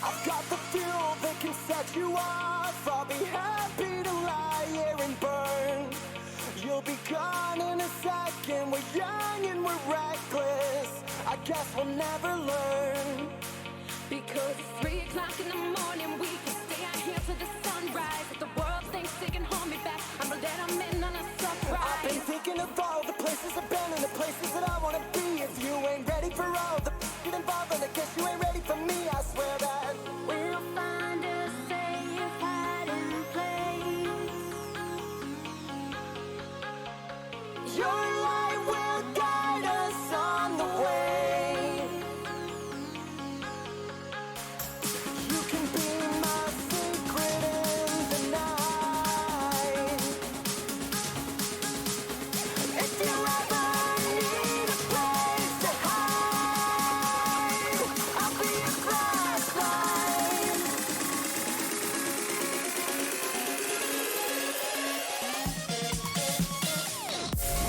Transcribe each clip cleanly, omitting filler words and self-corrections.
I've got the fuel that can set you off. I'll be happy to lie here and burn. You'll be gone in a second. We're young and we're reckless. I guess we'll never learn. Because it's 3 o'clock in the morning. We can stay out here till the sunrise. If the world thinks they can hold me back, I'ma let them in on a surprise. I've been thinking of all the places I've been and the places that I wanna be. If you ain't ready for all the f***ing involved, then I guess you ain't ready for me. I swear that we'll find a safe hiding place. your light will guide us on the way. You can be my secret in the night. If you ever need a place to hide, I'll be your flashlight.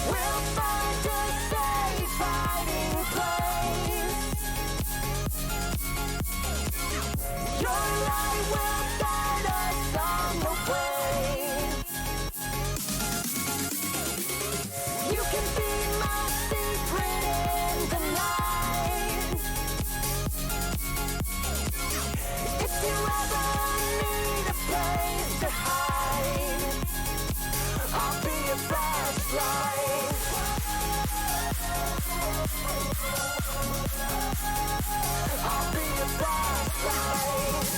We'll find a safe hiding place. Your light will guide us on the way. You can be my secret in the night. If you ever need a place to hide, I'll be your flashlight. I'll be your flashlight.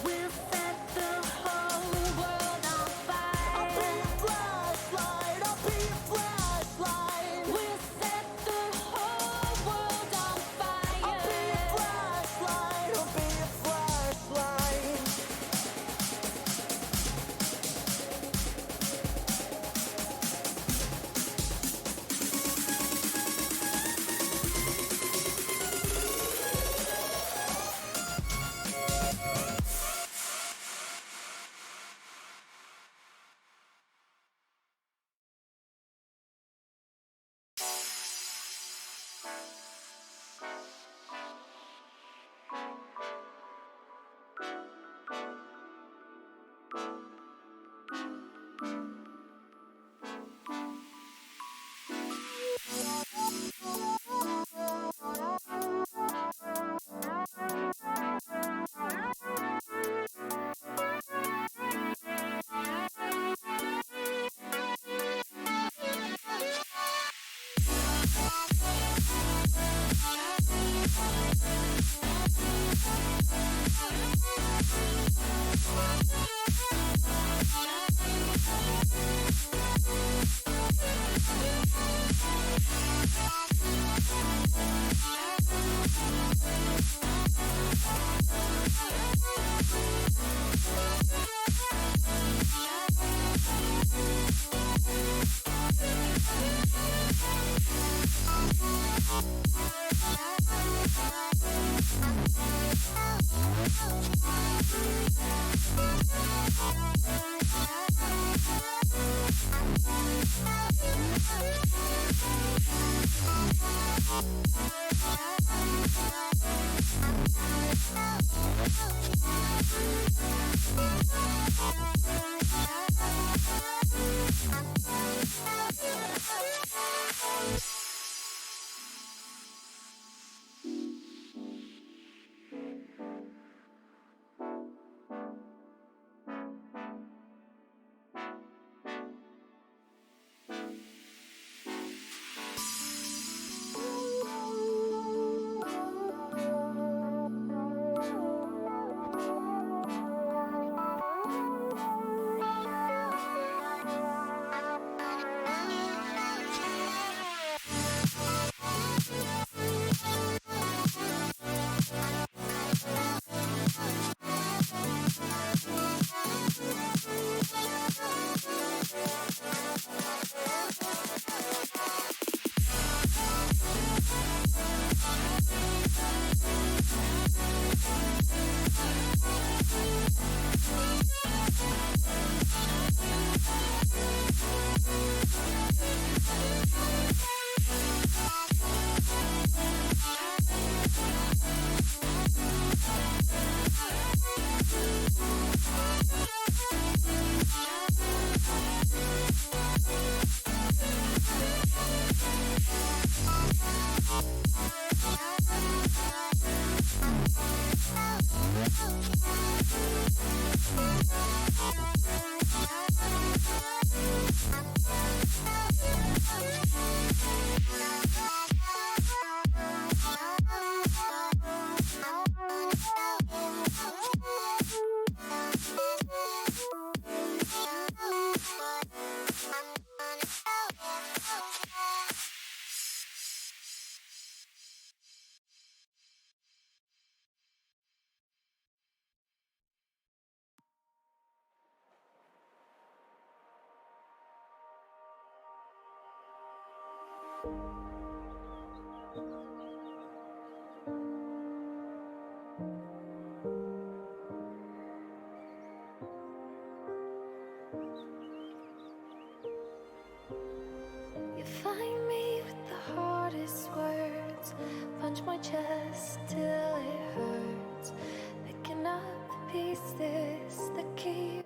We'll set the whole world on fire. I'll be your flashlight. I'll be your flashlight. We'll set the whole world on fire. I'll be your flashlight. I'll be your flashlight. You find me with the hardest words, punch my chest till it hurts, picking up the pieces that keep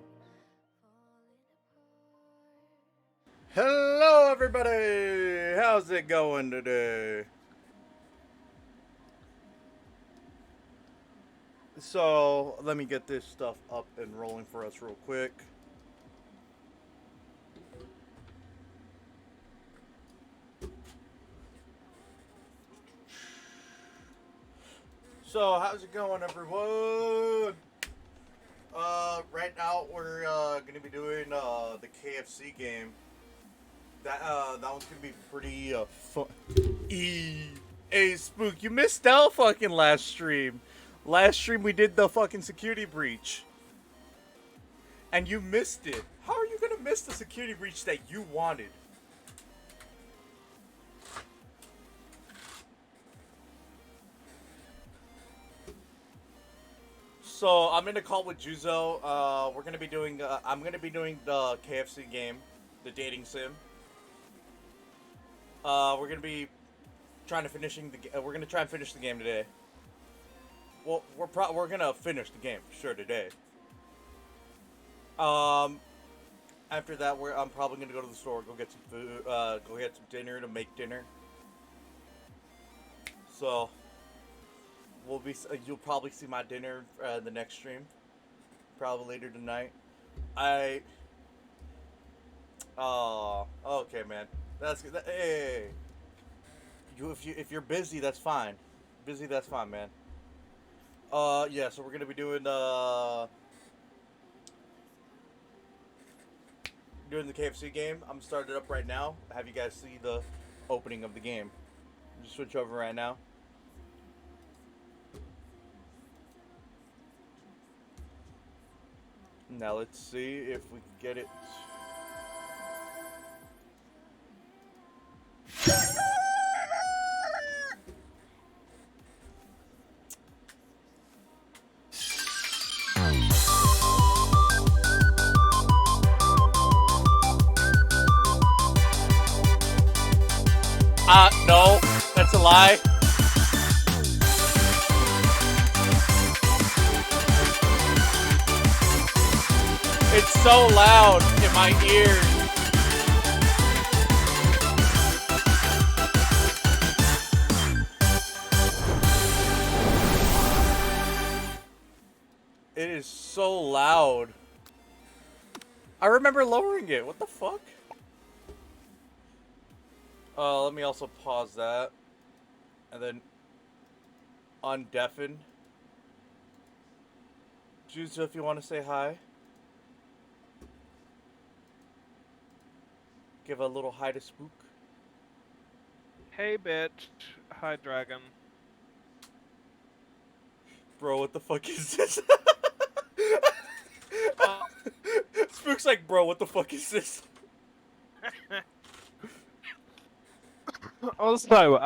falling apart. Hello, everybody! How's it going today? So, let me get this stuff up and rolling for us real quick. So, how's it going, everyone? Right now we're gonna be doing the KFC game. That one's gonna be pretty fun. Hey, Spook, you missed out fucking last stream. Last stream we did the fucking security breach, and you missed it. How are you gonna miss the security breach that you wanted? So I'm in a call with Juzo. We're gonna be doing. I'm gonna be doing the KFC game, the dating sim. We're gonna be trying to we're gonna try and finish the game today. Well, we're gonna finish the game for sure today. After that, I'm probably gonna go to the store, go get some food, go get some dinner to make dinner. So. You'll probably see my dinner the next stream, probably later tonight. Okay, man. That's good. Hey, if you're busy, that's fine. Busy, that's fine, man. Yeah. So we're gonna be doing the KFC game. I'm starting it up right now. Have you guys see the opening of the game? Just switch over right now. Now let's see if we can get it. No, that's a lie. It's so loud in my ears. It is so loud. I remember lowering it. What the fuck? Let me also pause that. And then undeafen. Juzo, if you want to say hi. Give a little hi to Spook. Hey, bitch. Hi, dragon. Bro, what the fuck is this? Spook's like, bro, what the fuck is this? Also,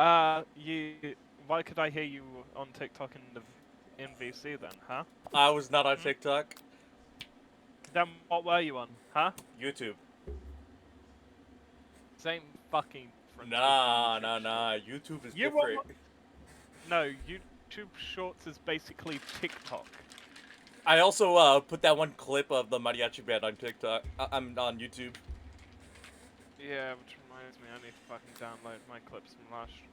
why could I hear you on TikTok in VC then, huh? I was not on Hmm? TikTok. Then what were you on, huh? YouTube. Same fucking difference with Nah, YouTube nah, Shorts. nah. YouTube is You different. no, YouTube Shorts is basically TikTok. I also put that one clip of the mariachi band on TikTok. I'm on YouTube. Yeah, which reminds me, I need to fucking download my clips from last stream.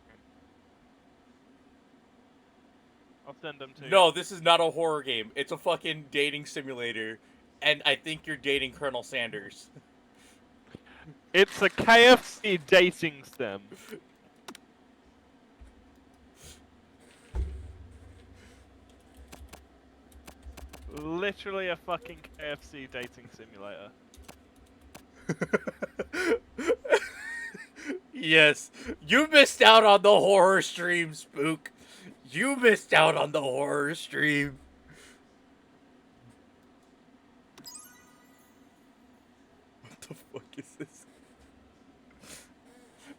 I'll send them to you. No, this is not a horror game. It's a fucking dating simulator, and I think you're dating Colonel Sanders. It's a KFC dating sim. Literally a fucking KFC dating simulator. Yes, you missed out on the horror stream, Spook. You missed out on the horror stream. What the fuck is this?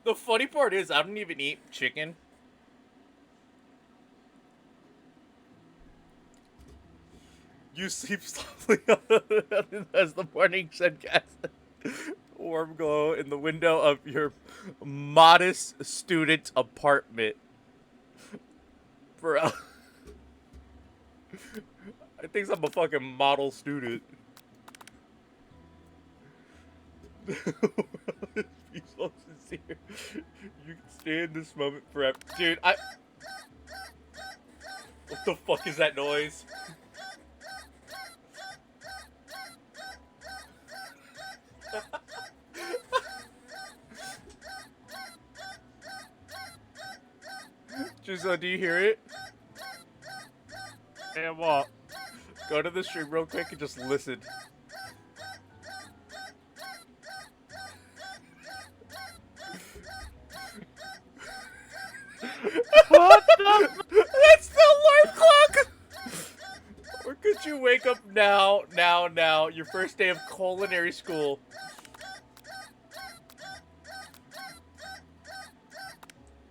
The funny part is, I don't even eat chicken. You sleep softly as the morning sun casts a warm glow in the window of your modest student apartment. Bro. I think I'm a fucking model student. Be so sincere. You can stay in this moment forever. Dude, What the fuck is that noise? Jizo, do you hear it? Yeah, what? Go to the stream real quick and just listen. What the? That's the alarm clock! Or could you wake up now, your first day of culinary school?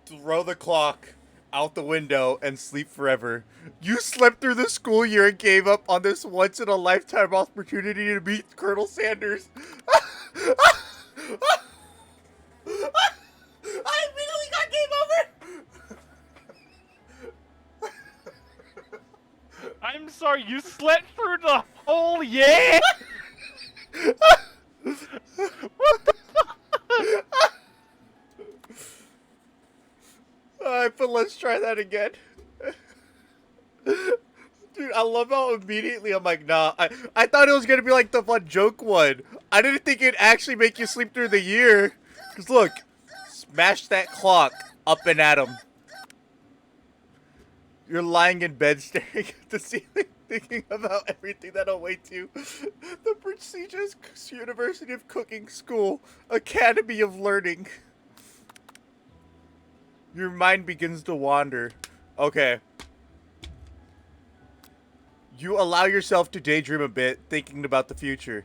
Throw the clock out the window and sleep forever. You slept through the school year and gave up on this once in a lifetime opportunity to meet Colonel Sanders. I immediately got game over. I'm sorry, you slept through the whole year? What the fuck? Alright, but let's try that again. Dude, I love how immediately I'm like, nah. I thought it was gonna be like the fun joke one. I didn't think it'd actually make you sleep through the year. Cause look, smash that clock up and at 'em. You're lying in bed staring at the ceiling, thinking about everything that awaits you. The prestigious University of Cooking School, Academy of Learning. Your mind begins to wander. Okay. You allow yourself to daydream a bit, thinking about the future.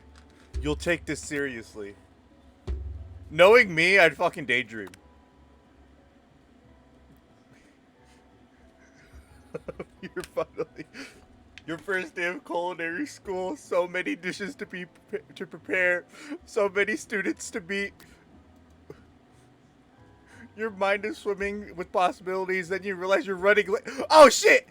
You'll take this seriously. Knowing me, I'd fucking daydream. You're finally... Your first day of culinary school. So many dishes to prepare. So many students to meet. Your mind is swimming with possibilities. Then you realize you're running late. Oh shit!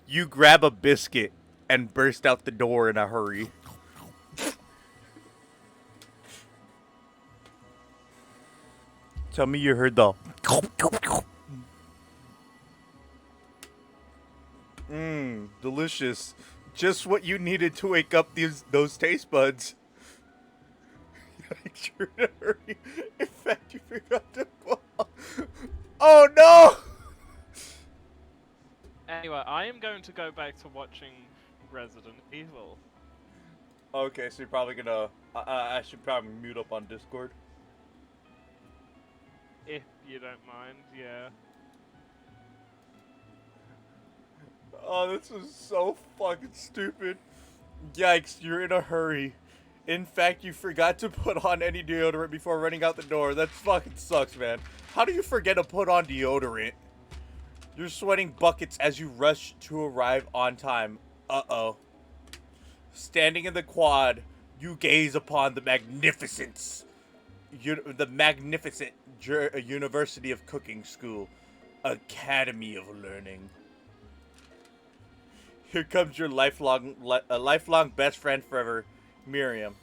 You grab a biscuit and burst out the door in a hurry. Tell me you heard the... Mmm, delicious. Just what you needed to wake up those taste buds. You're in a hurry. In fact, you forgot to... Oh no! Anyway, I am going to go back to watching Resident Evil. Okay, so you're probably gonna... I should probably mute up on Discord. If you don't mind, yeah. Oh, this is so fucking stupid. Yikes, you're in a hurry. In fact, you forgot to put on any deodorant before running out the door. That fucking sucks, man. How do you forget to put on deodorant? You're sweating buckets as you rush to arrive on time. Uh-oh. Standing in the quad, you gaze upon the magnificent University of Cooking School, Academy of Learning. Here comes your lifelong best friend forever, Miriam.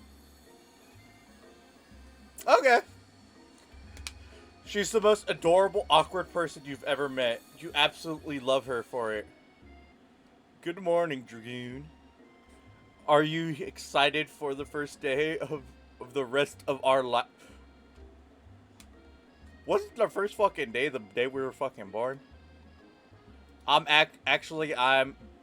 Okay. She's the most adorable, awkward person you've ever met. You absolutely love her for it. Good morning, Dragoon. Are you excited for the first day of the rest of our life? Wasn't the first fucking day the day we were fucking born?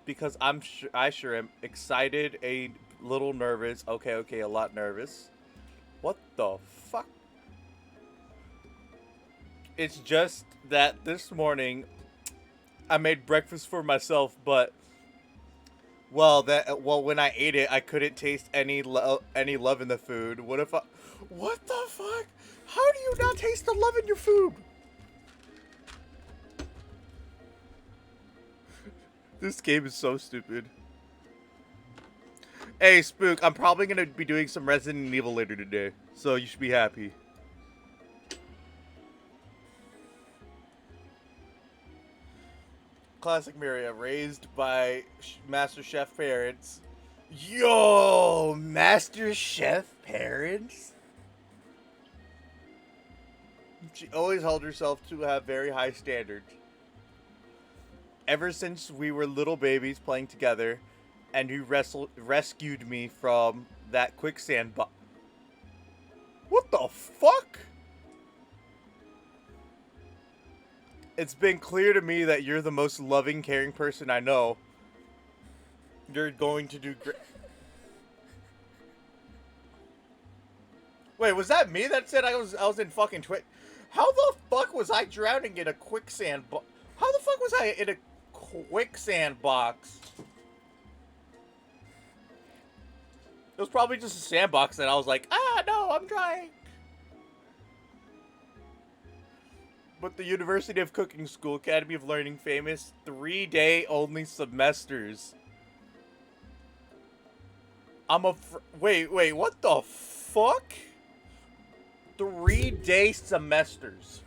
Because I sure am excited, a little nervous. Okay, a lot nervous. What the fuck? It's just that this morning I made breakfast for myself, but when I ate it, I couldn't taste any love in the food. What the fuck? How do you not taste the love in your food? This game is so stupid. Hey, Spook, I'm probably going to be doing some Resident Evil later today, so you should be happy. Classic Miria, raised by Master Chef parents. Yo, Master Chef parents? She always held herself to have very high standards. Ever since we were little babies playing together, and you rescued me from that quicksand What the fuck? It's been clear to me that you're the most loving, caring person I know. You're going to do great. Wait, was that me that said I was in fucking How the fuck was I drowning in a quicksand How the fuck was I in a quicksand box? It was probably just a sandbox that I was like, no, I'm drying. But the University of Cooking School, Academy of Learning, famous 3-day only semesters. Wait, what the fuck? 3-day semesters.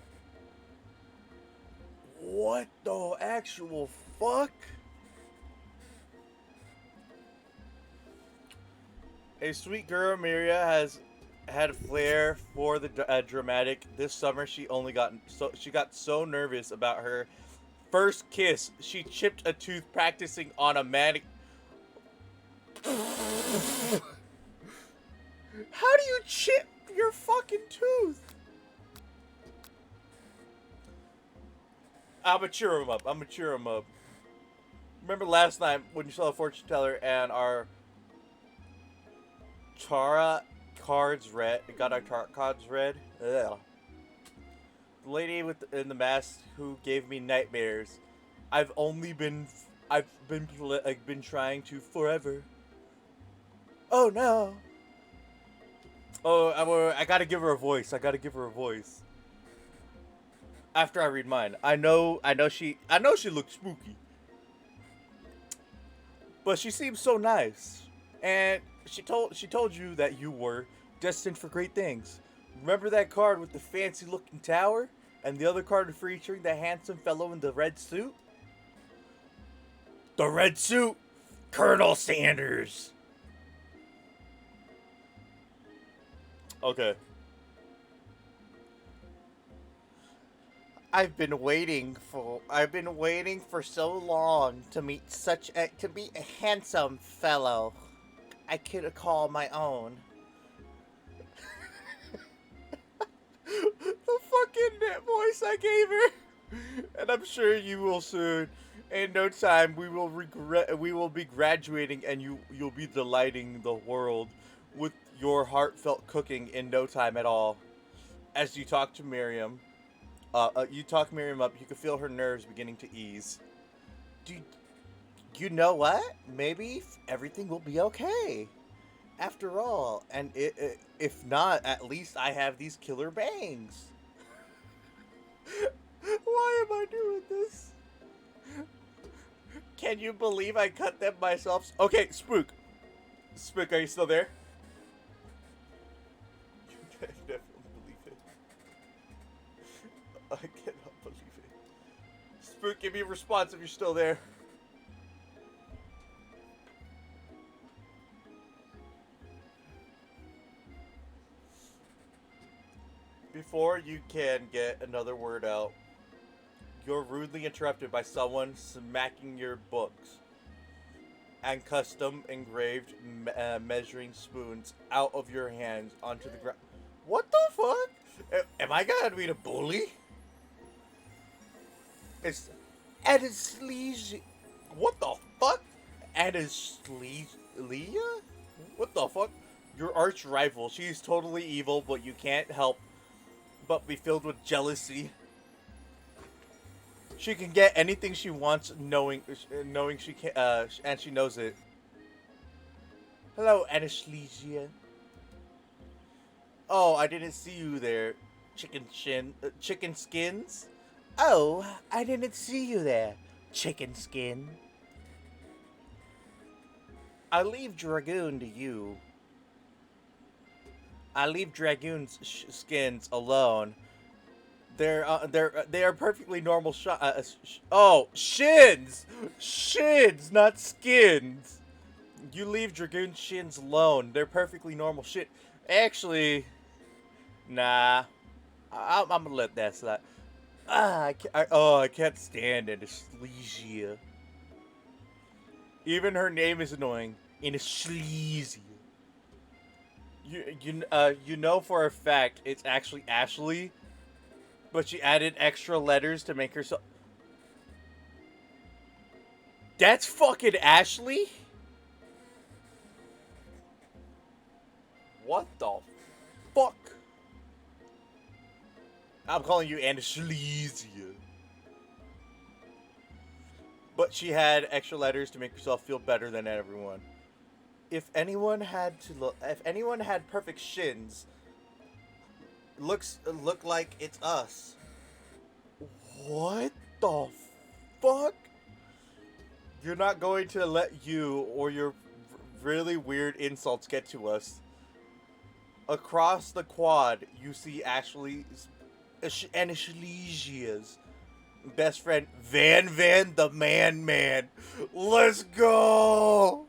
What the actual fuck? A sweet girl, Miria, has had a flair for the dramatic. This summer, she got so nervous about her first kiss, she chipped a tooth practicing on a manic. How do you chip your fucking tooth? I'ma cheer him up. Remember last night when you saw the fortune teller and our cards read? Ugh. The lady in the mask who gave me nightmares. I've been trying to forever. Oh no. Oh, I gotta give her a voice. After I read mine. I know she looks spooky. But she seems so nice. And she told you that you were destined for great things. Remember that card with the fancy looking tower? And the other card featuring the handsome fellow in the red suit? The red suit! Colonel Sanders! Okay. I've been waiting for so long to meet a handsome fellow I could call my own. The fucking voice I gave her. And I'm sure you will soon. In no time we will be graduating and you'll be delighting the world with your heartfelt cooking in no time at all. As you talk to Miriam, you talk Miriam up, you can feel her nerves beginning to ease. Do you know what? Maybe everything will be okay. After all, and if not, at least I have these killer bangs. Why am I doing this? Can you believe I cut them myself? Okay, Spook. Spook, are you still there? You can definitely believe it. I cannot believe it. Spook, give me a response if you're still there. Before you can get another word out, you're rudely interrupted by someone smacking your books and custom engraved measuring spoons out of your hands onto the ground. What the fuck? Am I gonna be the bully? It's Anastasia. What the fuck? Anastasia? What the fuck? Your arch rival. She's totally evil, but you can't help but be filled with jealousy. She can get anything she wants, knowing she can, and she knows it. Hello, Anastasia. Oh, I didn't see you there, chicken skins. Oh, I didn't see you there, chicken skin. I leave Dragoon to you. I leave Dragoon's skins alone. They are perfectly normal shins! Shins, not skins! You leave Dragoon's shins alone. They're perfectly normal shit. Actually, nah. I'm gonna let that slide. I can't stand Anastasia. Even her name is annoying. Anastasia. You know for a fact it's actually Ashley, but she added extra letters to make her so. That's fucking Ashley? What the fuck? I'm calling you Anastasia. But she had extra letters to make herself feel better than everyone. If anyone had perfect shins, look like it's us. What the fuck? You're not going to let you or your really weird insults get to us. Across the quad, you see Anastasia's best friend, Van the Man. Let's go!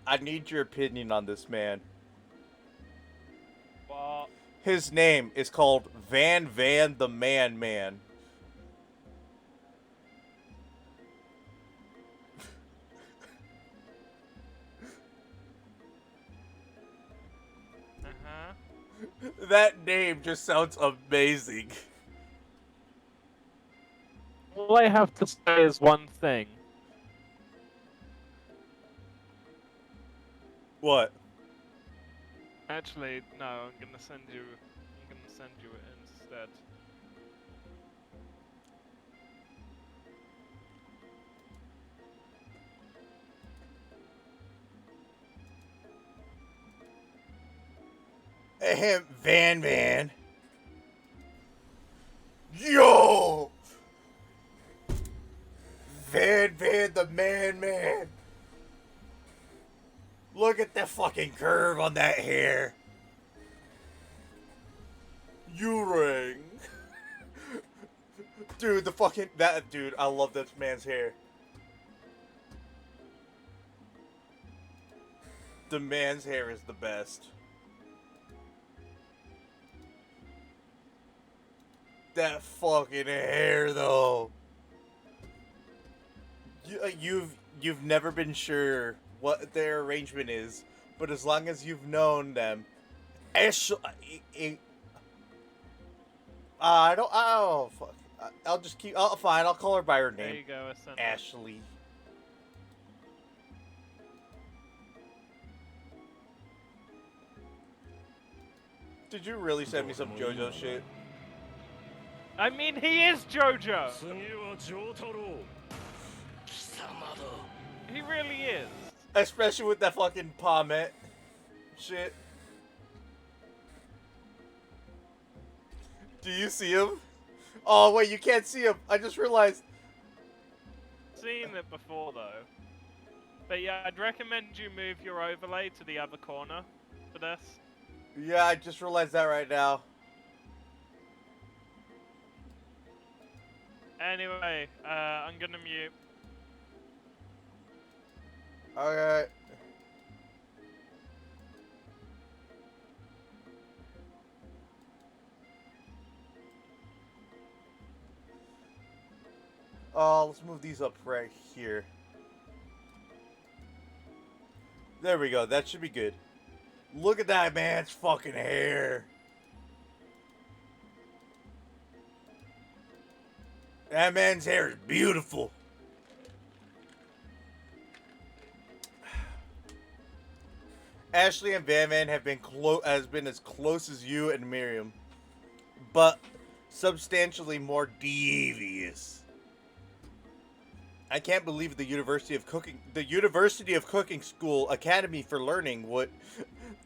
I need your opinion on this man. What? His name is called Van the Man. That name just sounds amazing. All I have to say is one thing. What? Actually, no, I'm gonna send you it instead. Ahem, Van. Yo! Van the Man. Look at the fucking curve on that hair. Urang. Dude, dude, I love this man's hair. The man's hair is the best. That fucking hair, though. You've never been sure what their arrangement is, but as long as you've known them, fuck. I'll just keep. Oh, fine. I'll call her by her There name. you go, I sent it. Ashley. Did you really send me some JoJo shit? I mean, he is JoJo! He really is. Especially with that fucking pommet shit. Do you see him? Oh, wait, you can't see him. I just realized. Seen it before though. But yeah, I'd recommend you move your overlay to the other corner for this. Yeah, I just realized that right now. Anyway, I'm gonna mute. Alright. Let's move these up right here. There we go. That should be good. Look at that man's fucking hair. That man's hair is beautiful. Ashley and Van Van have been as close as you and Miriam, but substantially more devious. I can't believe the University of Cooking School Academy for Learning would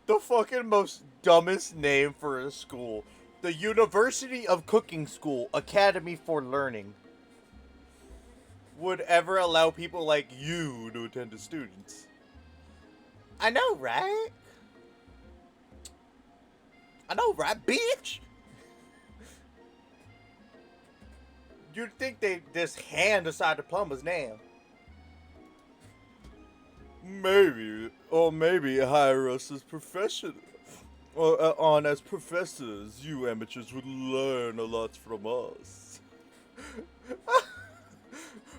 the fucking most dumbest name for a school. The University of Cooking School Academy for Learning would ever allow people like you to attend as students. I know, right? I know, right, bitch? You'd think they'd just hand aside diplomas now. Maybe hire us as professionals. Or on as professors. You amateurs would learn a lot from us.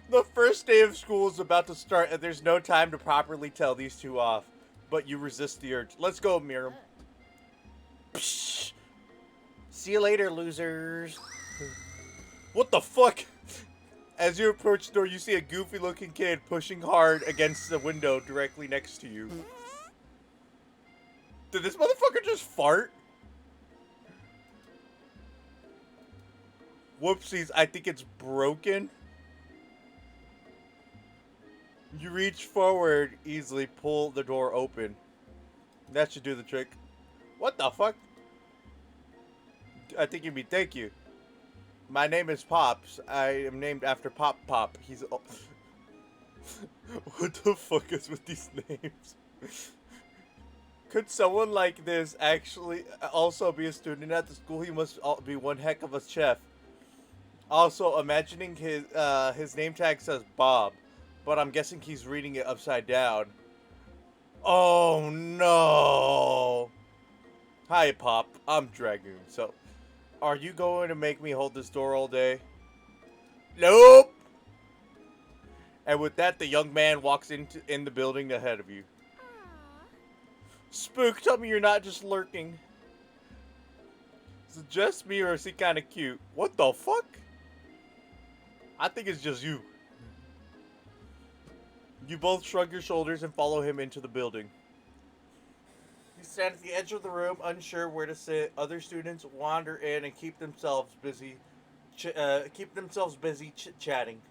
The first day of school is about to start and there's no time to properly tell these two off. But you resist the urge. Let's go, Miriam. Psh. See you later, losers. What the fuck? As you approach the door, you see a goofy-looking kid pushing hard against the window directly next to you. Did this motherfucker just fart? Whoopsies, I think it's broken. You reach forward, easily pull the door open. That should do the trick. What the fuck? I think you mean thank you. My name is Pops. I am named after Pop Pop. He's... What the fuck is with these names? Could someone like this actually also be a student at the school? He must be one heck of a chef. Also, imagining his name tag says Bob, but I'm guessing he's reading it upside down. Oh no! Hi Pop, I'm Dragoon. So, are you going to make me hold this door all day? Nope! And with that, the young man walks in the building ahead of you. Spook, tell me you're not just lurking. Is it just me or is he kind of cute? What the fuck? I think it's just you. You both shrug your shoulders and follow him into the building. You stand at the edge of the room, unsure where to sit. Other students wander in and keep themselves busy chit-chatting.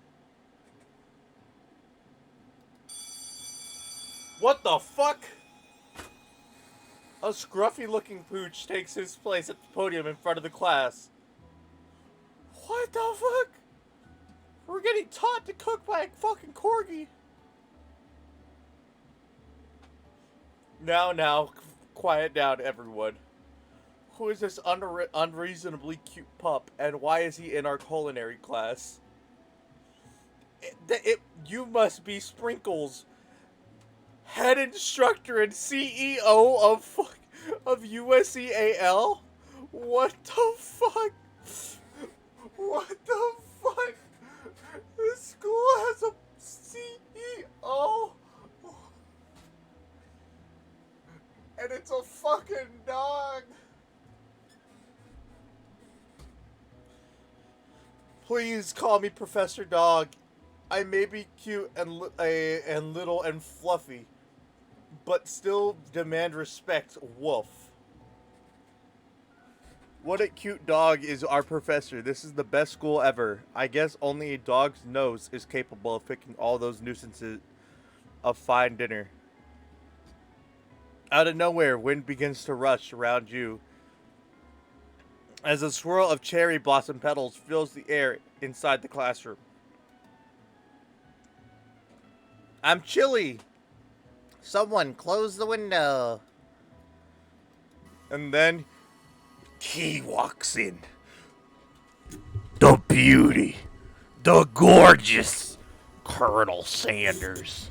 What the fuck? A scruffy-looking pooch takes his place at the podium in front of the class. What the fuck? We're getting taught to cook by a fucking corgi. Now, quiet down, everyone. Who is this unreasonably cute pup, and why is he in our culinary class? You must be Sprinkles, head instructor and CEO of USEAL? What the fuck? What the fuck? This school has a CEO? And it's a fucking dog. Please call me Professor Dog. I may be cute and little and fluffy, but still demand respect, Wolf. What a cute dog is our professor. This is the best school ever. I guess only a dog's nose is capable of picking all those nuisances of fine dinner. Out of nowhere, wind begins to rush around you as a swirl of cherry blossom petals fills the air inside the classroom. I'm chilly. Someone close the window. And then he walks in. The beauty, the gorgeous Colonel Sanders.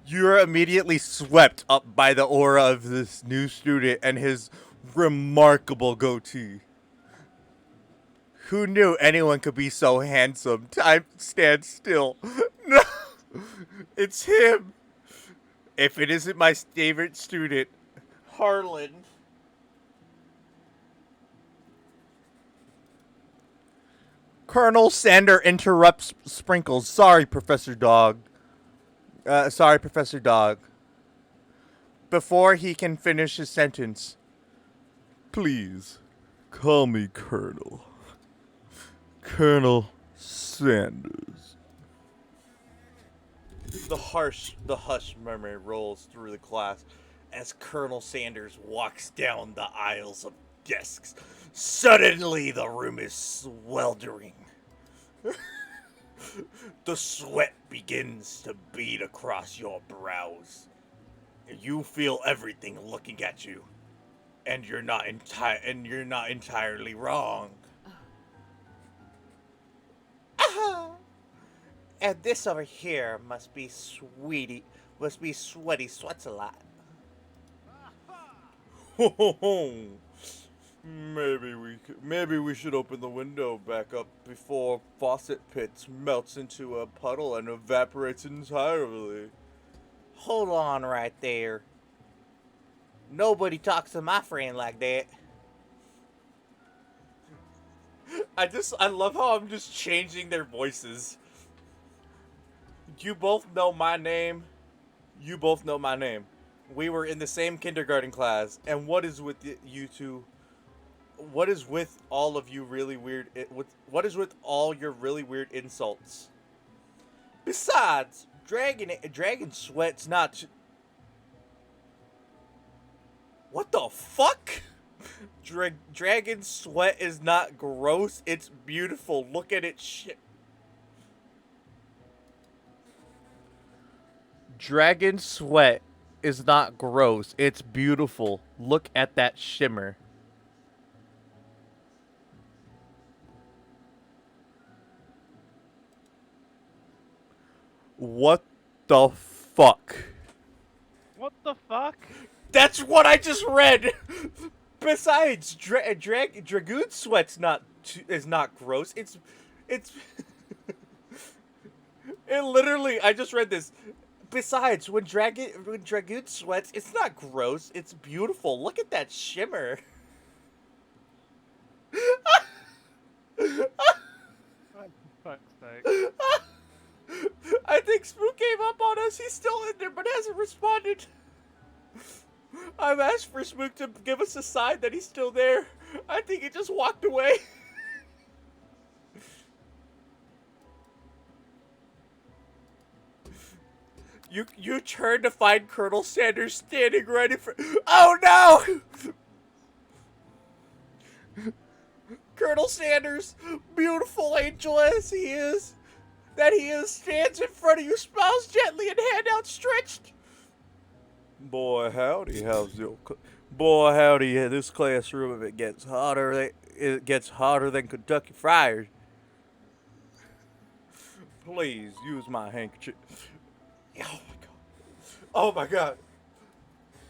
You're immediately swept up by the aura of this new student and his remarkable goatee. Who knew anyone could be so handsome? Time stands still. No, it's him. If it isn't my favorite student, Harlan. Colonel Sander interrupts Sprinkles. Sorry, Professor Dog. Sorry, Professor Dog. Before he can finish his sentence, please call me Colonel. Colonel Sanders. The hush murmur rolls through the class as Colonel Sanders walks down the aisles of desks. Suddenly, the room is sweltering. The sweat begins to bead across your brows. You feel everything looking at you, and you're not entirely wrong. And this over here must be sweaty sweats a lot. Maybe we should open the window back up before Faucet Pits melts into a puddle and evaporates entirely. Hold on right there. Nobody talks to my friend like that. I love how I'm just changing their voices. You both know my name. You both know my name. We were in the same kindergarten class. And what is with you two? What is with all of you really weird? What is with all your really weird insults? Besides, dragon sweat's not. What the fuck? Dragon sweat is not gross. It's beautiful. Look at it. Dragon sweat is not gross. It's beautiful. Look at that shimmer. What the fuck? What the fuck? That's what I just read. Besides, dragoon sweat's is not gross. It's it literally. I just read this. Besides, when dragoon sweats, it's not gross. It's beautiful. Look at that shimmer. Fuck's sake. I think Spook gave up on us. He's still in there, but hasn't responded. I've asked for Spook to give us a sign that he's still there. I think he just walked away. You turn to find Colonel Sanders standing right in front. Oh no! Colonel Sanders, beautiful angel as he is, stands in front of you, smiles gently and hand outstretched. Boy, howdy, this classroom, if it gets hotter than Kentucky Friars. Please use my handkerchief. Oh my god.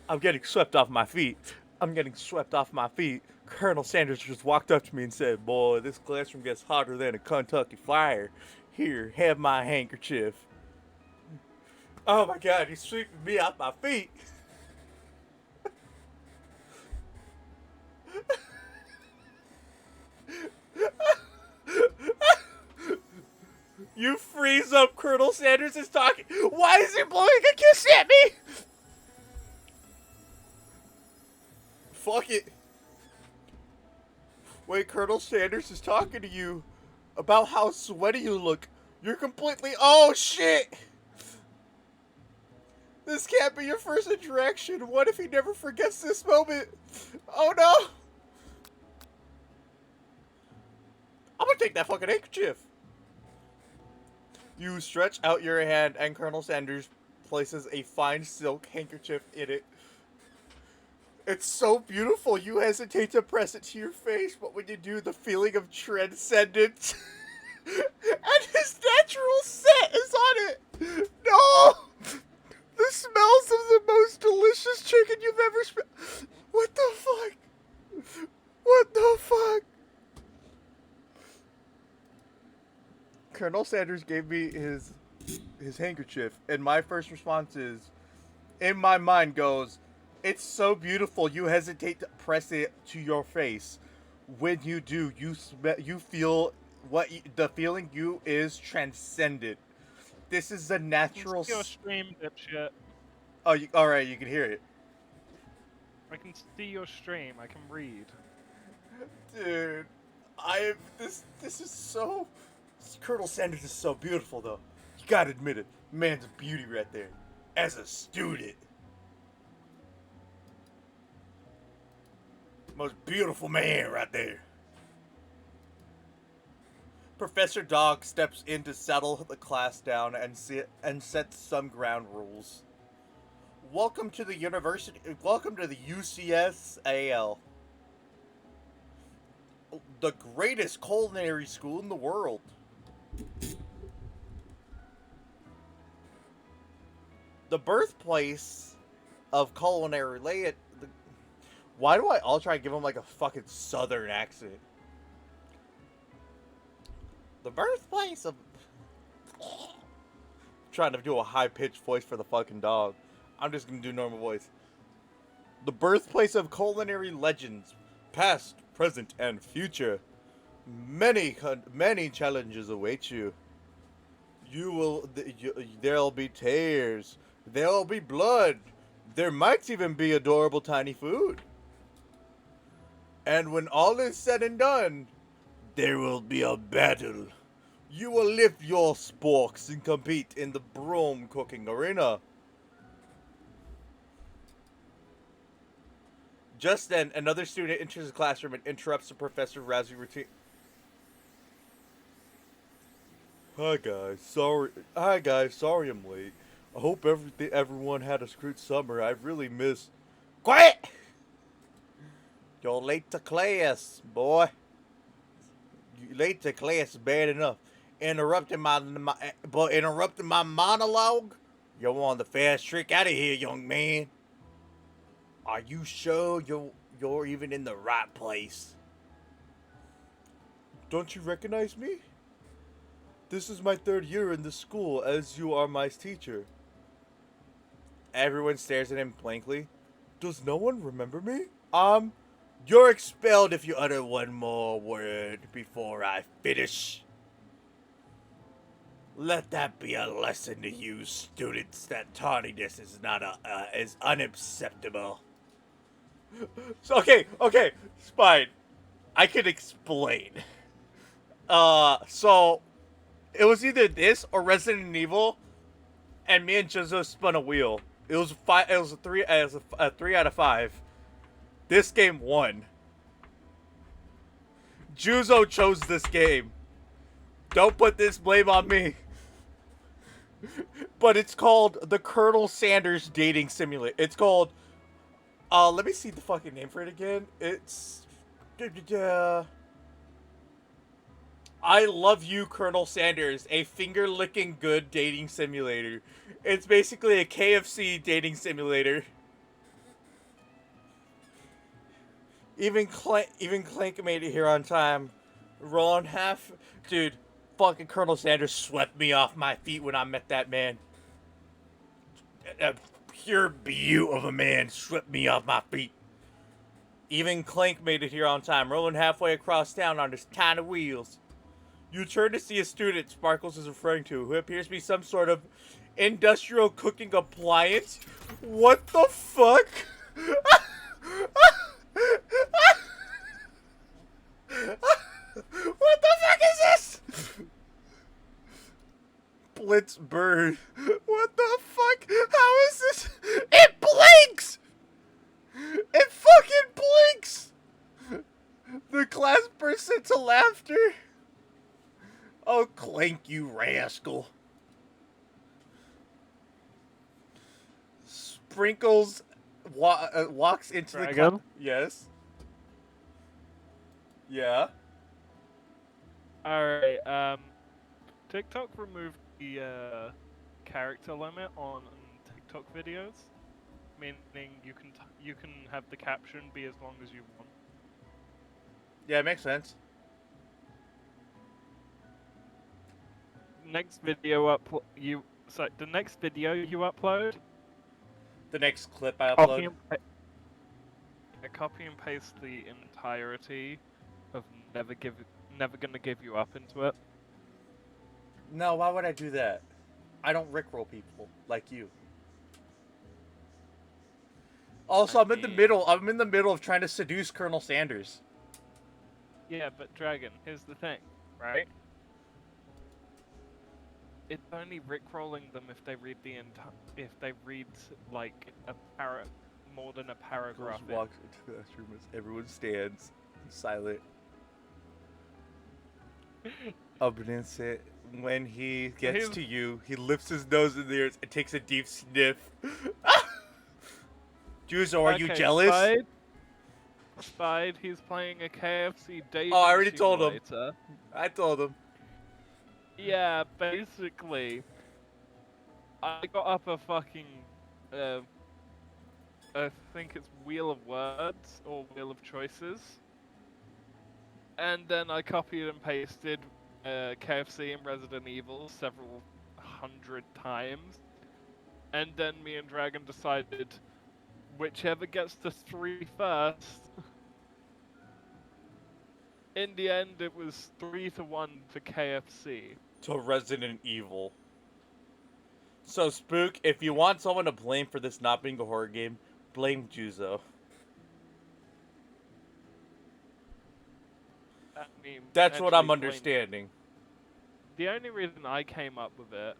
I'm getting swept off my feet. Colonel Sanders just walked up to me and said, boy, this classroom gets hotter than a Kentucky Friar. Here, have my handkerchief. Oh my god, he's sweeping me off my feet. You freeze up, Colonel Sanders is talking. Why is he blowing a kiss at me? Fuck it. Wait, Colonel Sanders is talking to you about how sweaty you look. You're completely. Oh shit! This can't be your first interaction. What if he never forgets this moment? Oh no! I'm gonna take that fucking handkerchief. You stretch out your hand, and Colonel Sanders places a fine silk handkerchief in it. It's so beautiful, you hesitate to press it to your face, but when you do, the feeling of transcendence and his natural scent is on it. No! The smells of the most delicious chicken you've ever smelled. What the fuck? What the fuck? Colonel Sanders gave me his handkerchief, and my first response is, in my mind goes, it's so beautiful you hesitate to press it to your face. When you do, you feel the feeling you is transcendent. This is a natural. Your stream, dipshit. Oh, all right, you can hear it. I can see your stream. I can read. Dude, this is so. Colonel Sanders is so beautiful, though. You gotta admit it. Man's a beauty right there. As a student. Most beautiful man right there. Professor Dog steps in to settle the class down and sets some ground rules. Welcome to the university. Welcome to the UCSAL. The greatest culinary school in the world. The birthplace of culinary layet. Why do I all try to give him like a fucking southern accent? The birthplace of. Trying to do a high pitched voice for the fucking dog. I'm just gonna do normal voice. The birthplace of culinary legends, past, present, and future. Many challenges await you. There'll be tears. There'll be blood. There might even be adorable tiny food. And when all is said and done, there will be a battle. You will lift your sporks and compete in the broom cooking arena. Just then, another student enters the classroom and interrupts the professor's rousing routine. Hi guys, sorry I'm late. I hope everyone had a great summer. I really miss. Quiet! You're late to class, boy. You late to class bad enough. Interrupting my monologue? You're on the fast trick out of here, young man. Are you sure you're even in the right place? Don't you recognize me? This is my 3rd year in the school, as you are my teacher. Everyone stares at him blankly. Does no one remember me? You're expelled if you utter one more word before I finish. Let that be a lesson to you students that tardiness is not is unacceptable. So, okay, it's fine. I can explain. So it was either this or Resident Evil, and me and Jizo spun a wheel. It was a 3 out of 5. This game won. Juzo chose this game. Don't put this blame on me. But it's called the Colonel Sanders Dating Simulator. It's called, let me see the fucking name for it again. It's, I Love You, Colonel Sanders, a finger-licking good dating simulator. It's basically a KFC dating simulator. Even Clank made it here on time. Rolling half, dude. Fucking Colonel Sanders swept me off my feet when I met that man. A pure beaut of a man swept me off my feet. Even Clank made it here on time, rolling halfway across town on his tiny wheels. You turn to see a student Sparkles is referring to, who appears to be some sort of industrial cooking appliance. What the fuck? Let's burn. What the fuck? How is this? It blinks! It fucking blinks! The class bursts into laughter. Oh, Clank, you rascal. Sprinkles walks into the Dragon? class. Yes. Yeah. Alright, TikTok removed the character limit on TikTok videos, meaning you can have the caption be as long as you want. Yeah, it makes sense. Next video the next video you upload, The next clip I copy upload. copy and paste the entirety of never gonna give you up into it. No, why would I do that? I don't rickroll people like you. Also, I'm in the middle. I'm in the middle of trying to seduce Colonel Sanders. Yeah, but Dragon, here's the thing, right? It's only rickrolling them if they read like more than a paragraph. Goes walks into the restroom as everyone stands silent. Abnance, when he gets to you, he lifts his nose in the air and takes a deep sniff. Juzo, are you jealous? Spide, he's playing a KFC dating Oh, I already told him. simulator. I told him. Yeah, basically, I got up a fucking, I think it's Wheel of Words or Wheel of Choices, and then I copied and pasted KFC and Resident Evil several hundred times, and then me and Dragon decided whichever gets to 3 first. In the end, it was 3-1 for KFC. To Resident Evil. So, Spook, if you want someone to blame for this not being a horror game, blame Juzo. I mean, That's what I'm actually, understanding. The only reason I came up with it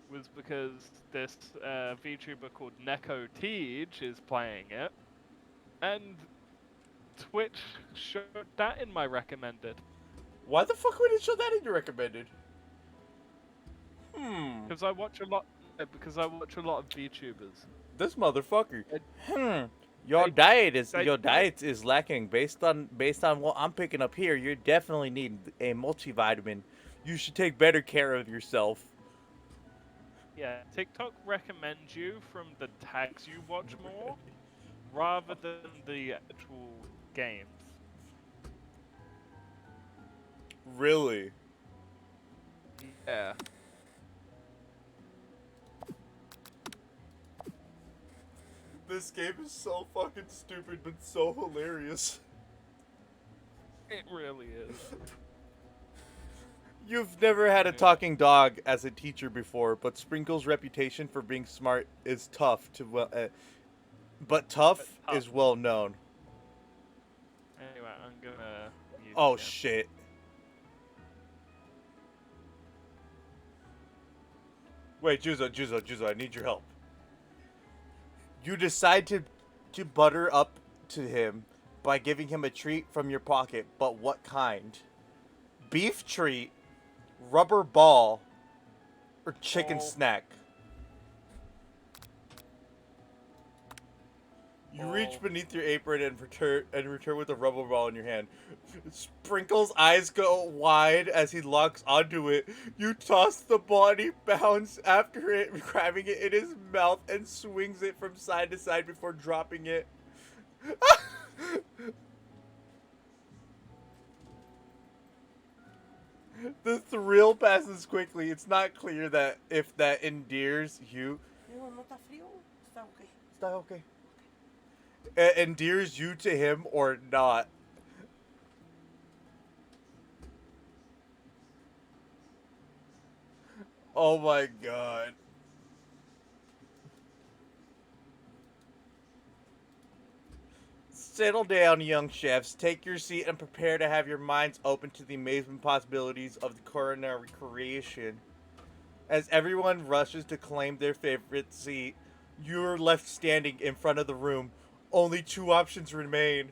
was because this VTuber called Neko Teej is playing it, and Twitch showed that in my recommended. Why the fuck would it show that in your recommended? Because I watch a lot. Because I watch a lot of VTubers. This motherfucker. They- Your they diet is lacking based on what I'm picking up here. You definitely need a multivitamin. You should take better care of yourself. Yeah, TikTok recommends you from the tags you watch more, rather than the actual games. Really? Yeah. This game is so fucking stupid but so hilarious. It really is. You've never had a talking dog as a teacher before, but Sprinkle's reputation for being smart is tough is well known. Anyway, I'm gonna use Oh it. shit. Wait, Juzo, I need your help. You decide to butter up to him by giving him a treat from your pocket, but what kind? Beef treat, rubber ball, or chicken snack? You reach beneath your apron and return with a rubber ball in your hand. Sprinkle's eyes go wide as he locks onto it. You toss the ball and he bounds after it, grabbing it in his mouth and swings it from side to side before dropping it. The thrill passes quickly. It's not clear that if that endears you. Está okay. Endears you to him or not. Oh my god. Settle down, young chefs. Take your seat and prepare to have your minds open to the amazing possibilities of the culinary creation. As everyone rushes to claim their favorite seat, you're left standing in front of the room. Only two options remain.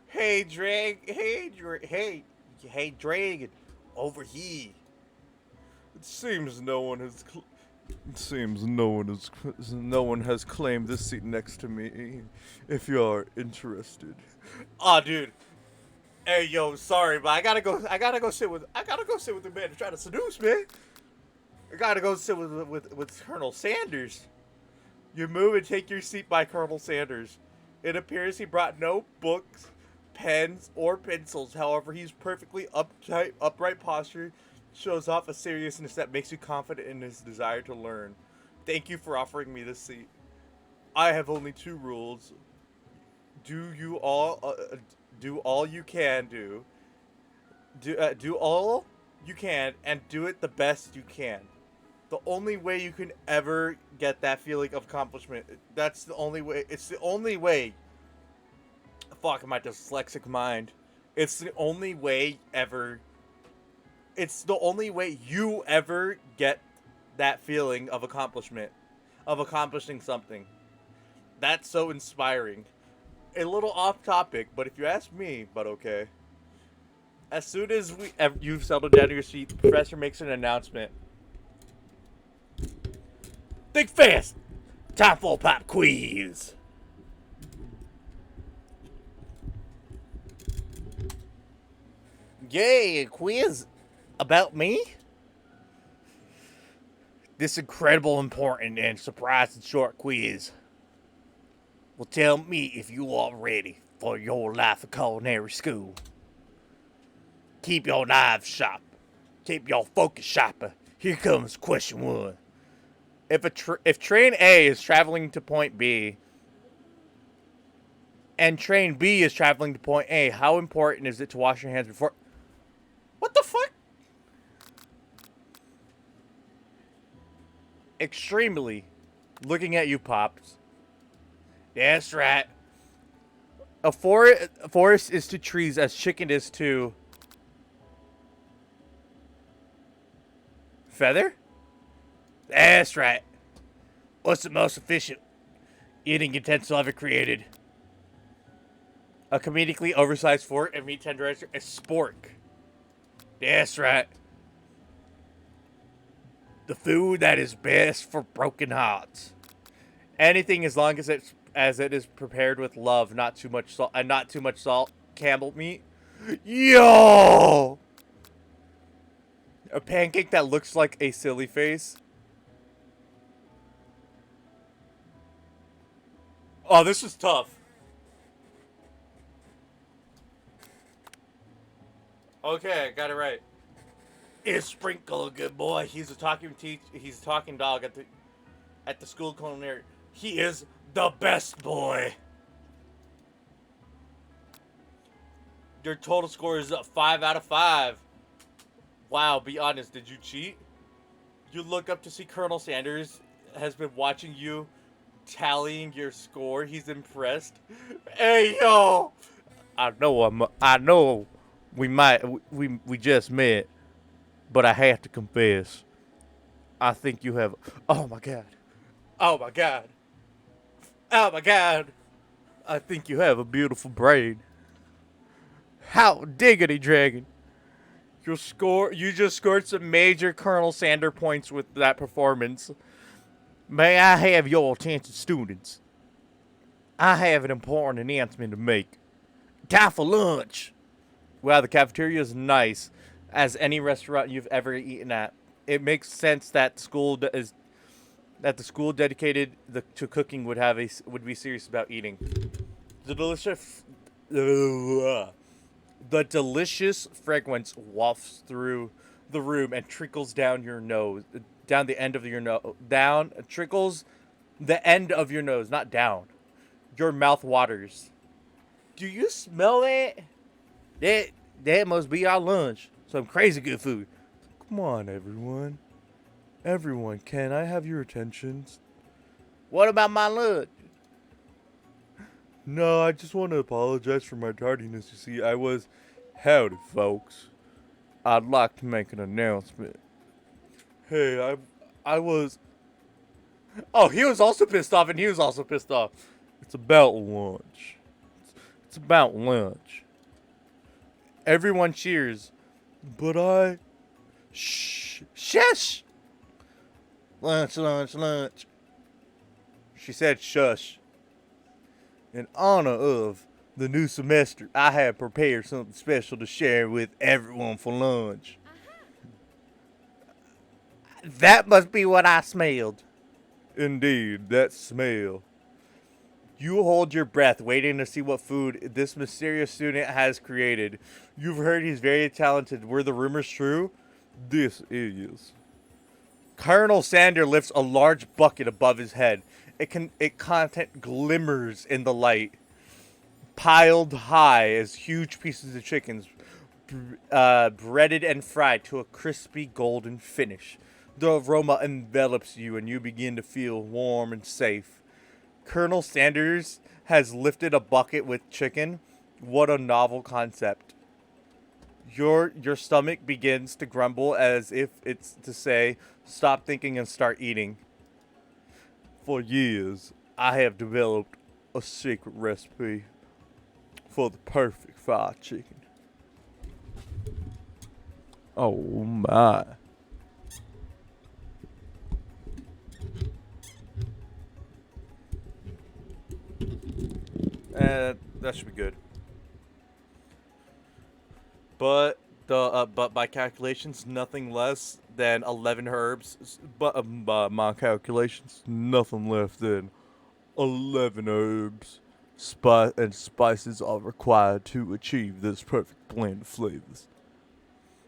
Hey, Dragon, over here. It seems no one has. No one has claimed this seat next to me. If you are interested. Aw, dude. Hey, yo, sorry, but I gotta go sit with the man who's trying to seduce me. I gotta go sit with Colonel Sanders. You move and take your seat by Colonel Sanders. It appears he brought no books, pens, or pencils. However, he's perfectly upright posture shows off a seriousness that makes you confident in his desire to learn. Thank you for offering me this seat. I have only two rules. Do all you can do. Do all you can and do it the best you can. The only way you can ever get that feeling of accomplishment. That's the only way. It's the only way. Fuck my dyslexic mind. It's the only way ever. It's the only way you ever get that feeling of accomplishment. Of accomplishing something. That's so inspiring. A little off topic, but if you ask me, but okay. As soon as you've settled down to your seat, the professor makes an announcement. Think fast! Time for a pop quiz! Yay, a quiz about me? This incredible, important, and surprising short quiz will tell me if you are ready for your life of culinary school. Keep your knives sharp. Keep your focus sharper. Here comes question 1. If train A is traveling to point B and train B is traveling to point A, how important is it to wash your hands before? What the fuck? Extremely. Looking at you, Pops. That's right. A forest is to trees as chicken is to feather? That's right. What's the most efficient eating utensil ever created? A comedically oversized fork and meat tenderizer. A spork. That's right. The food that is best for broken hearts. Anything as long as it is prepared with love, not too much salt, and not too much salt. Camel meat. Yo! A pancake that looks like a silly face. Oh, this is tough. Okay, I got it right. Is Sprinkle a good boy? He's a talking dog at the school culinary. He is the best boy. Your total score is 5 out of 5. Wow, be honest, did you cheat? You look up to see Colonel Sanders has been watching you tallying your score. He's impressed. Hey, yo! I know we just met, but I have to confess. I think you have, oh my god. I think you have a beautiful brain. How diggity dragon. You just scored some major Colonel Sander points with that performance. May I have your attention, students? I have an important announcement to make. Time for lunch. Wow, the cafeteria is nice as any restaurant you've ever eaten at. It makes sense that the school dedicated to cooking would be serious about eating. The delicious fragrance wafts through the room and trickles down your nose, down the end of your nose, trickles the end of your nose, not down. Your mouth waters. Do you smell that? That must be our lunch. Some crazy good food. Come on, everyone. Everyone, can I have your attention? What about my lunch? No, I just want to apologize for my tardiness. You see, I was... Howdy, folks. I'd like to make an announcement. Hey, I was. Oh, he was also pissed off, and he was also pissed off. It's about lunch. It's about lunch. Everyone cheers, but I. Shh. Shush. Lunch, lunch, lunch. She said shush. In honor of the new semester, I have prepared something special to share with everyone for lunch. That must be what I smelled. Indeed, that smell. You hold your breath, waiting to see what food this mysterious student has created. You've heard he's very talented. Were the rumors true? This is. Colonel Sander lifts a large bucket above his head. It content glimmers in the light, piled high as huge pieces of chickens, breaded and fried to a crispy golden finish. The aroma envelops you, and you begin to feel warm and safe. Colonel Sanders has lifted a bucket with chicken. What a novel concept. Your stomach begins to grumble as if it's to say, stop thinking and start eating. For years, I have developed a secret recipe for the perfect fried chicken. Oh my. That should be good. But but by calculations, nothing less than 11 herbs. But my calculations, nothing less than 11 herbs, spices are required to achieve this perfect blend of flavors.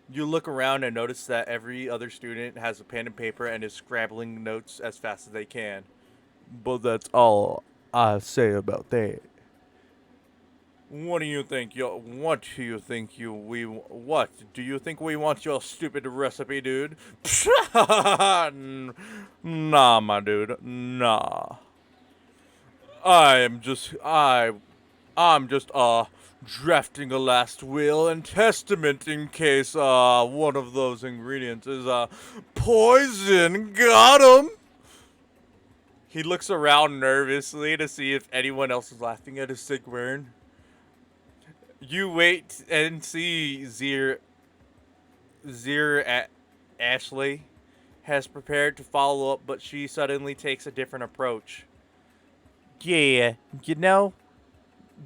You look around and notice that every other student has a pen and paper and is scrabbling notes as fast as they can. But that's all I say about that. What do you think? What do you think what? Do you think we want your stupid recipe, dude? Nah, my dude. Nah. I'm just drafting a last will and testament in case one of those ingredients is poison. Got him. He looks around nervously to see if anyone else is laughing at his sick burn. You wait and see Ashley has prepared to follow up, but she suddenly takes a different approach. Yeah,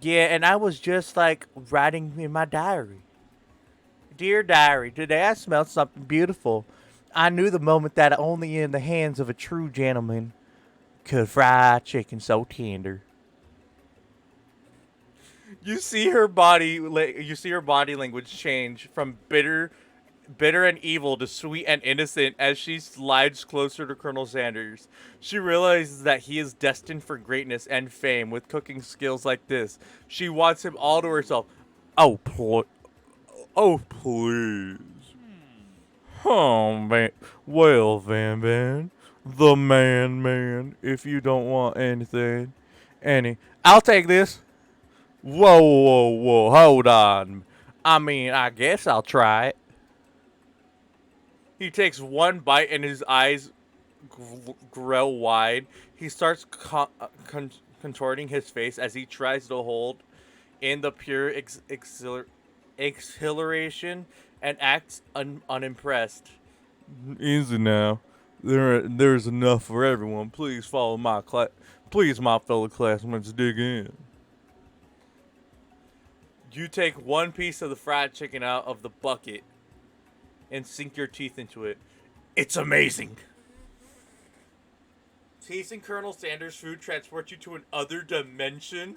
and I was just like writing in my diary. Dear diary, today I smelled something beautiful. I knew the moment that only in the hands of a true gentleman could fry chicken so tender. You see her body language change from bitter and evil to sweet and innocent as she slides closer to Colonel Sanders. She realizes that he is destined for greatness and fame with cooking skills like this. She wants him all to herself. Oh, please. Oh, man. Well, Van, the man, if you don't want anything. I'll take this. Whoa, hold on. I mean, I guess I'll try it. He takes one bite and his eyes grow wide. He starts contorting his face as he tries to hold in the pure exhilaration and acts unimpressed. Easy now. There's enough for everyone. Please follow my Please, my fellow classmates, dig in. You take one piece of the fried chicken out of the bucket and sink your teeth into it. It's amazing. Tasting Colonel Sanders' food transports you to another dimension.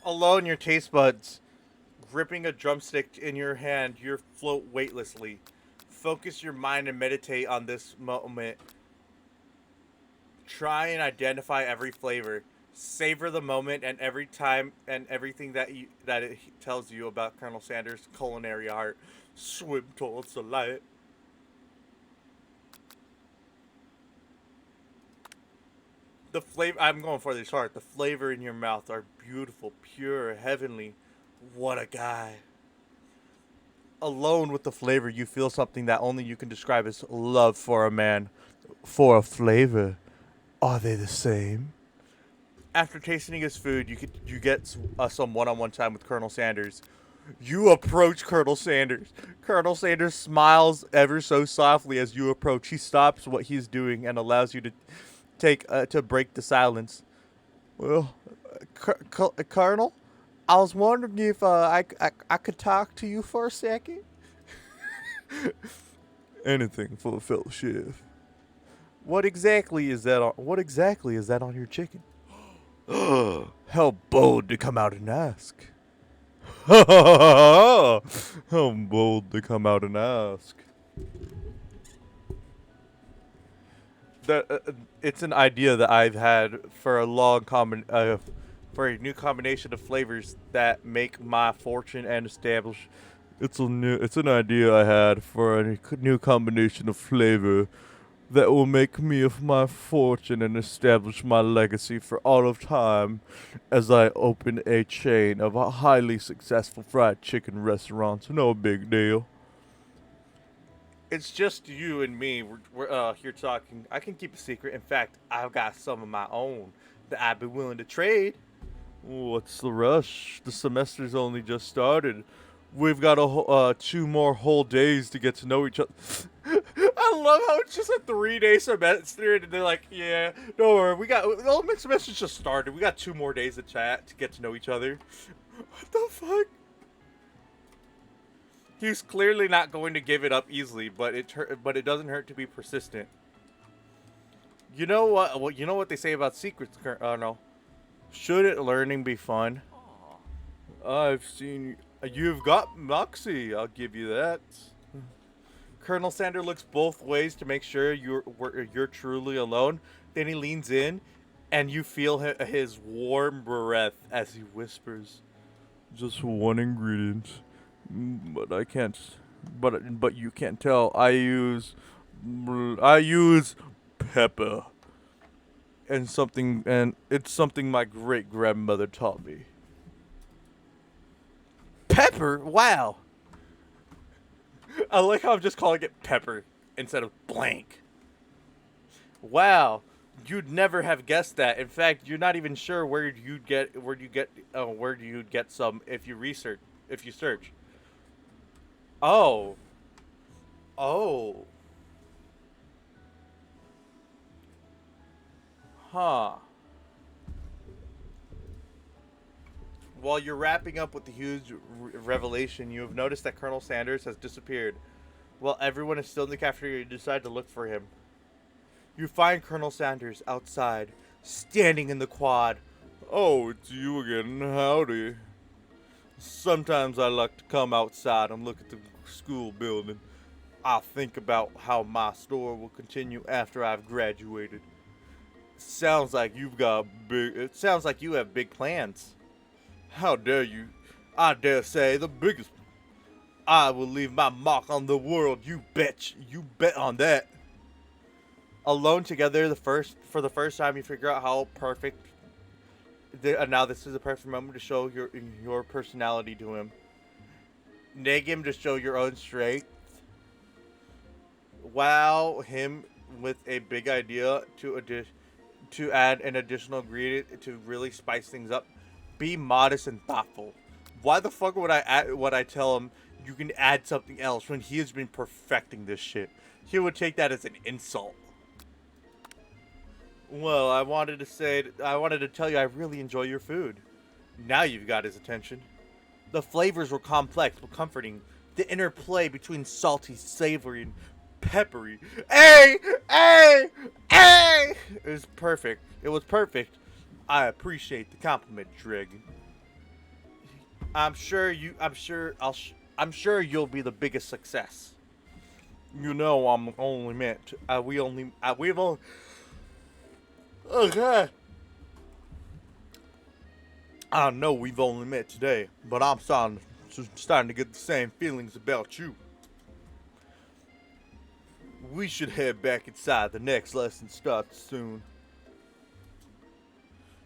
Alone, your taste buds, gripping a drumstick in your hand, you float weightlessly. Focus your mind and meditate on this moment. Try and identify every flavor. Savor the moment and every time and everything that it tells you about Colonel Sanders' culinary art. Swim towards the light. The flavor, I'm going for this heart. The flavor in your mouth are beautiful, pure, heavenly. What a guy. Alone with the flavor, you feel something that only you can describe as love for a man. For a flavor, are they the same? After tasting his food, you get some one-on-one time with Colonel Sanders. You approach Colonel Sanders. Colonel Sanders smiles ever so softly as you approach. He stops what he's doing and allows you to break the silence. Well, Colonel, I was wondering if I could talk to you for a second. Anything for the fellowship. What exactly is that on your chicken? How bold to come out and ask. How bold to come out and ask. It's an idea that I've had for a for a new combination of flavors that make my fortune and establish. It's an idea I had for a new combination of flavor that will make me of my fortune and establish my legacy for all of time as I open a chain of highly successful fried chicken restaurants. No big deal. It's just you and me. We're here talking. I can keep a secret. In fact, I've got some of my own that I'd be willing to trade. What's the rush? The semester's only just started. We've got 2 more whole days to get to know each other. I love how it's just a 3-day semester, and they're like, "Yeah, don't worry, the whole semester's just started. We got 2 more days to chat to get to know each other." What the fuck? He's clearly not going to give it up easily, but it doesn't hurt to be persistent. You know what? Well, you know what they say about secrets? No. Shouldn't learning be fun? I've seen you've got moxie. I'll give you that. Colonel Sander looks both ways to make sure you're truly alone. Then he leans in, and you feel his warm breath as he whispers, "Just one ingredient, but I can't. But you can't tell. I use pepper, and it's something my great grandmother taught me." Pepper? Wow. I like how I'm just calling it pepper instead of blank. Wow. You'd never have guessed that. In fact, you're not even sure where you'd get some if you search. Oh. Oh. Huh. While you're wrapping up with the huge revelation, you have noticed that Colonel Sanders has disappeared. While everyone is still in the cafeteria, you decide to look for him. You find Colonel Sanders outside, standing in the quad. "Oh, it's you again. Howdy. Sometimes I like to come outside and look at the school building. I think about how my store will continue after I've graduated. Sounds like you have big plans." "How dare you? I dare say the biggest. I will leave my mark on the world. You bet on that." Alone together, for the first time, you figure out how perfect. Now this is a perfect moment to show your personality to him. Nag him to show your own strength. Wow him with a big idea to add an additional ingredient to really spice things up. Be modest and thoughtful. Why the fuck would I tell him you can add something else when he has been perfecting this shit? He would take that as an insult. "Well, I wanted to tell you I really enjoy your food." Now you've got his attention. The flavors were complex but comforting. The interplay between salty, savory, and peppery. It was perfect. It was perfect. I appreciate the compliment, Dragon. I'm sure you'll be the biggest success. You know I'm only meant to, we've only okay. I know we've only met today, but I'm starting to get the same feelings about you. We should head back inside. The next lesson starts soon.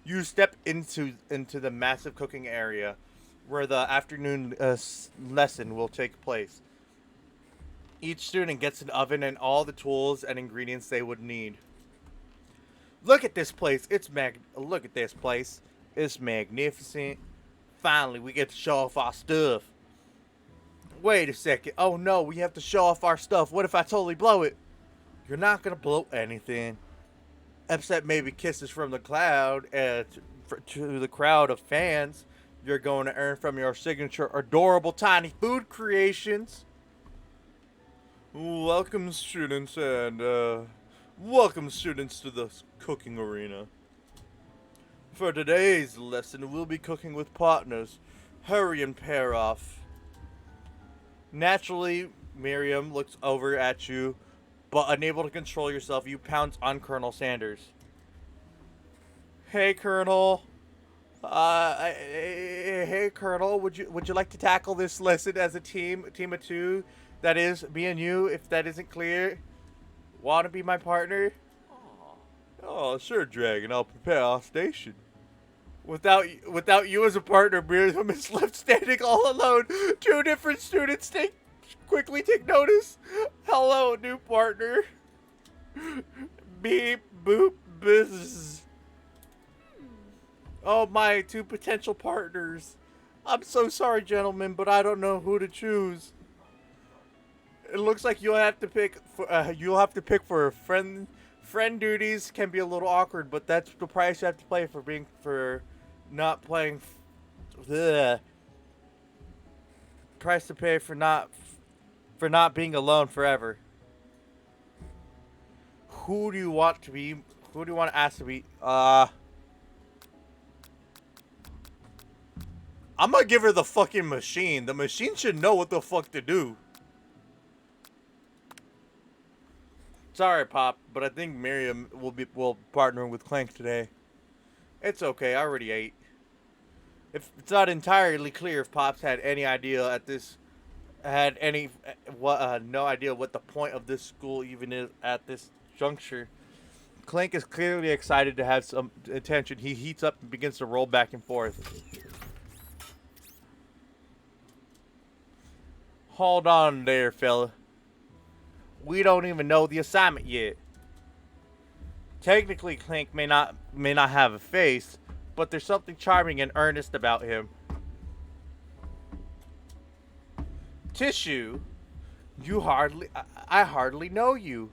You step into the massive cooking area. where the afternoon lesson will take place. Each student gets an oven and all the tools and ingredients they would need. Look at this place. Look at this place. It's magnificent. Finally, we get to show off our stuff. Wait a second. Oh no, we have to show off our stuff. What if I totally blow it? You're not gonna blow anything. Except maybe kisses from the cloud to the crowd of fans you're going to earn from your signature adorable tiny food creations. Welcome students to the cooking arena. For today's lesson, we'll be cooking with partners, Hurry and Pair Off. Naturally, Miriam looks over at you, but unable to control yourself, you pounce on Colonel Sanders. Hey, Colonel. Hey, Colonel. Would you like to tackle this lesson as a team of two? That is, me and you. If that isn't clear, want to be my partner? Oh, sure, Dragon. I'll prepare our station. Without you as a partner, Miriam is left standing all alone. Two different students quickly take notice. Hello, new partner. Beep, boop, buzz. Oh, my two potential partners. I'm so sorry, gentlemen, but I don't know who to choose. It looks like you'll have to pick for a friend. Friend duties can be a little awkward, but that's the price you have to pay for not playing. Price to pay for not being alone forever. Who do you want to ask to be? I'm gonna give her the fucking machine. The machine should know what the fuck to do. Sorry, Pop, but I think Miriam will partner with Clank today. It's okay, I already ate. If it's not entirely clear if Pops had any idea no idea what the point of this school even is at this juncture. Clank is clearly excited to have some attention. He heats up and begins to roll back and forth. Hold on there, fella. We don't even know the assignment yet. Technically, Clank may not have a face, but there's something charming and earnest about him. Tissue, I hardly know you.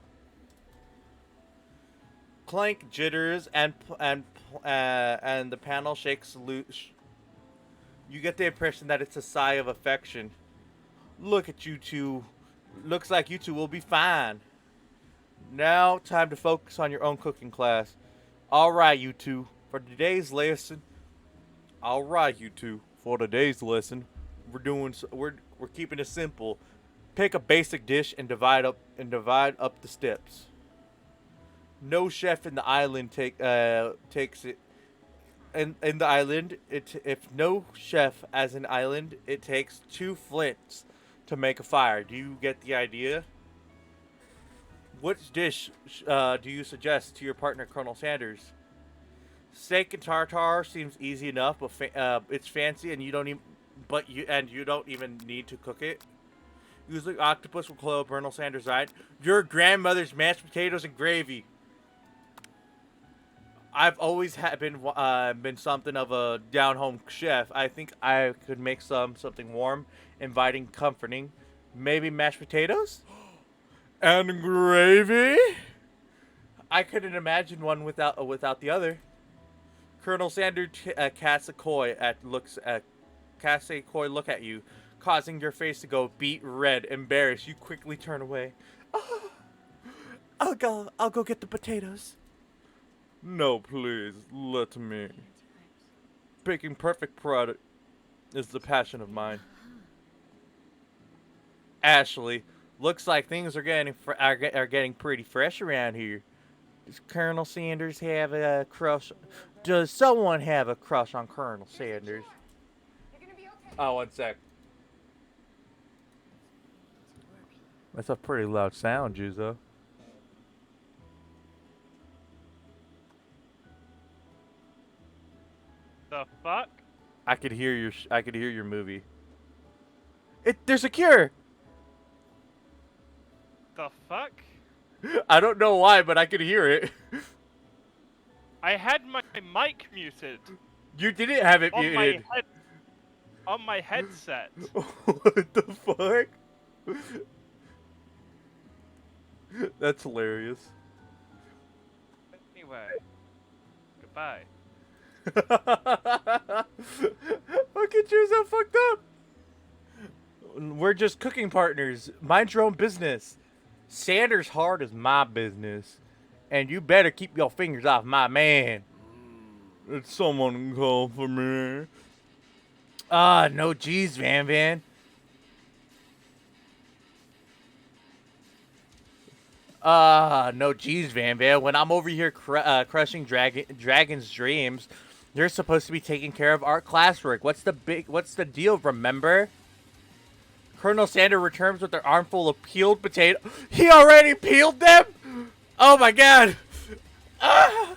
Clank jitters and the panel shakes loose. You get the impression that it's a sigh of affection. Look at you two. Looks like you two will be fine. Now, time to focus on your own cooking class. Alright, you two. For today's lesson, we're keeping it simple. Pick a basic dish and divide up the steps. No chef in the island takes it. In the island, if no chef as an island, it takes 2 flints to make a fire. Do you get the idea? Which dish do you suggest to your partner, Colonel Sanders? Steak and tartare seems easy enough, but it's fancy, and you don't even need to cook it. Usually, octopus will close Colonel Sanders' right. Your grandmother's mashed potatoes and gravy. I've always been something of a down-home chef. I think I could make something warm, inviting, comforting. Maybe mashed potatoes? And gravy? I couldn't imagine one without the other. Colonel Sanders casts a coy look at you, causing your face to go beet red. Embarrassed, you quickly turn away. Oh, I'll go get the potatoes. No, please, let me. Picking perfect product is the passion of mine. Ashley, looks like things are getting pretty fresh around here. Does Colonel Sanders have a crush? Does someone have a crush on Colonel Sanders? Oh, one sec. That's a pretty loud sound, Juzo. The fuck? I could hear your movie. There's a cure. The fuck? I don't know why, but I could hear it. I had my mic muted You didn't have it on muted. on my headset. What the fuck? That's hilarious. Anyway, goodbye. Look at you, so fucked up. We're just cooking partners. Mind your own business. Sanders' heart is my business. And you better keep your fingers off my man. It's someone call for me. No G's, Van Van. No G's, Van Van. When I'm over here crushing Dragon's dreams, you're supposed to be taking care of art classwork. What's the deal, remember? Colonel Sander returns with an armful of peeled potato. He already peeled them? Oh my god. Ah!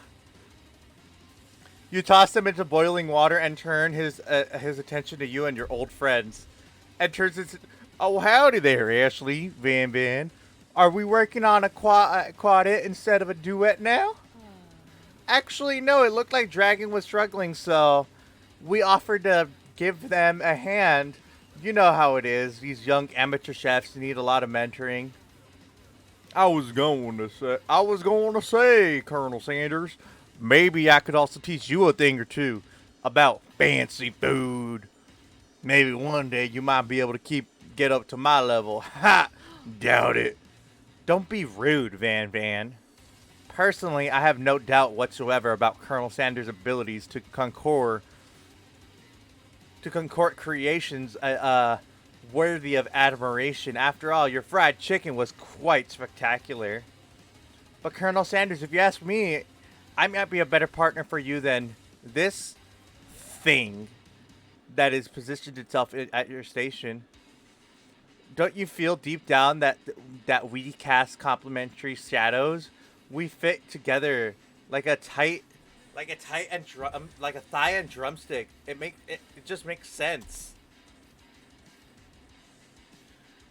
You toss them into boiling water and turn his attention to you and your old friends. And turns into... Oh, howdy there, Ashley, Van Van. Are we working on a quartet instead of a duet now? Actually, no, it looked like Dragon was struggling, so we offered to give them a hand. You know how it is. These young amateur chefs need a lot of mentoring. I was going to say, Colonel Sanders, maybe I could also teach you a thing or two about fancy food. Maybe one day you might be able to get up to my level. Ha! Doubt it. Don't be rude, Van Van. Personally, I have no doubt whatsoever about Colonel Sanders' abilities to concourt creations worthy of admiration. After all, your fried chicken was quite spectacular. But Colonel Sanders, if you ask me, I might be a better partner for you than this thing that is positioned itself at your station. Don't you feel deep down that we cast complementary shadows? We fit together like a thigh and drumstick. It just makes sense.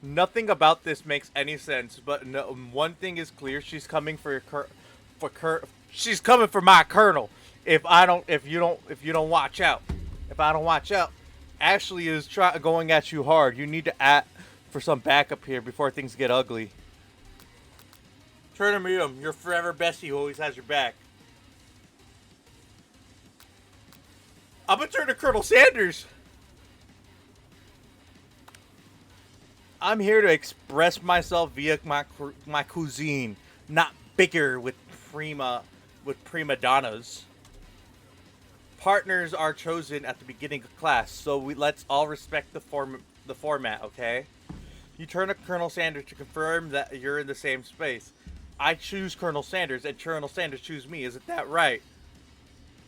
Nothing about this makes any sense, but no, one thing is clear: she's coming she's coming for my colonel. If you don't watch out, if I don't watch out, Ashley is going at you hard. You need to for some backup here before things get ugly. Turn to meet him, your forever bestie who always has your back. I'm gonna turn to Colonel Sanders. I'm here to express myself via my cuisine, not bicker with prima donnas. Partners are chosen at the beginning of class, so let's all respect the format, okay? You turn to Colonel Sanders to confirm that you're in the same space. I choose Colonel Sanders, and Colonel Sanders choose me. Isn't that right?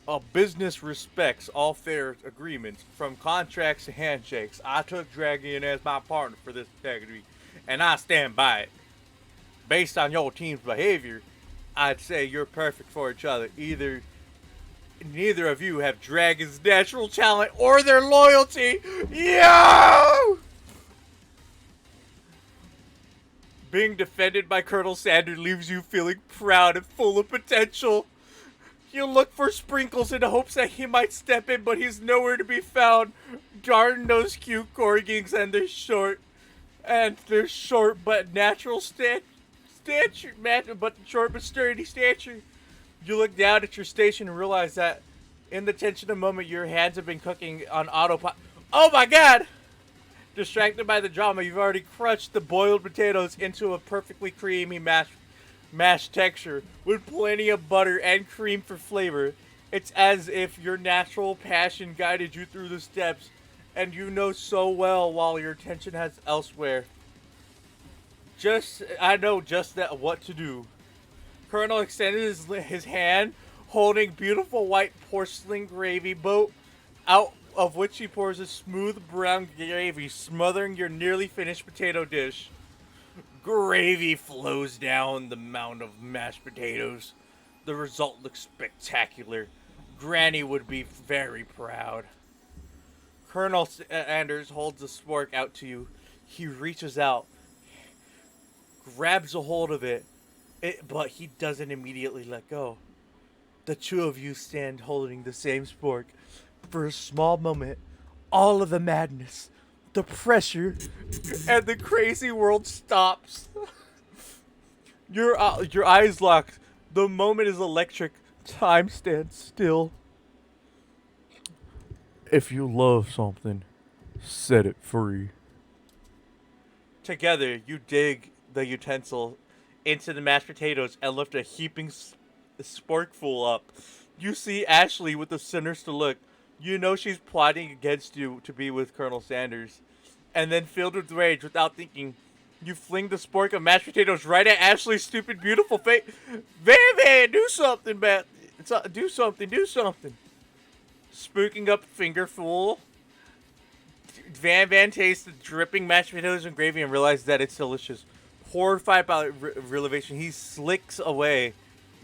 A business respects all fair agreements, from contracts to handshakes. I took Dragon as my partner for this integrity, and I stand by it. Based on your team's behavior, I'd say you're perfect for each other. Neither of you have Dragon's natural talent or their loyalty. Yo! Being defended by Colonel Sanders leaves you feeling proud and full of potential. You look for Sprinkles in hopes that he might step in, but he's nowhere to be found. Darn those cute corgis and their short but natural short but sturdy stature. You look down at your station and realize that in the tension of the moment, your hands have been cooking on autopilot. Oh my god! Distracted by the drama, you've already crushed the boiled potatoes into a perfectly creamy mashed texture with plenty of butter and cream for flavor. It's as if your natural passion guided you through the steps, and you know so well while your attention has elsewhere. I know just what to do. Colonel extended his hand, holding beautiful white porcelain gravy boat, out of which he pours a smooth brown gravy, smothering your nearly finished potato dish. Gravy flows down the mound of mashed potatoes. The result looks spectacular. Granny would be very proud. Colonel Sanders holds the spork out to you. He reaches out, grabs a hold of it, but he doesn't immediately let go. The two of you stand holding the same spork. For a small moment, all of the madness, the pressure, and the crazy world stops. Your eyes lock. The moment is electric. Time stands still. If you love something, set it free. Together, you dig the utensil into the mashed potatoes and lift a heaping sporkful up. You see Ashley with a sinister look. You know she's plotting against you to be with Colonel Sanders. And then, filled with rage, without thinking, you fling the spork of mashed potatoes right at Ashley's stupid, beautiful face. Van, do something, Beth. Do something. Spooking up fingerful. Van tastes the dripping mashed potatoes and gravy and realizes that it's delicious. Horrified by revelation, he slicks away.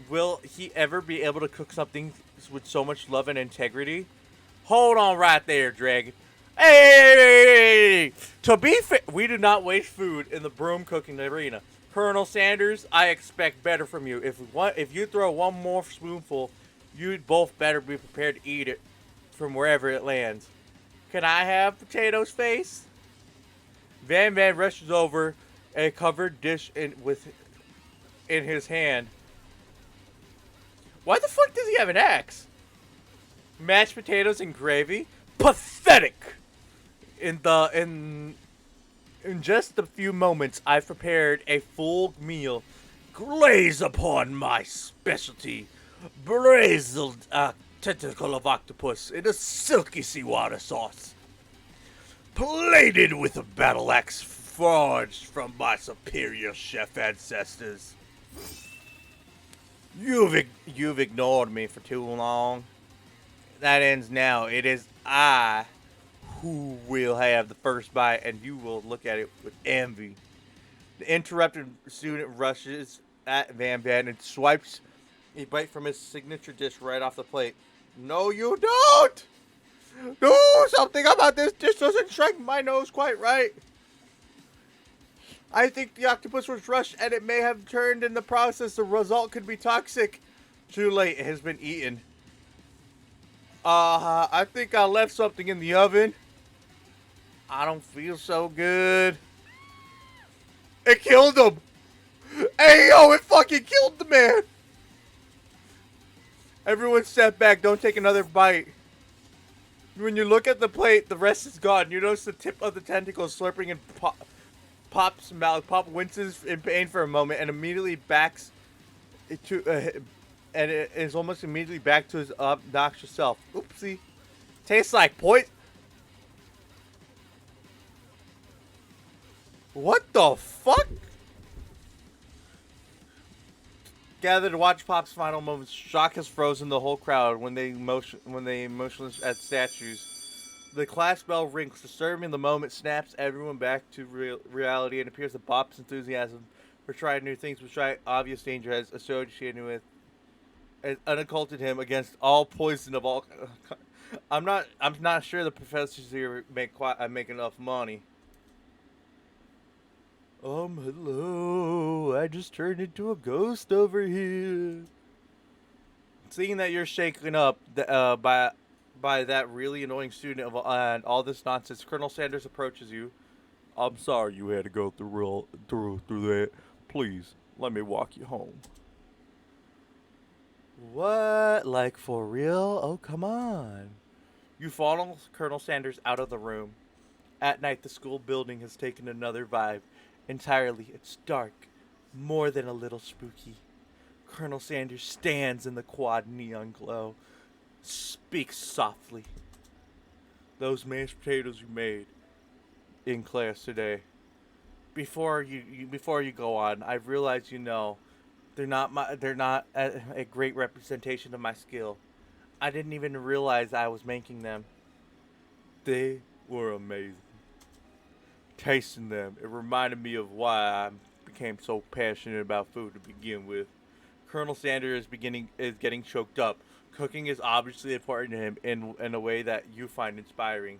Will he ever be able to cook something with so much love and integrity? Hold on right there, Dragon. Hey! To be fair, we do not waste food in the broom cooking arena. Colonel Sanders, I expect better from you. If you throw one more spoonful, you'd both better be prepared to eat it from wherever it lands. Can I have potatoes, face? Van rushes over a covered dish in his hand. Why the fuck does he have an axe? Mashed potatoes and gravy? Pathetic! In just a few moments, I've prepared a full meal. Glaze upon my specialty. Braised tentacle of octopus in a silky seawater sauce. Plated with a battle axe forged from my superior chef ancestors. You've ignored me for too long. That ends now. It is I who will have the first bite, and you will look at it with envy. The interrupted student rushes at Van and swipes a bite from his signature dish right off the plate. No, you don't! Do something about this dish doesn't strike my nose quite right. I think the octopus was rushed and it may have turned in the process. The result could be toxic. Too late, it has been eaten. I think I left something in the oven. I don't feel so good. It killed him. Hey, yo, it fucking killed the man. Everyone step back. Don't take another bite. When you look at the plate, the rest is gone. You notice the tip of the tentacle slurping in Pop's mouth. Pop winces in pain for a moment and immediately backs to, and it is almost immediately back to his obnoxious self. Oopsie. Tastes like poison. What the fuck? Gathered to watch Pop's final moments. Shock has frozen the whole crowd when they motionless at statues. The class bell rings, disturbing the moment, snaps everyone back to reality, and appears that Pop's enthusiasm for trying new things, which obvious danger has associated with, has unocculted him against all poison of all. I'm not sure the professors here make enough money. Hello. I just turned into a ghost over here. Seeing that you're shaken up by that really annoying student and all this nonsense, Colonel Sanders approaches you. I'm sorry you had to go through that. Please, let me walk you home. What? Like for real? Oh, come on. You follow Colonel Sanders out of the room. At night, the school building has taken another vibe. Entirely, it's dark, more than a little spooky. Colonel Sanders stands in the quad neon glow, speaks softly. Those mashed potatoes you made in class today. Before you go on, I realize they're not a great representation of my skill. I didn't even realize I was making them. They were amazing. Tasting them, it reminded me of why I became so passionate about food to begin with. Colonel Sanders is getting choked up. Cooking is obviously important to him in a way that you find inspiring.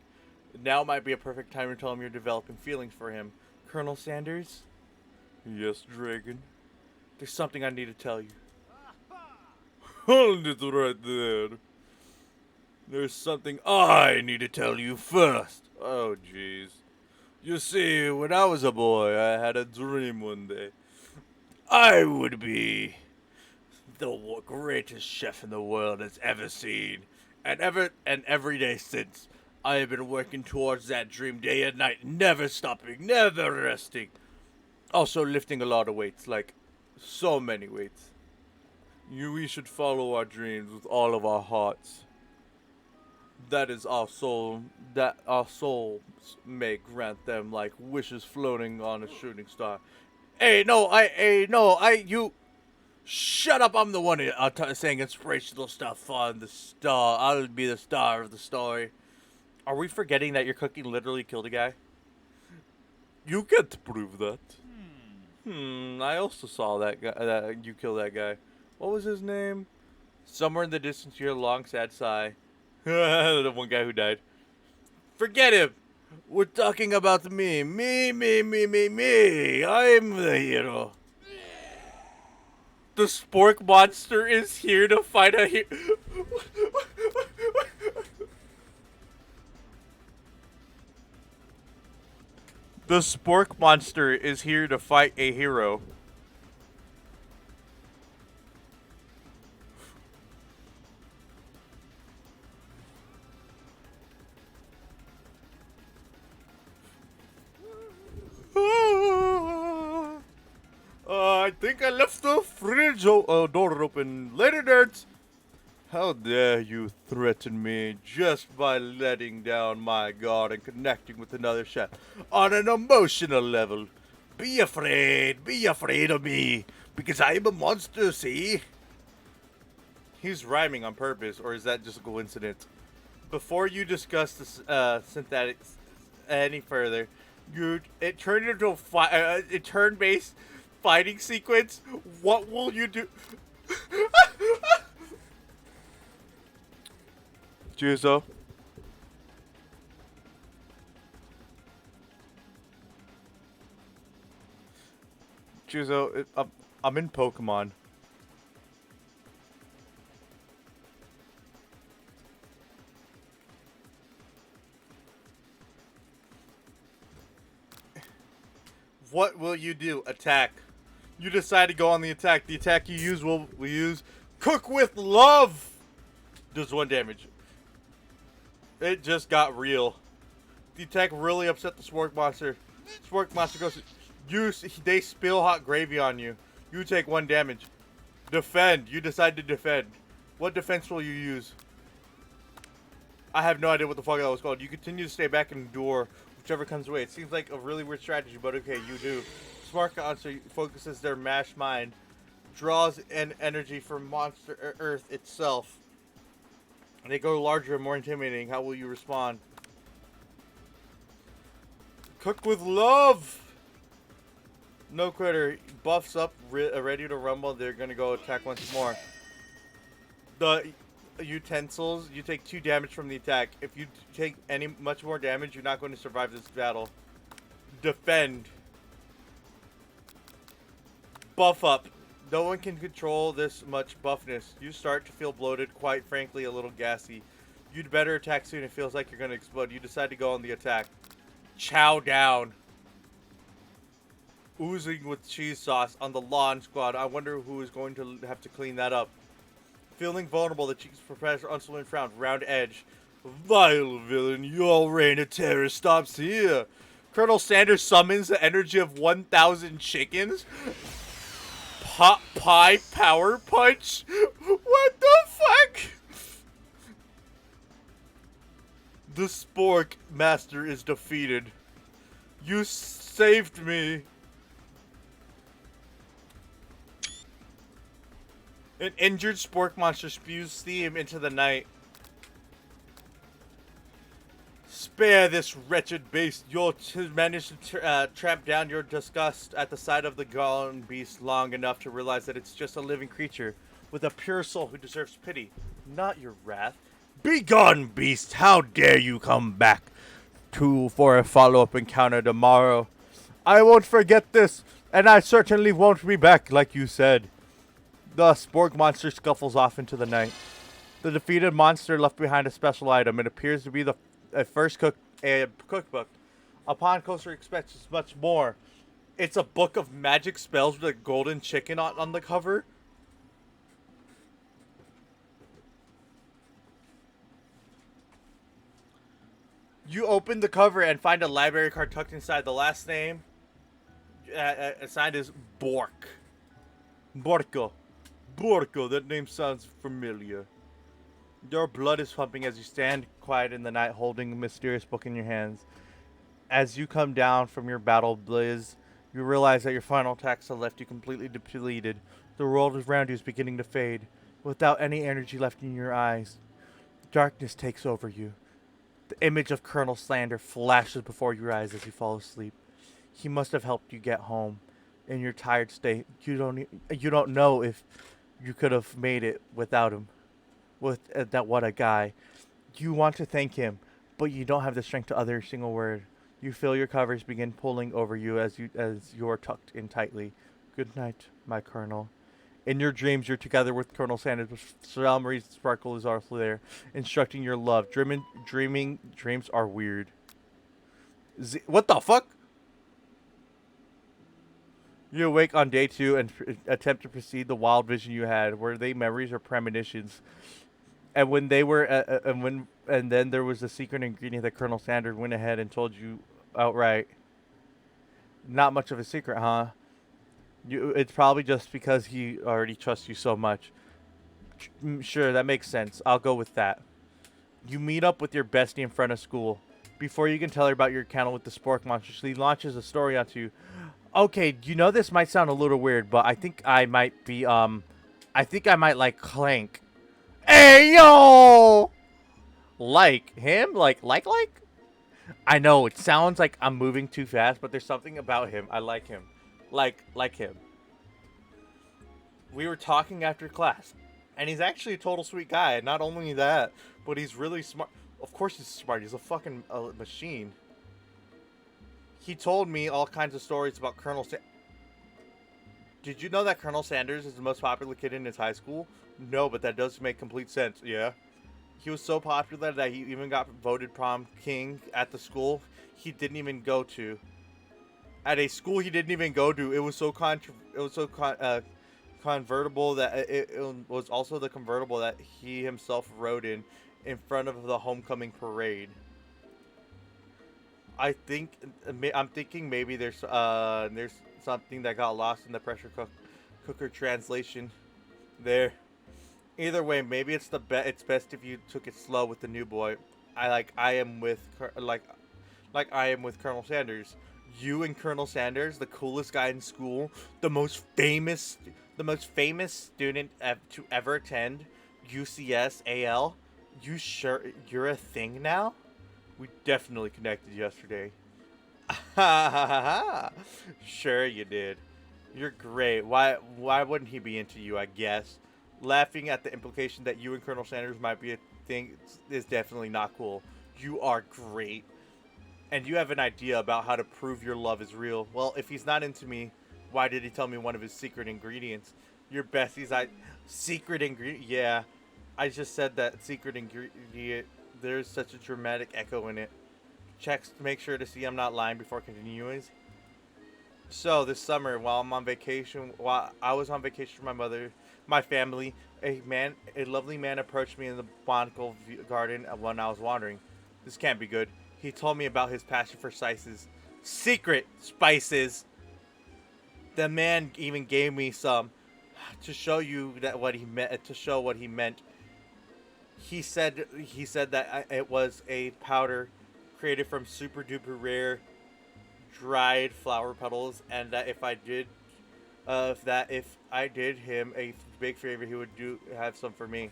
Now might be a perfect time to tell him you're developing feelings for him. Colonel Sanders? Yes, Dragon. There's something I need to tell you. Hold it right there. There's something I need to tell you first. Oh, jeez. You see, when I was a boy, I had a dream one day. I would be the greatest chef in the world has ever seen. And every day since, I have been working towards that dream day and night, never stopping, never resting. Also lifting a lot of weights, like so many weights. We should follow our dreams with all of our hearts. That is our soul, that our souls may grant them like wishes floating on a shooting star. You. Shut up! I'm the one saying inspirational stuff on the star. I'll be the star of the story. Are we forgetting that your cooking literally killed a guy? You can't prove that. I also saw that guy. That you killed that guy. What was his name? Somewhere in the distance, you hear a long, sad sigh. The one guy who died. Forget him. We're talking about me. Me. I'm the hero. The Spork monster is here to fight a hero. The Spork monster is here to fight a hero. I think I left the fridge door open. Later, nerds. How dare you threaten me just by letting down my guard and connecting with another chef on an emotional level? Be afraid of me, because I am a monster, see? He's rhyming on purpose, or is that just a coincidence? Before you discuss the synthetics any further, it turned into a turn-based fighting sequence. What will you do? Juzo. Juzo, I'm in Pokemon. What will you do? Attack. You decide to go on the attack. The attack you use will use Cook with Love. Does 1 damage. It just got real. The attack really upset the Spork monster. Spork monster goes. They spill hot gravy on you. You take 1 damage. Defend. You decide to defend. What defense will you use? I have no idea what the fuck that was called. You continue to stay back and endure whichever comes away. It seems like a really weird strategy, but okay, you do. Smart monster focuses their mashed mind, draws an energy from monster Earth itself. They go larger and more intimidating. How will you respond? Cook with Love. No quitter. Buffs up, ready to rumble. They're gonna go attack once more. The utensils, you take 2 damage from the attack. If you take much more damage, you're not going to survive this battle. Defend. Buff up. No one can control this much buffness. You start to feel bloated, quite frankly a little gassy. You'd better attack soon. It feels like you're going to explode. You decide to go on the attack. Chow down. Oozing with cheese sauce on the lawn squad. I wonder who is going to have to clean that up. Feeling vulnerable, the cheeks Professor Unsullivan frowned. Round edge. Vile villain, your reign of terror stops here. Colonel Sanders summons the energy of 1,000 chickens. Pot pie power punch? What the fuck? The Spork master is defeated. You saved me. An injured Spork monster spews steam into the night. Spare this wretched beast. You'll manage to tramp down your disgust at the sight of the gone beast long enough to realize that it's just a living creature with a pure soul who deserves pity, not your wrath. Begone, beast! How dare you come back? 2 for a follow-up encounter tomorrow. I won't forget this, and I certainly won't be back, like you said. The Spork monster scuffles off into the night. The defeated monster left behind a special item. It appears to be the first cookbook. Upon closer inspection, it's much more. It's a book of magic spells with a golden chicken on the cover. You open the cover and find a library card tucked inside. The last name assigned is Bork. Borko. Borko, that name sounds familiar. Your blood is pumping as you stand quiet in the night holding a mysterious book in your hands. As you come down from your battle blizz, you realize that your final attacks have left you completely depleted. The world around you is beginning to fade, without any energy left in your eyes. Darkness takes over you. The image of Colonel Slander flashes before your eyes as you fall asleep. He must have helped you get home. In your tired state, you don't know if you could have made it without him. What a guy. You want to thank him, but you don't have the strength to utter a single word. You feel your covers begin pulling over you as you're tucked in tightly. Good night, my Colonel. In your dreams, you're together with Colonel Sanders, but Salmarie Sparkle is also there, instructing your love. Dreaming dreams are weird. What the fuck? You awake on day 2 and attempt to proceed the wild vision you had. Were they memories or premonitions? And when they were, and then there was a secret ingredient that Colonel Sanders went ahead and told you outright. Not much of a secret, huh? It's probably just because he already trusts you so much. Sure, that makes sense. I'll go with that. You meet up with your bestie in front of school. Before you can tell her about your encounter with the Spork monster, she launches a story onto you. Okay, you know this might sound a little weird, but I think I might be, I think I might like Clank. Hey, yo! Like him? Like? I know, it sounds like I'm moving too fast, but there's something about him. I like him. Like him. We were talking after class, and he's actually a total sweet guy. Not only that, but he's really smart. Of course he's smart. He's a fucking machine. He told me all kinds of stories about Colonel Sanders. Did you know that Colonel Sanders is the most popular kid in his high school? No, but that does make complete sense, yeah. He was so popular that he even got voted prom king at the school he didn't even go to. At a school he didn't even go to. It was so convertible that it was also the convertible that he himself rode in front of the homecoming parade. I'm thinking maybe there's something that got lost in the pressure cooker translation there. Either way, maybe it's best if you took it slow with the new boy. I am with Colonel Sanders. You and Colonel Sanders, the coolest guy in school, the most famous student to ever attend UCS AL. You sure you're a thing now? We definitely connected yesterday. Sure you did. You're great. Why wouldn't he be into you, I guess? Laughing at the implication that you and Colonel Sanders might be a thing is definitely not cool. You are great. And you have an idea about how to prove your love is real. Well, if he's not into me, why did he tell me one of his secret ingredients? Your bestie's secret ingredient? Yeah, I just said that secret ingredient. There's such a dramatic echo in it. Checks to make sure to see I'm not lying before continuing. So this summer, while I was on vacation with my family, a lovely man approached me in the botanical garden when I was wandering. This can't be good. He told me about his passion for spices. Secret spices! The man even gave me some to show you what he meant. He said that it was a powder created from super duper rare dried flower petals, and that if I did him a big favor, he would have some for me.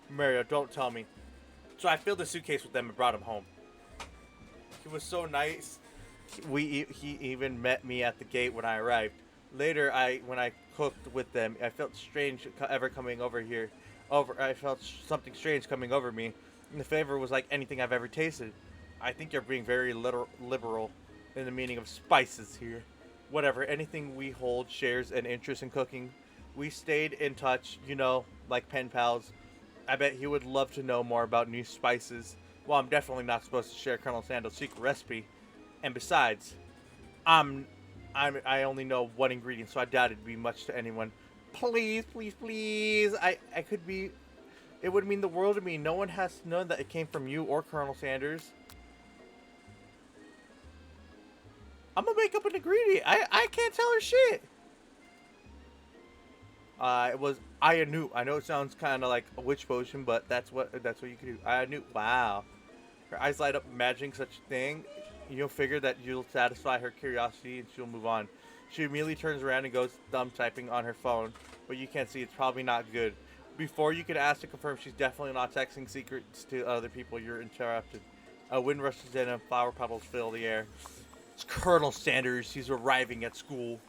Mario, don't tell me. So I filled the suitcase with them and brought him home. He was so nice. He even met me at the gate when I arrived. Later, when I cooked with them, I felt strange coming over here. I felt something strange coming over me. And the flavor was like anything I've ever tasted. I think you're being very liberal in the meaning of spices here. Whatever, anything we hold shares an interest in cooking. We stayed in touch, you know, like pen pals. I bet he would love to know more about new spices. Well, I'm definitely not supposed to share Colonel Sando's secret recipe. And besides, I'm, I only know one ingredient, so I doubt it'd be much to anyone. Please, please, please. I could be. It would mean the world to me. No one has to know that it came from you or Colonel Sanders. I'm gonna make up an ingredient. I can't tell her shit. It was Ayanu. I know it sounds kind of like a witch potion, but that's what you could do. Ayanu. Wow. Her eyes light up, imagining such a thing. You'll figure that you'll satisfy her curiosity and she'll move on. She immediately turns around and goes thumb typing on her phone, but you can't see. It's probably not good. Before you could ask to confirm, she's definitely not texting secrets to other people. You're interrupted. A wind rushes in and flower petals fill the air. It's Colonel Sanders. He's arriving at school.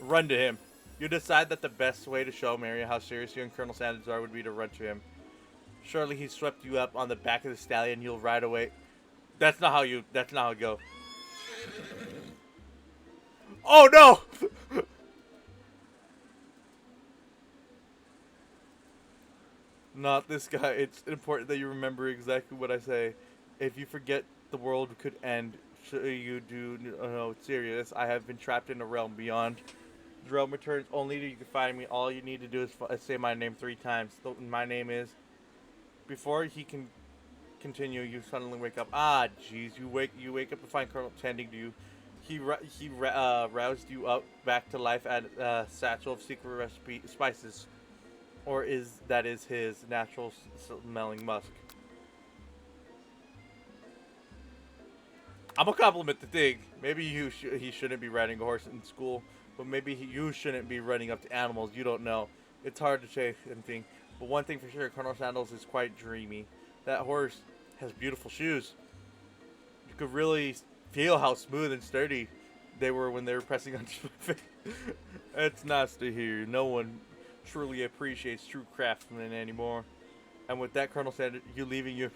Run to him. You decide that the best way to show Maria how serious you and Colonel Sanders are would be to run to him. Surely he swept you up on the back of the stallion. You'll ride away. That's not how it go. Oh no! Not this guy. It's important that you remember exactly what I say. If you forget, the world could end. So you do no, it's serious. I have been trapped in a realm beyond. The realm returns only to you can find me. All you need to do is say my name 3 times. My name is. Before he can continue, you suddenly wake up. Ah, jeez, you wake up to find Colonel tending to you. He roused you up back to life at a satchel of secret recipe spices, or is his natural smelling musk. I'm gonna compliment the thing. Maybe he shouldn't be riding a horse in school, but maybe you shouldn't be running up to animals. You don't know. It's hard to say anything. But one thing for sure, Colonel Sandals is quite dreamy. That horse has beautiful shoes. You could really feel how smooth and sturdy they were when they were pressing onto my face. It's nice to hear. No one truly appreciates true craftsmen anymore. And with that, Colonel Sanders, you leaving your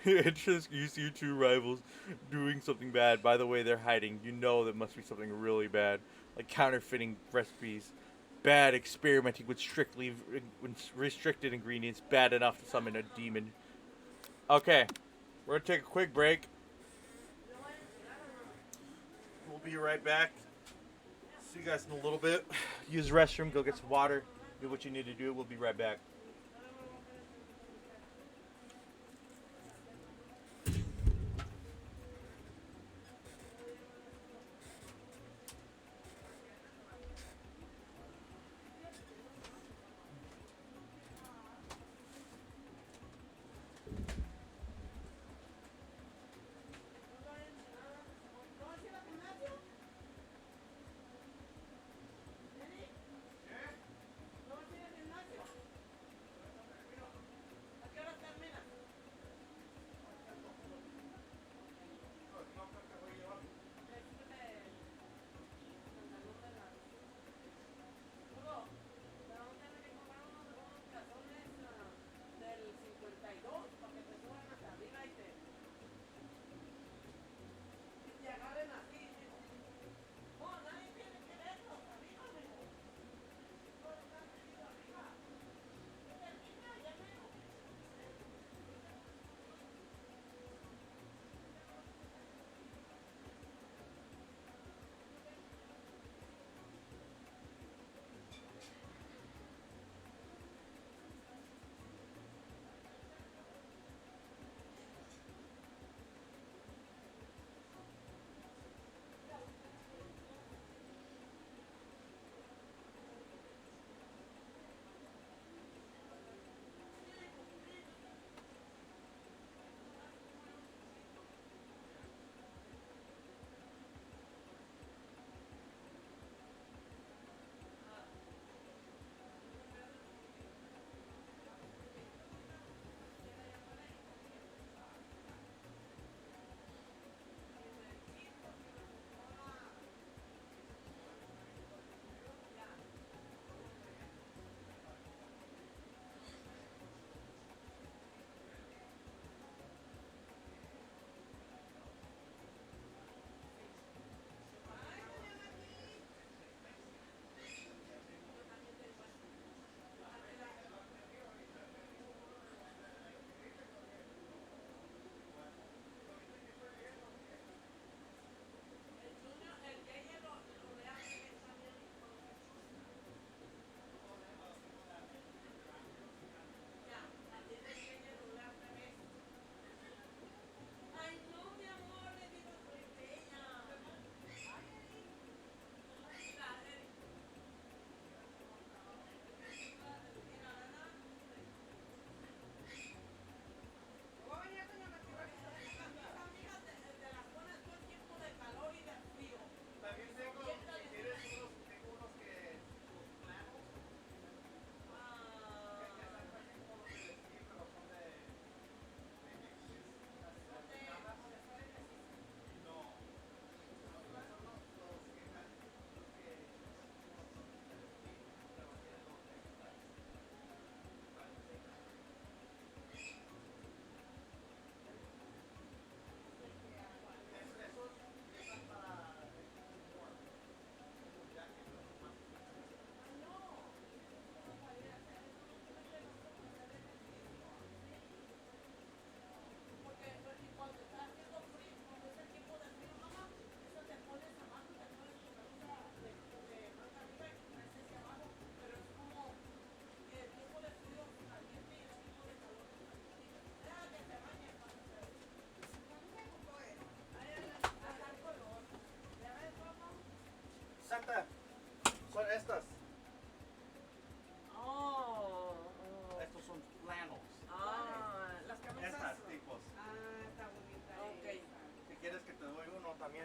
interest, you see your 2 rivals doing something bad. By the way, they're hiding. You know that must be something really bad, like counterfeiting recipes. Bad experimenting with restricted ingredients, bad enough to summon a demon. Okay, we're gonna take a quick break. We'll be right back. See you guys in a little bit. Use the restroom, go get some water, do what you need to do. We'll be right back.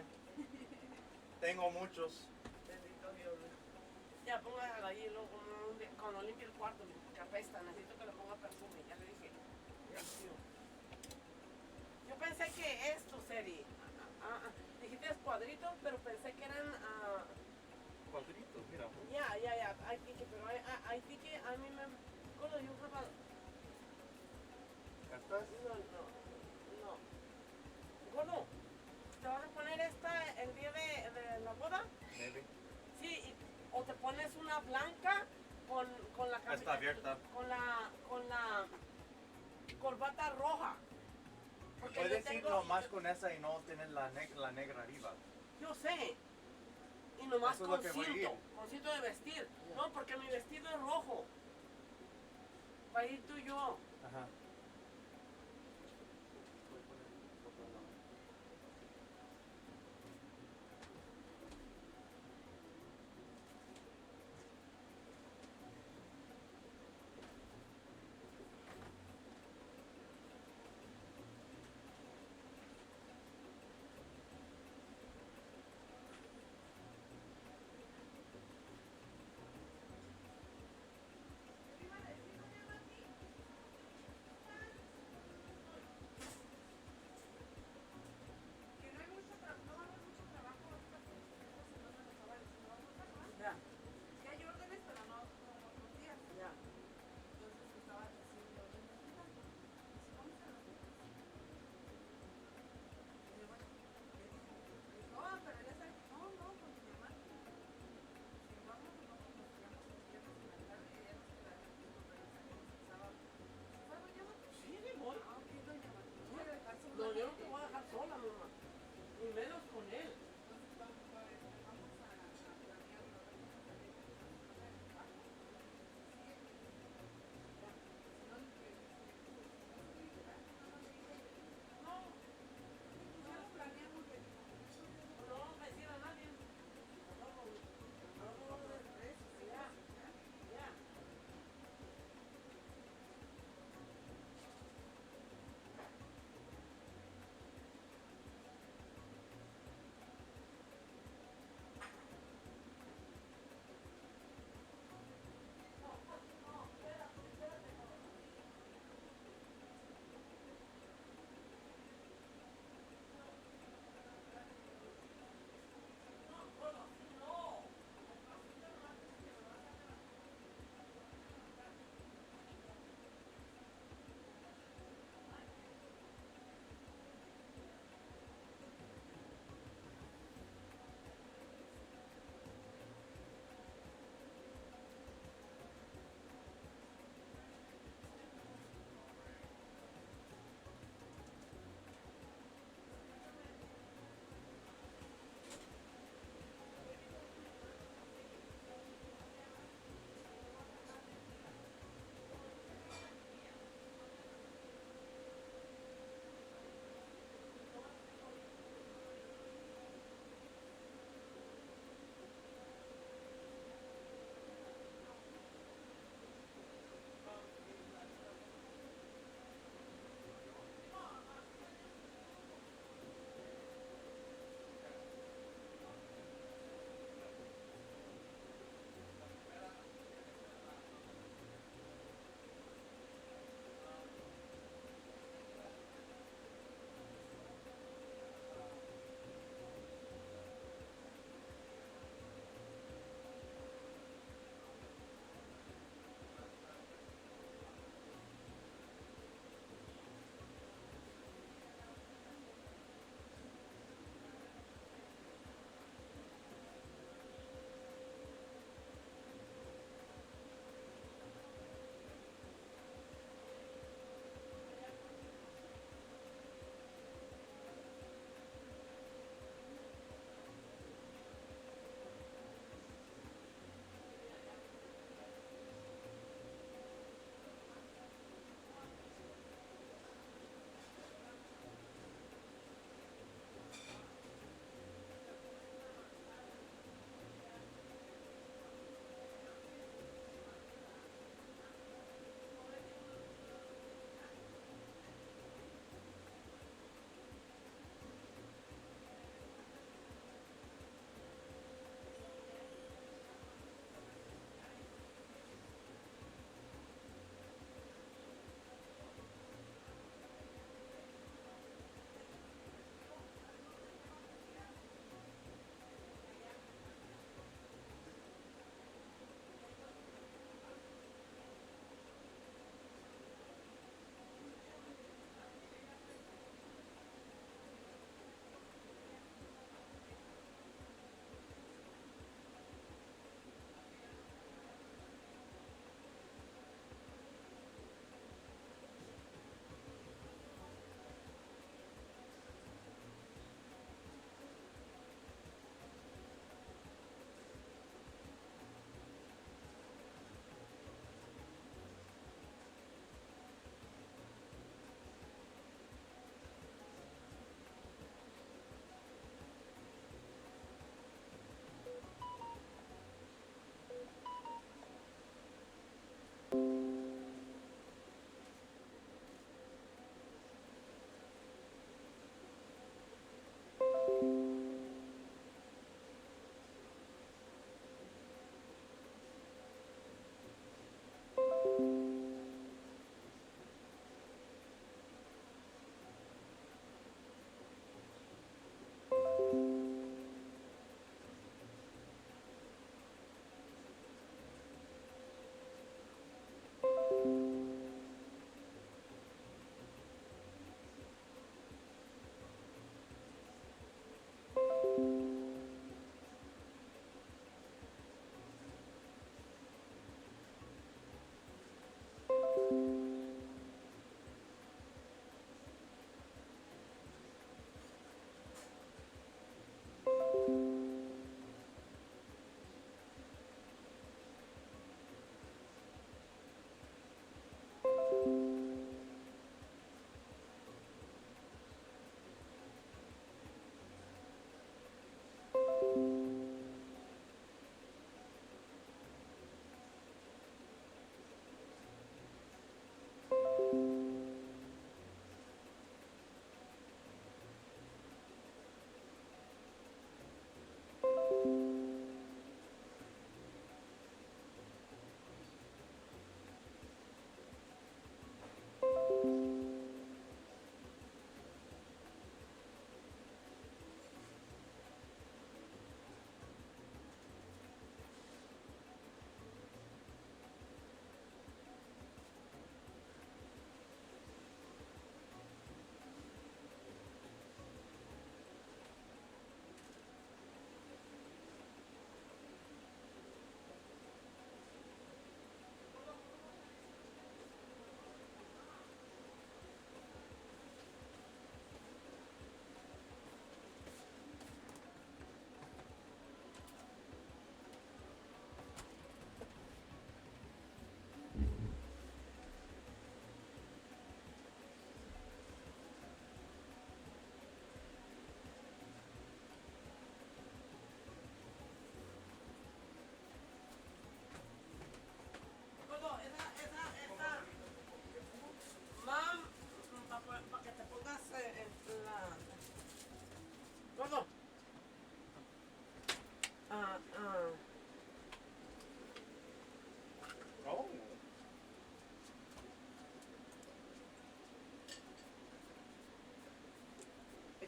también. Tengo muchos. Bendito Dios. Ya, póngala ahí luego cuando limpie el cuarto, porque apesta. Necesito que le ponga perfume. Ya le dije. Dios mío. Yo pensé que esto, Seri. Dijiste cuadritos, pero pensé que eran. Cuadritos, mira. Yeah. I think it, pero I think it, I mean, Gordo, you have a. ¿Estas? No. Gordo, ¿te vas a poner esta el día de la boda? Maybe. Sí, o te pones una blanca con la Está abierta. con la corbata roja. Porque Puedes yo ir tengo- nomás con esa y no tener la negra arriba. Yo sé. Y nomás Eso es con lo que voy a cinto, ir. con cinto de vestir. No, porque mi vestido es rojo. Va a ir tú y yo. Ajá. Ya. Sí hay órdenes, pero no todos los días. Ya. Entonces estaba diciendo, "Mira, si vamos a las otras". Y yo, bueno, le dije, no, pero ya está, no, con mi mamá. Si vamos, nos quedamos los viernes en la tarde y ella nos quedará aquí, pero salimos el sábado. ¿Se fue doña Marta? Sí, me voy. Ah, ok, doña Marta. No voy a dejar sola. No, yo no te voy a dejar sola, mamá. Ni menos con él. Entonces vamos a planear lo que vamos a hacer de trabajo. Sí, si no, ni que no, ya lo planeamos de No vamos a decir a nadie. Ya.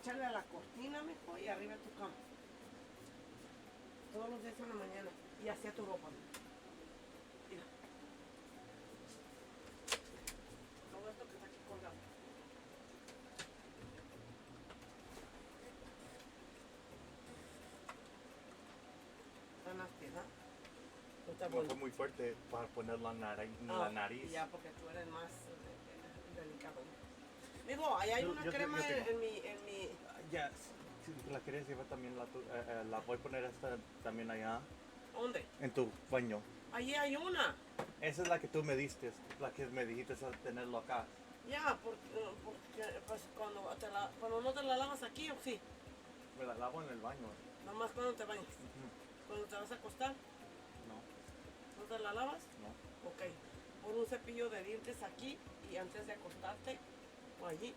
echarle a la cortina, mijo, y arriba de tu cama. Todos los días en la mañana. Y hacia tu ropa, mijo. Mira. Todo esto que está aquí colgado. Está nasty, ¿no? No está No bueno. fue muy fuerte para poner la Ah, nariz. Ya, porque tú eres más delicado. Digo, ahí hay una crema en mi... Ya, si la quieres llevar también, la voy a poner esta también allá. ¿Dónde? En tu baño. Allí hay una. Esa es la que tú me diste, la que me dijiste a tenerlo acá. Ya, porque pues cuando no te la lavas aquí o sí. Me la lavo en el baño. Nomás cuando te bañas. Cuando te vas a acostar, No, ¿no te la lavas? no. Ok. Pon un cepillo de dientes aquí y antes de acostarte, o allí,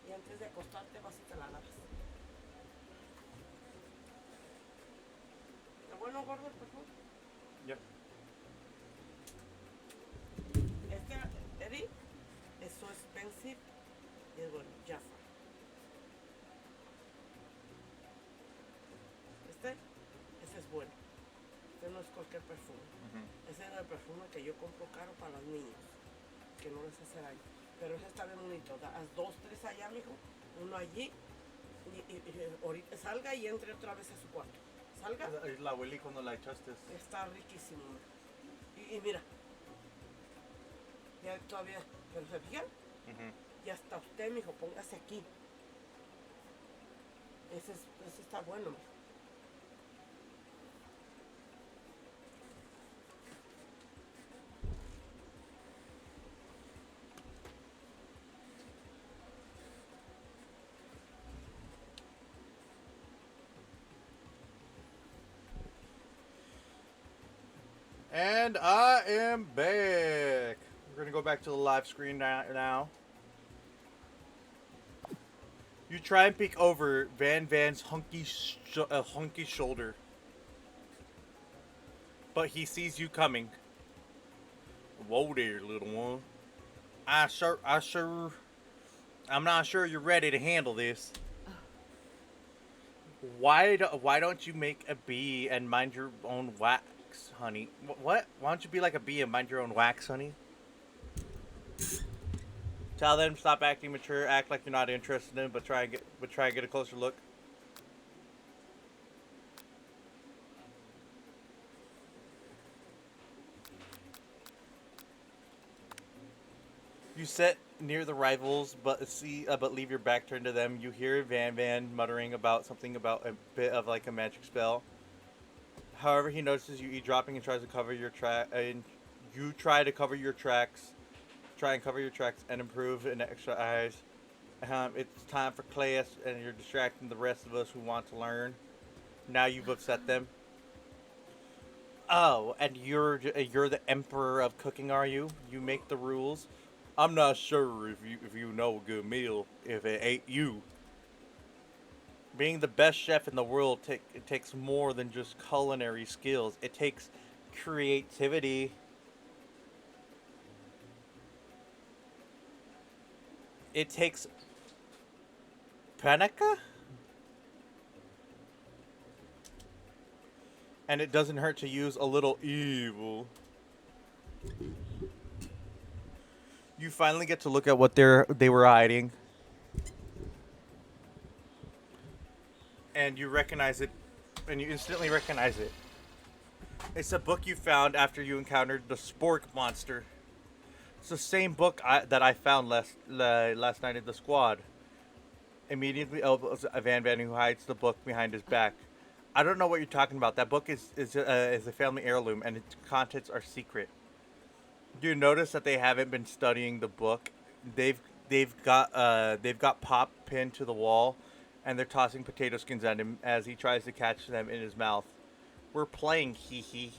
y antes de acostarte vas y te la lavas. ¿Está bueno, gordo, el perfume? Ya. Este, Eddie, es so expensive y es bueno, Jaffa. Ese es bueno. Este no es cualquier perfume. Ese es el perfume que yo compro caro para los niños, que no les hace daño. Pero ese está bien bonito. Haz 2, 3 allá, mijo, uno allí, y ahorita salga y entre otra vez a su cuarto. Salga, Es la huelí cuando la echaste. está riquísimo. Y mira, ya todavía, pero se fijan, y hasta usted, mijo, póngase aquí. Ese está bueno, mijo. And I am back. We're gonna go back to the live screen now. You try and peek over Van's hunky shoulder, but he sees you coming. Whoa there, little one. I'm not sure you're ready to handle this. Why don't you make a bee and mind your own wax, honey? What? Why don't you be like a bee and mind your own wax, honey? Tell them stop acting mature, act like you're not interested in, but try and get a closer look. You sit near the rivals, but leave your back turned to them. You hear Van muttering about something about a bit of like a magic spell. However, he notices you eavesdropping and tries to cover your track. And you try to cover your tracks. Try and cover your tracks and improve in extra eyes. It's time for class, and you're distracting the rest of us who want to learn. Now you've upset them. Oh, and you're the emperor of cooking, are you? You make the rules. I'm not sure if you know a good meal if it ain't you. Being the best chef in the world it takes more than just culinary skills. It takes creativity. It takes panica? And it doesn't hurt to use a little evil. You finally get to look at what they were hiding. And you recognize it, and you instantly recognize it. It's a book you found after you encountered the Spork monster. It's the same book that I found last night in the squad. Immediately elbows Van who hides the book behind his back. I don't know what you're talking about. That book is a family heirloom, and its contents are secret. You notice that they haven't been studying the book. They've got Pop pinned to the wall, and they're tossing potato skins at him as he tries to catch them in his mouth. We're playing, hee hee.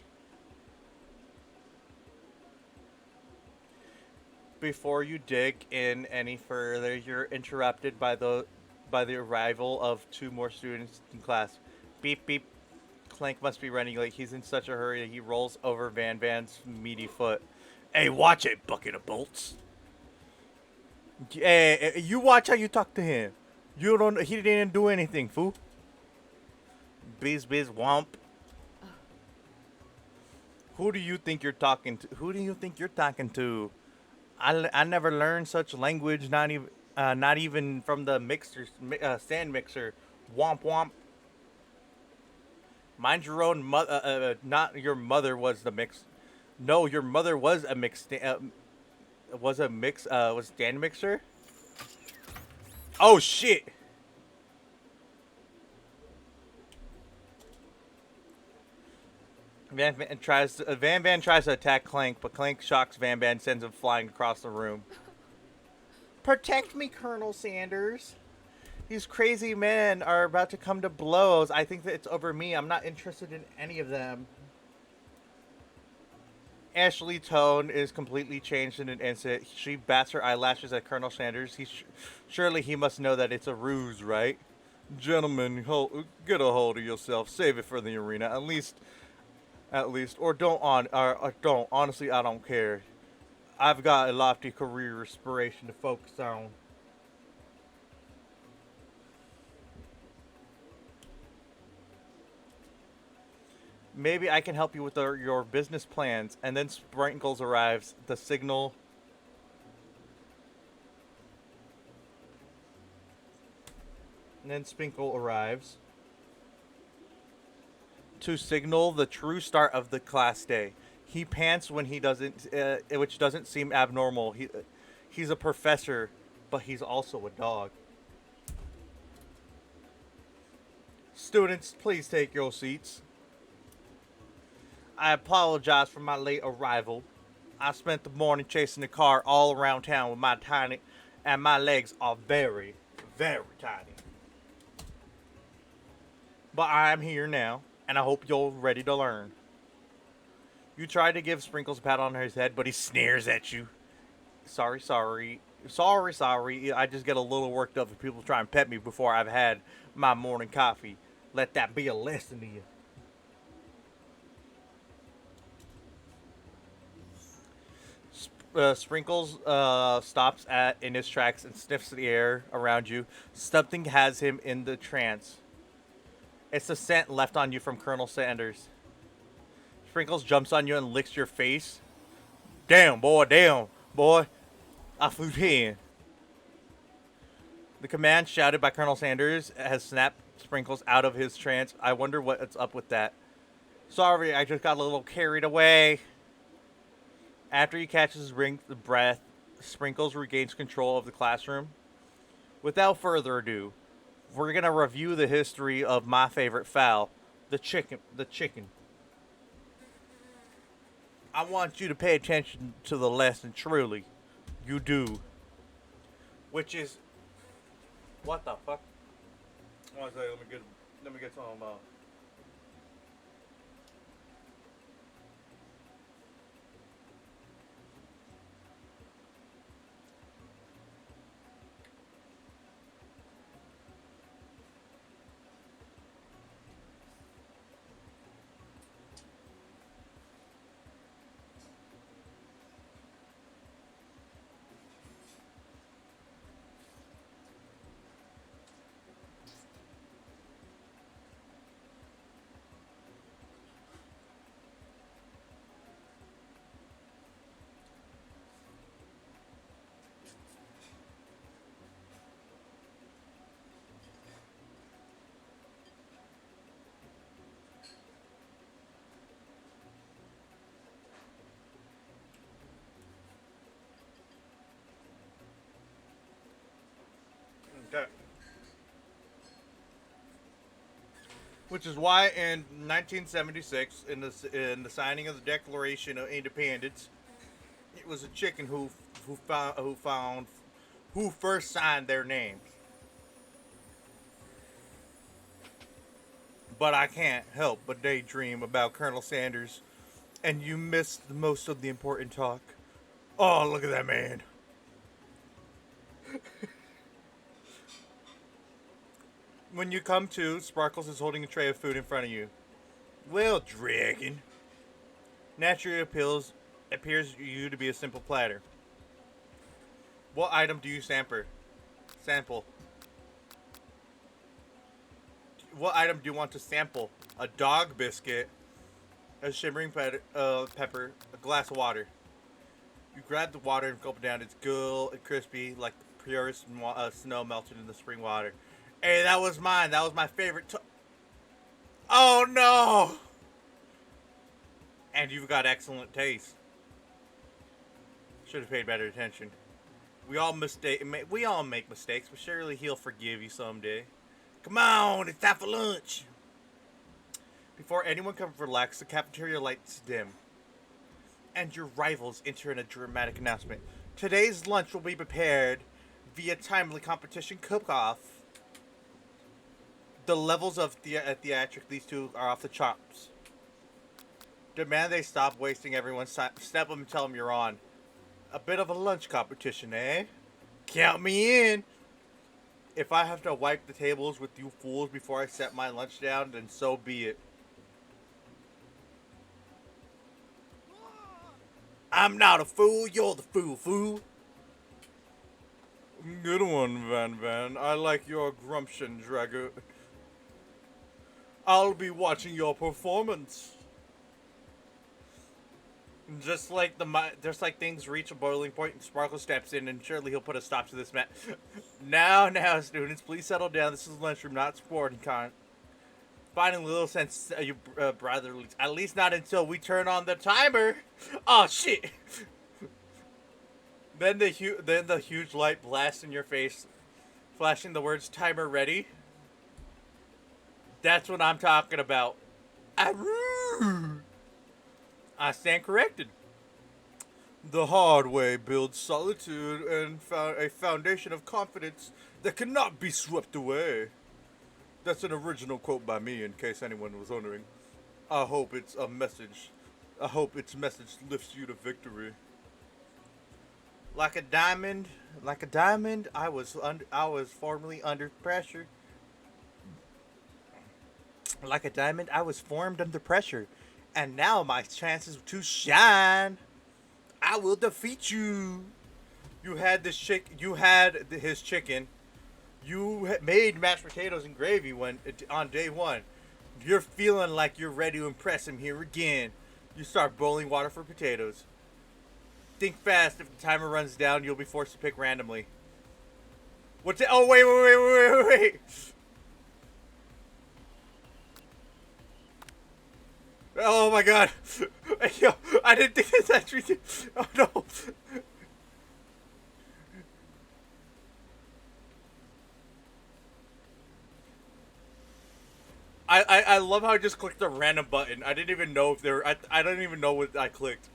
Before you dig in any further, you're interrupted by the arrival of 2 more students in class. Beep beep. Clank must be running late. He's in such a hurry that he rolls over Van's meaty foot. Hey, watch it, bucket of bolts. Hey, you watch how you talk to him. You don't. He didn't do anything, fool. Biz womp. Who do you think you're talking to? Who do you think you're talking to? I never learned such language. Not even from the stand mixer. Womp womp. Mind your own mother. Not your mother was the mix. No, your mother was a mix. Was stand mixer. Oh shit. Van Van tries to attack Clank, but Clank shocks Van Van, sends him flying across the room. Protect me, Colonel Sanders. These crazy men are about to come to blows. I think that it's over me. I'm not interested in any of them. Ashley's tone is completely changed in an instant. She bats her eyelashes at Colonel Sanders. Surely he must know that it's a ruse, right? Gentlemen, get a hold of yourself. Save it for the arena. At least, or don't. Honestly, I don't care. I've got a lofty career aspiration to focus on. Maybe I can help you with your business plans. And then Sprinkles arrives. The signal. And then Sprinkle arrives to signal the true start of the class day. He pants when he doesn't, which doesn't seem abnormal. He's a professor, but he's also a dog. Students, please take your seats. I apologize for my late arrival. I spent the morning chasing the car all around town with my tiny, and my legs are very, very tiny. But I'm here now, and I hope you're ready to learn. You try to give Sprinkles a pat on his head, but he sneers at you. Sorry. I just get a little worked up if people try and pet me before I've had my morning coffee. Let that be a lesson to you. Sprinkles stops in his tracks and sniffs the air around you. Something has him in the trance. It's the scent left on you from Colonel Sanders. Sprinkles jumps on you and licks your face. Damn, boy. I flew in. The command shouted by Colonel Sanders has snapped Sprinkles out of his trance. I wonder what's up with that. Sorry, I just got a little carried away. After he catches his breath, Sprinkles regains control of the classroom. Without further ado, we're going to review the history of my favorite fowl, the chicken. I want you to pay attention to the lesson, truly. You do. Which is... What the fuck? Let me get some... Okay. Which is why in 1976, in the signing of the Declaration of Independence, it was a chicken who first signed their names. But I can't help but daydream about Colonel Sanders, and you missed most of the important talk. Oh, look at that man. When you come to, Sparkles is holding a tray of food in front of you. Well, dragon. Naturally appears you to be a simple platter. What item do you sample? what item do you want to sample? A dog biscuit, a shimmering pepper, a glass of water. You grab the water and gulp it down. It's good and crispy, like the purest snow melted in the spring water. Hey, that was mine. That was my favorite. Oh no! And you've got excellent taste. Should have paid better attention. We all make mistakes, but surely he'll forgive you someday. Come on, it's time for lunch. Before anyone can relax, the cafeteria lights dim, and your rivals enter in a dramatic announcement. Today's lunch will be prepared via timely competition cook-off. The levels of theatric these two are off the chops. Demand they stop wasting everyone's time. Step them and tell them you're on. A bit of a lunch competition, eh? Count me in. If I have to wipe the tables with you fools before I set my lunch down, then so be it. I'm not a fool, you're the fool. Good one, Van Van. I like your grumption, Drago. I'll be watching your performance. Just like things reach a boiling point and Sparkle steps in and surely he'll put a stop to this match. Now, students, please settle down. This is lunchroom, not sporting con. Finding a little sense, you brotherly. At least not until we turn on the timer. Oh shit! Then the huge light blasts in your face, flashing the words "timer ready." That's what I'm talking about. I stand corrected. The hard way builds solitude and a foundation of confidence that cannot be swept away. That's an original quote by me, in case anyone was wondering. I hope its message lifts you to victory. Like a diamond, I was formerly under pressure. Like a diamond, I was formed under pressure, and now my chances to shine. I will defeat you. You had his chicken. You made mashed potatoes and gravy on day one. You're feeling like you're ready to impress him here again. You start boiling water for potatoes. Think fast. If the timer runs down, you'll be forced to pick randomly. What's it? Oh, wait. Oh my god. Yo, I didn't think this actually. Oh no. I love how I just clicked the random button. I didn't even know if there. I don't even know what I clicked.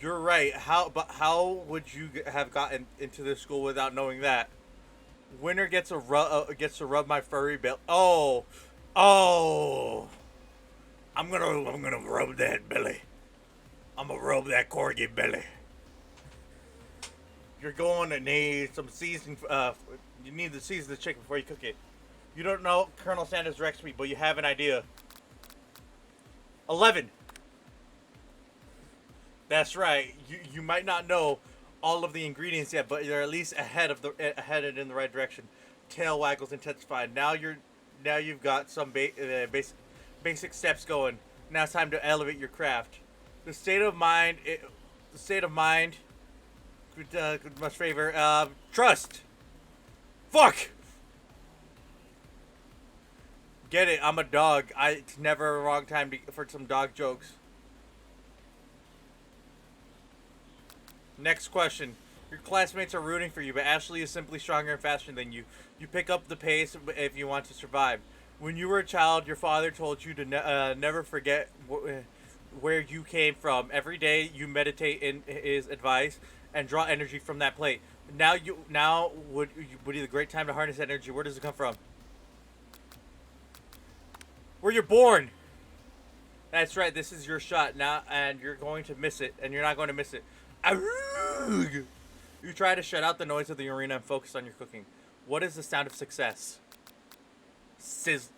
You're right. How would you have gotten into this school without knowing that? Winner gets to rub my furry belly. Oh. I'm gonna rub that belly. I'm gonna rub that corgi belly. You're going to need some seasoning. You need to season the chicken before you cook it. You don't know Colonel Sanders' recipe, but you have an idea. 11. That's right. You might not know all of the ingredients yet, but you're at least ahead in the right direction. Tail waggles intensified. Now you've got some basic steps going. Now it's time to elevate your craft. The state of mind could much favor trust. Fuck. Get it? I'm a dog. It's never a wrong time for some dog jokes. Next question. Your classmates are rooting for you, but Ashley is simply stronger and faster than you. You pick up the pace if you want to survive. When you were a child, your father told you to never forget where you came from. Every day, you meditate in his advice and draw energy from that plate. Now would be the great time to harness that energy. Where does it come from? Where you're born. That's right. This is your shot now, and you're going to miss it, and you're not going to miss it. Arrgh! You try to shut out the noise of the arena and focus on your cooking. What is the sound of success? Sizzling.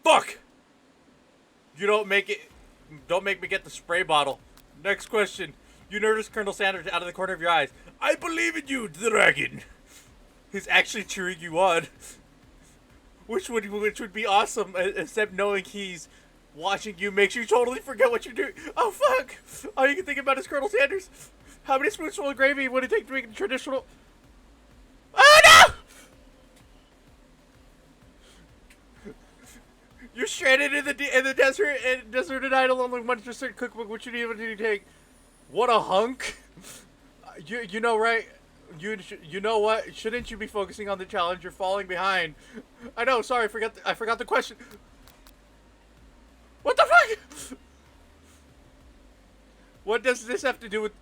Fuck! You don't make me get the spray bottle. Next question. You notice Colonel Sanders out of the corner of your eyes. I believe in you, dragon. He's actually cheering you on. which would be awesome. Except knowing he's watching you makes you totally forget what you're doing. Oh fuck! All you can think about is Colonel Sanders. How many spoonfuls of gravy would it take to make a traditional? Oh no! You're stranded in the desert and deserted island on one percent cookbook. What you need to take? What a hunk! You know right? You know what? Shouldn't you be focusing on the challenge? You're falling behind. I know. Sorry, I forgot the question. What the fuck? What does this have to do with?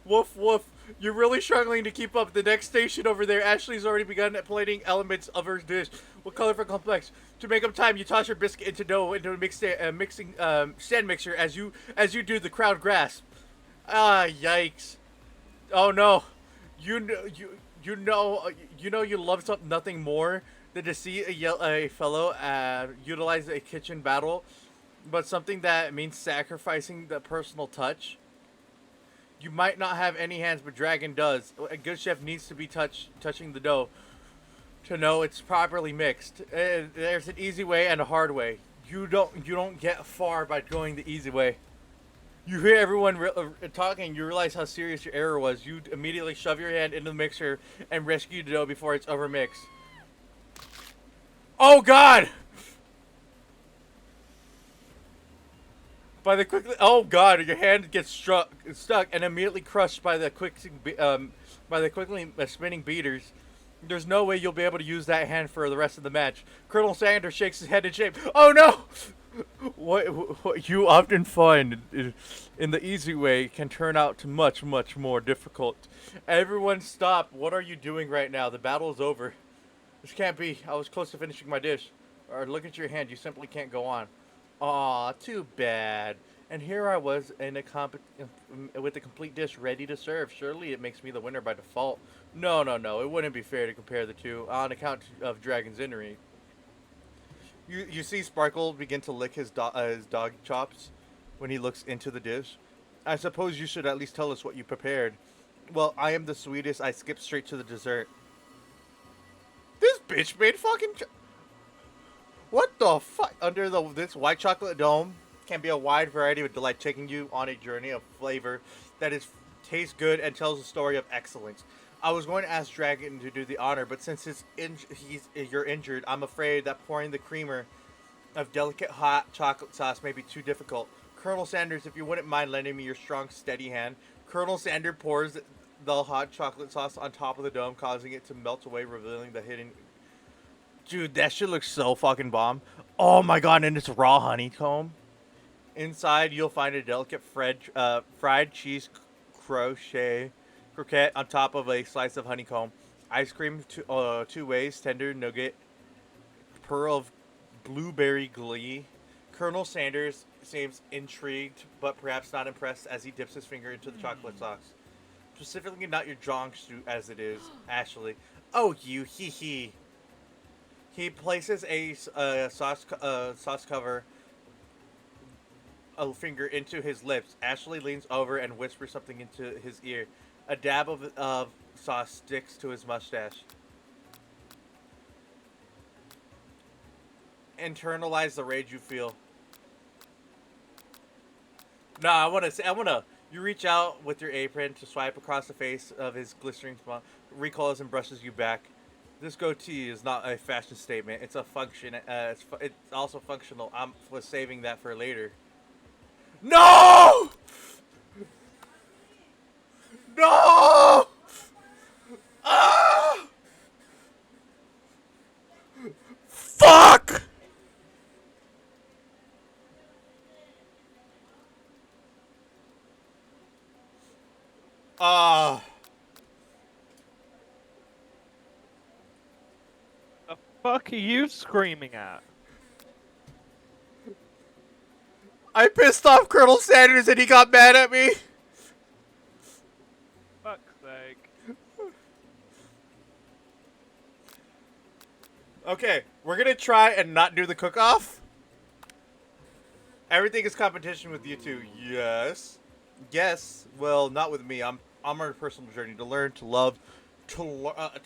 Woof woof. You're really struggling to keep up. The next station over there, Ashley's already begun plating elements of her dish. What colorful complex? To make up time, you toss your biscuit into dough into a mixing stand mixer as you do. The crowd grasp. Ah, yikes! Oh no, you know you love nothing more than to see a fellow utilize a kitchen battle, but something that means sacrificing the personal touch. You might not have any hands, but Dragon does. A good chef needs to be touching the dough to know it's properly mixed. There's an easy way and a hard way. You don't get far by going the easy way. You hear everyone talking. You realize how serious your error was. You immediately shove your hand into the mixer and rescue the dough before it's overmixed. Oh God! By the quickly, oh God, your hand gets stuck and immediately crushed by the quickly spinning beaters. There's no way you'll be able to use that hand for the rest of the match. Colonel Sanders shakes his head in shame. Oh no! What you often find in the easy way can turn out to much more difficult. Everyone stop. What are you doing right now? The battle is over. This can't be. I was close to finishing my dish. Or look at your hand. You simply can't go on. Aw, too bad. And here I was in with the complete dish ready to serve. Surely it makes me the winner by default. No. It wouldn't be fair to compare the two on account of Dragon's injury. You see Sparkle begin to lick his dog chops when he looks into the dish. I suppose you should at least tell us what you prepared. Well, I am the sweetest. I skipped straight to the dessert. This bitch made fucking... What the fuck? Under this white chocolate dome can be a wide variety of delight, taking you on a journey of flavor that tastes good and tells a story of excellence. I was going to ask Dragon to do the honor, but since you're injured, I'm afraid that pouring the creamer of delicate hot chocolate sauce may be too difficult. Colonel Sanders, if you wouldn't mind lending me your strong, steady hand. Colonel Sanders pours the hot chocolate sauce on top of the dome, causing it to melt away, revealing the hidden... Dude, that shit looks so fucking bomb. Oh my God, and it's raw honeycomb. Inside, you'll find a delicate fried cheese croquette on top of a slice of honeycomb. Ice cream two ways, tender nougat, pearl of blueberry glee. Colonel Sanders seems intrigued, but perhaps not impressed as he dips his finger into the chocolate sauce. Specifically not your strong suit as it is, Ashley. Oh, you, hee. He places a sauce cover a finger into his lips. Ashley leans over and whispers something into his ear. A dab of sauce sticks to his mustache. Internalize the rage you feel. You reach out with your apron to swipe across the face of his glistening smile, recoils and brushes you back. This goatee is not a fashion statement. It's a function. It's also functional. I was saving that for later. No! No! Ah! Fuck! The fuck are you screaming at? I pissed off Colonel Sanders and he got mad at me. Fuck's sake. Okay, we're gonna try and not do the cook-off. Everything is competition with you two. Yes. Yes. Well, not with me. I'm on a personal journey to learn to love. To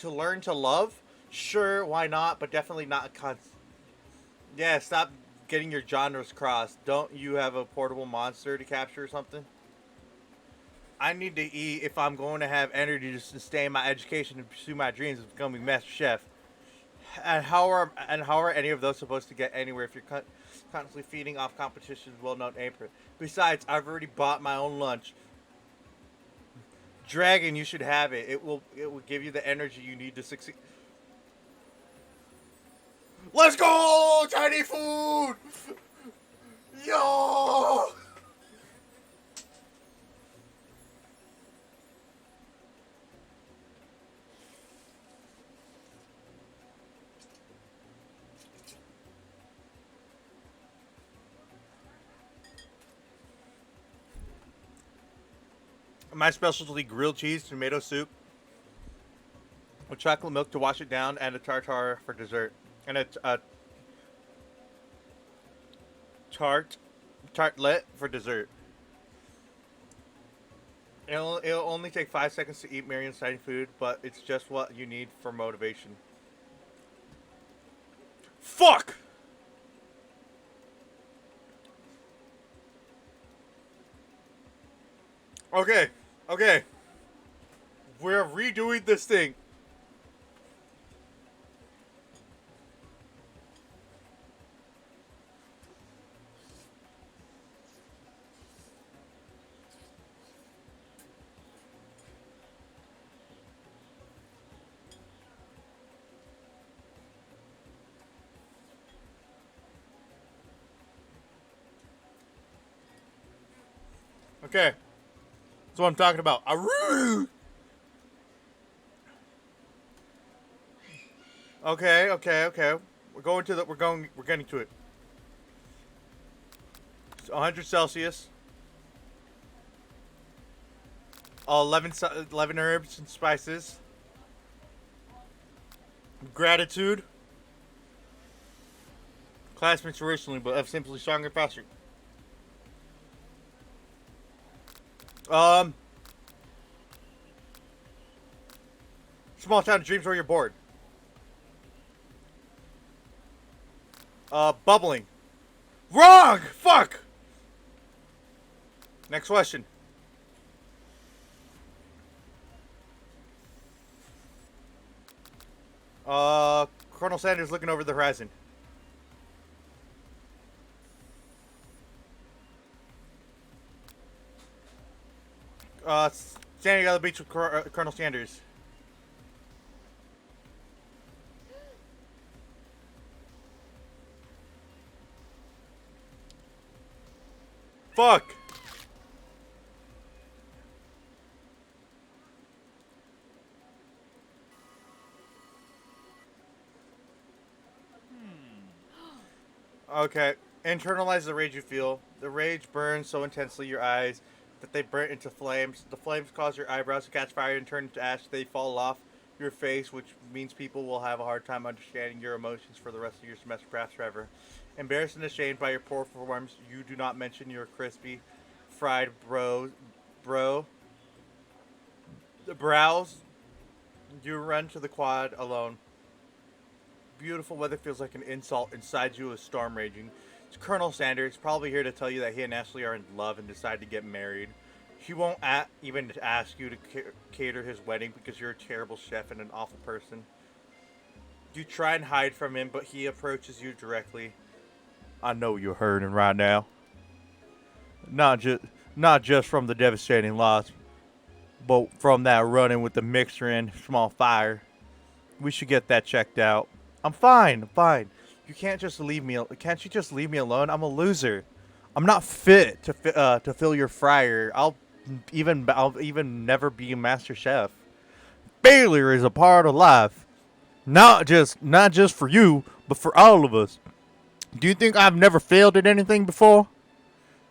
learn to love. Sure, why not? But definitely not a Yeah, stop getting your genres crossed. Don't you have a portable monster to capture or something? I need to eat if I'm going to have energy to sustain my education and pursue my dreams of becoming master chef. And how are any of those supposed to get anywhere if you're constantly feeding off competition's well-known apron? Besides, I've already bought my own lunch. Dragon, you should have it. It will give you the energy you need to succeed. Let's go, Chinese food. Yo. My specialty: grilled cheese, tomato soup, with chocolate milk to wash it down, and a tartare for dessert, and a tartlet for dessert. It'll only take 5 seconds to eat Marion's tiny food, but it's just what you need for motivation. Fuck! Okay, okay. We're redoing this thing. Okay. That's what I'm talking about. Aroo! Okay. We're getting to it. It's 100 Celsius. 11 herbs and spices. Gratitude. Classmates originally, but have simply stronger and faster. Small town dreams where you're bored. Bubbling. Wrong! Fuck! Next question. Colonel Sanders looking over the horizon. Standing on the beach with Colonel Sanders. Fuck! Okay. Internalize the rage you feel. The rage burns so intensely your eyes that they burn into flames. The flames cause your eyebrows to catch fire and turn into ash. They fall off your face, which means people will have a hard time understanding your emotions for the rest of your semester, perhaps forever. Embarrassed and ashamed by your poor performance, you do not mention your crispy, fried bro. The brows. You run to the quad alone. Beautiful weather feels like an insult. Inside you, a storm raging. It's Colonel Sanders, probably here to tell you that he and Ashley are in love and decide to get married. He won't even ask you to cater his wedding because you're a terrible chef and an awful person. You try and hide from him, but he approaches you directly. I know you're hurting right now. Not just from the devastating loss, but from that run-in with the mixer and small fire. We should get that checked out. I'm fine. You can't just leave me. Can't you just leave me alone? I'm a loser. I'm not fit to fill your fryer. I'll even never be a master chef. Failure is a part of life. Not just for you, but for all of us. Do you think I've never failed at anything before?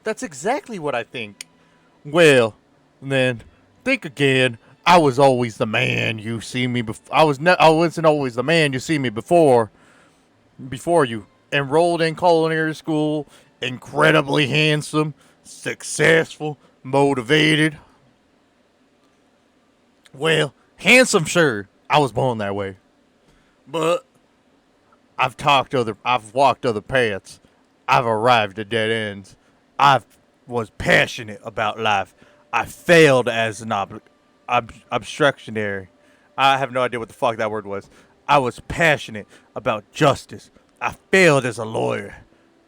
That's exactly what I think. Well, then think again. I was always the man you see me before. I wasn't always the man you see me before you. Enrolled in culinary school, incredibly handsome, successful, motivated. Well, handsome, sure. I was born that way. But I've walked other paths. I've arrived at dead ends. I was passionate about life. I failed as an obstructionary. I have no idea what the fuck that word was. I was passionate about justice. I failed as a lawyer.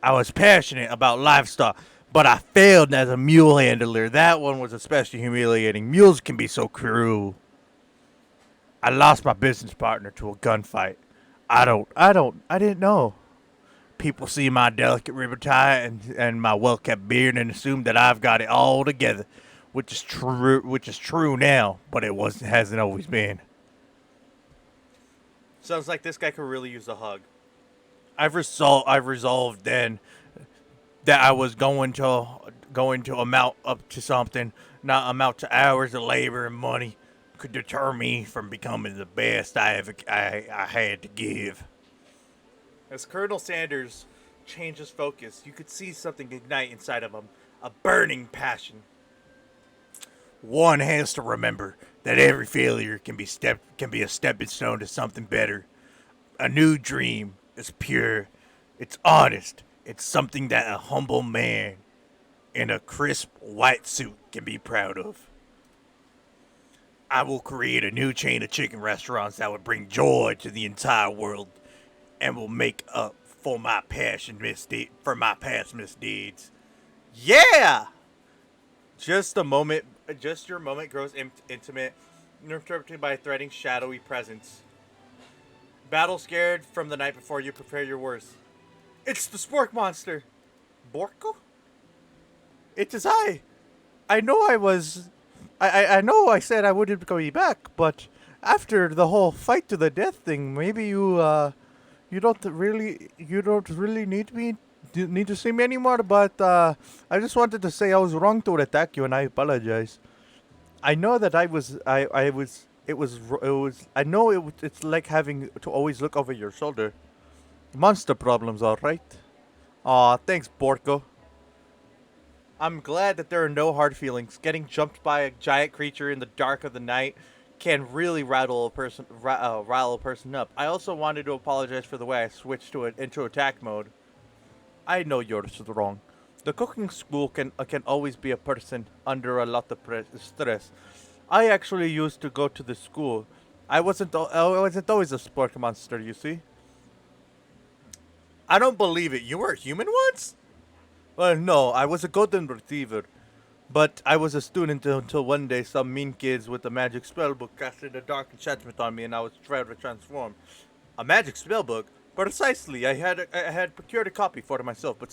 I was passionate about livestock, but I failed as a mule handler. That one was especially humiliating. Mules can be so cruel. I lost my business partner to a gunfight. I didn't know. People see my delicate ribbon tie and my well-kept beard and assume that I've got it all together, which is true now, but hasn't always been. Sounds like this guy could really use a hug. I've resolved then that I was going to amount up to something, not amount to hours of labor and money could deter me from becoming the best I had to give. As Colonel Sanders changed his focus, you could see something ignite inside of him, a burning passion. One has to remember that every failure can be a stepping stone to something better. A new dream is pure, it's honest, it's something that a humble man in a crisp white suit can be proud of. I will create a new chain of chicken restaurants that will bring joy to the entire world and will make up for my past misdeeds. Yeah! Just your moment grows intimate, interrupted by a threatening shadowy presence. Battle scared from the night before, you prepare your worst. It's the Spork monster! Borko? It is I! I know I know I said I wouldn't go back, but after the whole fight to the death thing, maybe you don't really need to see me anymore. But I just wanted to say I was wrong to attack you, and I apologize. I know that it's like having to always look over your shoulder. Monster problems, all right. Aw, thanks, Borko. I'm glad that there are no hard feelings. Getting jumped by a giant creature in the dark of the night can really rile a person up. I also wanted to apologize for the way I switched into attack mode. I know you're wrong. The cooking school can always be a person under a lot of stress. I actually used to go to the school. I wasn't always a sport monster, you see. I don't believe it. You were a human once? Well, no, I was a golden retriever. But I was a student until one day some mean kids with a magic spellbook casted a dark enchantment on me and I was trying to transform. A magic spellbook? Precisely. I had procured a copy for myself, but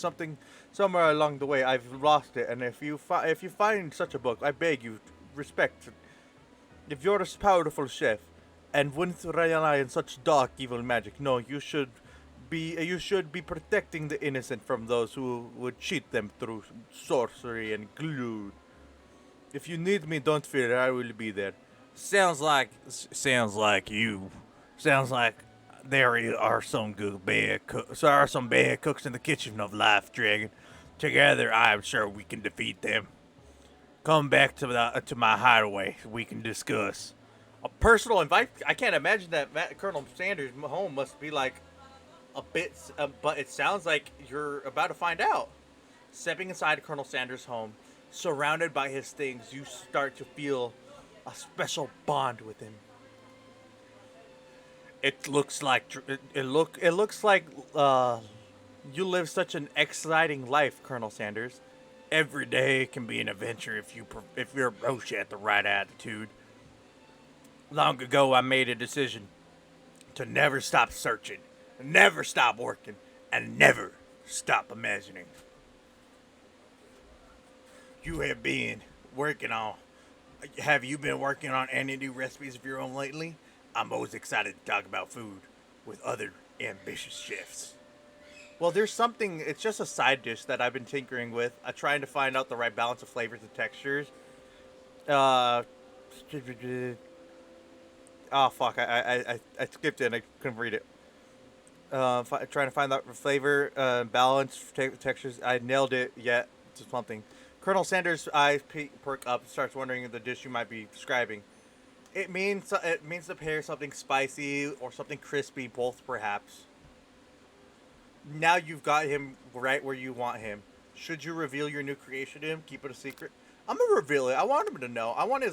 somewhere along the way I've lost it. And if you find such a book, I beg you, respect. If you're a powerful chef and wouldn't rely on such dark evil magic, no, you should be protecting the innocent from those who would cheat them through sorcery and glue. If you need me, don't fear, I will be there. Sounds like there are some bad cooks in the kitchen of life, Dragon. Together, I'm sure we can defeat them. Come back to my hideaway. We can discuss. A personal invite? I can't imagine that Colonel Sanders' home must be like a bit, but it sounds like you're about to find out. Stepping inside Colonel Sanders' home, surrounded by his things, you start to feel a special bond with him. It looks like you live such an exciting life, Colonel Sanders. Every day can be an adventure if you approach it at the right attitude. Long ago, I made a decision to never stop searching, never stop working, and never stop imagining. Have you been working on any new recipes of your own lately? I'm always excited to talk about food with other ambitious chefs. Well, it's just a side dish that I've been tinkering with, trying to find out the right balance of flavors and textures. Oh, fuck, I skipped it and I couldn't read it. Trying to find that flavor, balance, textures. I nailed it yet to something. Colonel Sanders' eyes perk up, starts wondering the dish you might be describing. It means to pair something spicy or something crispy, both perhaps. Now you've got him right where you want him. Should you reveal your new creation to him? Keep it a secret. I'm gonna reveal it. I want him to know. I want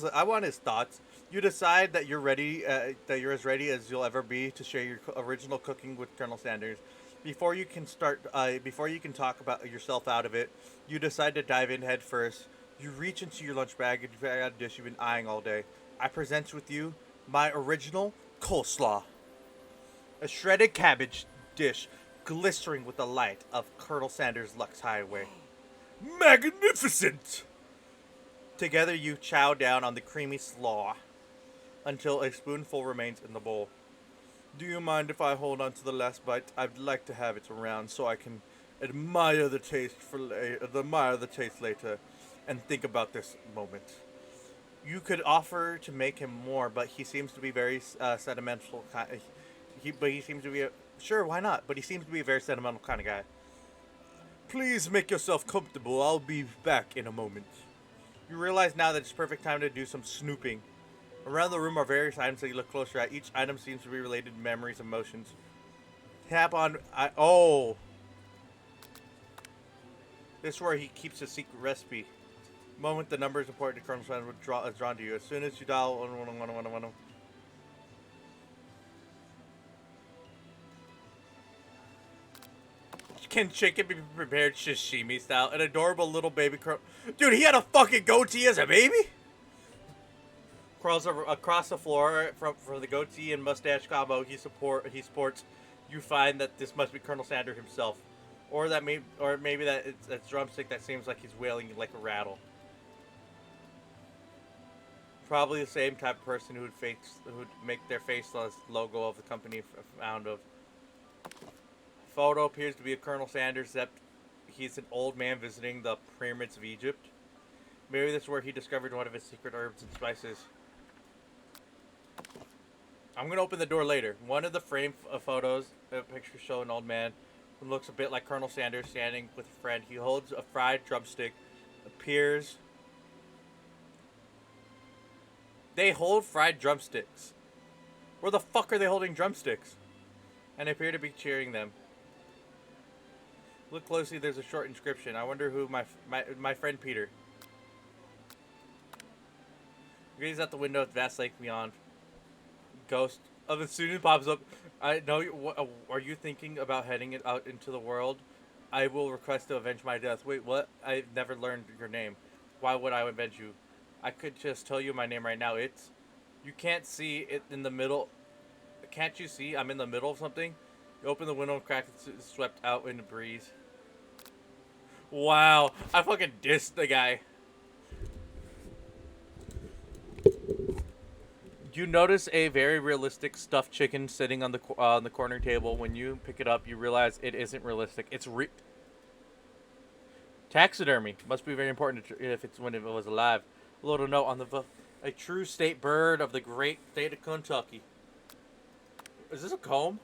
his thoughts. You decide that you're ready. That you're as ready as you'll ever be to share your original cooking with Colonel Sanders. Before you can start, before you can talk about yourself out of it, you decide to dive in head first. You reach into your lunch bag and you figure out a dish you've been eyeing all day. I present with you my original coleslaw, a shredded cabbage dish glistering with the light of Colonel Sanders' Lux Highway. Magnificent! Together you chow down on the creamy slaw until a spoonful remains in the bowl. Do you mind if I hold on to the last bite? I'd like to have it around so I can admire the taste later and think about this moment. You could offer to make him more, but he seems to be very sentimental. He seems to be sure, why not? But he seems to be a very sentimental kind of guy. Please make yourself comfortable. I'll be back in a moment. You realize now that it's perfect time to do some snooping. Around the room are various items that you look closer at. Each item seems to be related to memories, emotions. Tap on... oh! This is where he keeps his secret recipe. The moment the number is important to Colonel Sanders is drawn to you. As soon as you dial 11111. Can chicken be prepared sashimi style? An adorable little baby dude, he had a fucking goatee as a baby? Crawls across the floor from the goatee and mustache combo he sports. You find that this must be Colonel Sanders himself. Or maybe that it's a drumstick that seems like he's wailing like a rattle. Probably the same type of person who'd make their face the logo of the company found of. Photo appears to be of Colonel Sanders, except he's an old man visiting the pyramids of Egypt. Maybe this is where he discovered one of his secret herbs and spices. I'm going to open the door later. One of the frame photos, a picture show an old man who looks a bit like Colonel Sanders standing with a friend. He holds a fried drumstick. Appears... They hold fried drumsticks. Where the fuck are they holding drumsticks? And appear to be cheering them. Look closely, there's a short inscription. I wonder who my friend Peter. Gaze out the window at the vast lake beyond. Ghost of a student pops up. I know. What are you thinking about heading it out into the world? I will request to avenge my death. Wait, what? I've never learned your name. Why would I avenge you? I could just tell you my name right now. It's... You can't see it in the middle. Can't you see? I'm in the middle of something. You open the window and crack it swept out in the breeze. Wow. I fucking dissed the guy. You notice a very realistic stuffed chicken sitting on the corner table. When you pick it up, you realize it isn't realistic. It's taxidermy. Must be very important if it's when it was alive. A little note on a true state bird of the great state of Kentucky. Is this a comb?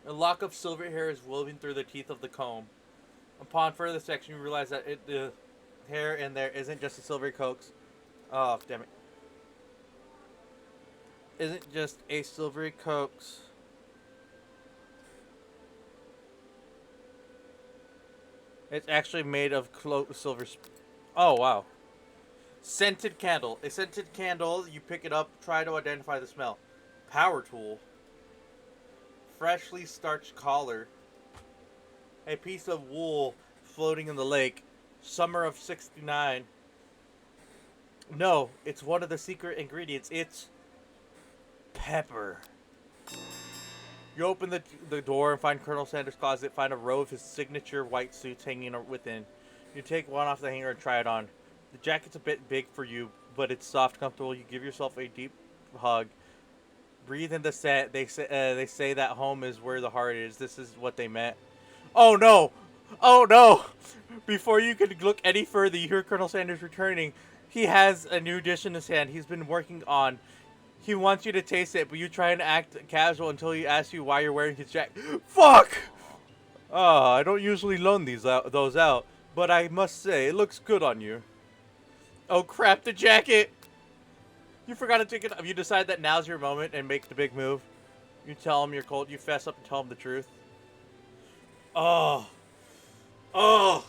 A lock of silver hair is woven through the teeth of the comb. Upon further section, you realize that the hair in there isn't just a silvery coax. Oh, damn it. Isn't just a silvery coax. It's actually made of silver. Oh, wow. Scented candle. A scented candle, you pick it up, try to identify the smell. Power tool. Freshly starched collar. A piece of wool floating in the lake. Summer of '69. No, it's one of the secret ingredients. It's pepper. You open the door and find Colonel Sanders' closet. Find a row of his signature white suits hanging within. You take one off the hanger and try it on. The jacket's a bit big for you, but it's soft, comfortable. You give yourself a deep hug. Breathe in the scent. They say that home is where the heart is. This is what they meant. Oh no! Oh no! Before you could look any further, you hear Colonel Sanders returning. He has a new dish in his hand. He's been working on. He wants you to taste it, but you try and act casual until he asks you why you're wearing his jacket. Fuck! Oh, I don't usually loan those out, but I must say, it looks good on you. Oh crap, the jacket! You forgot to take it. You decide that now's your moment and make the big move. You tell him you're cold. You fess up and tell him the truth. Oh. Oh.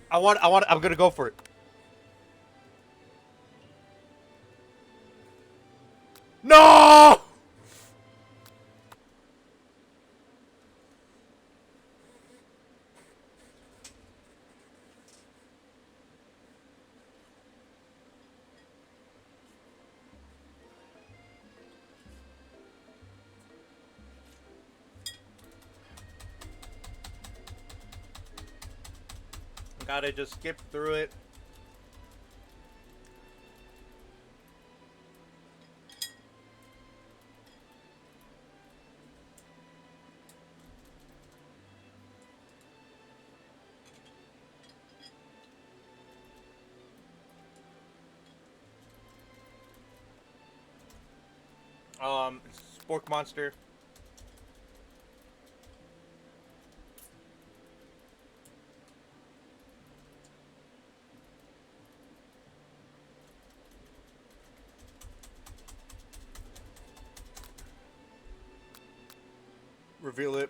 I'm gonna go for it. No! Gotta just skip through it. Spork Monster. Reveal it.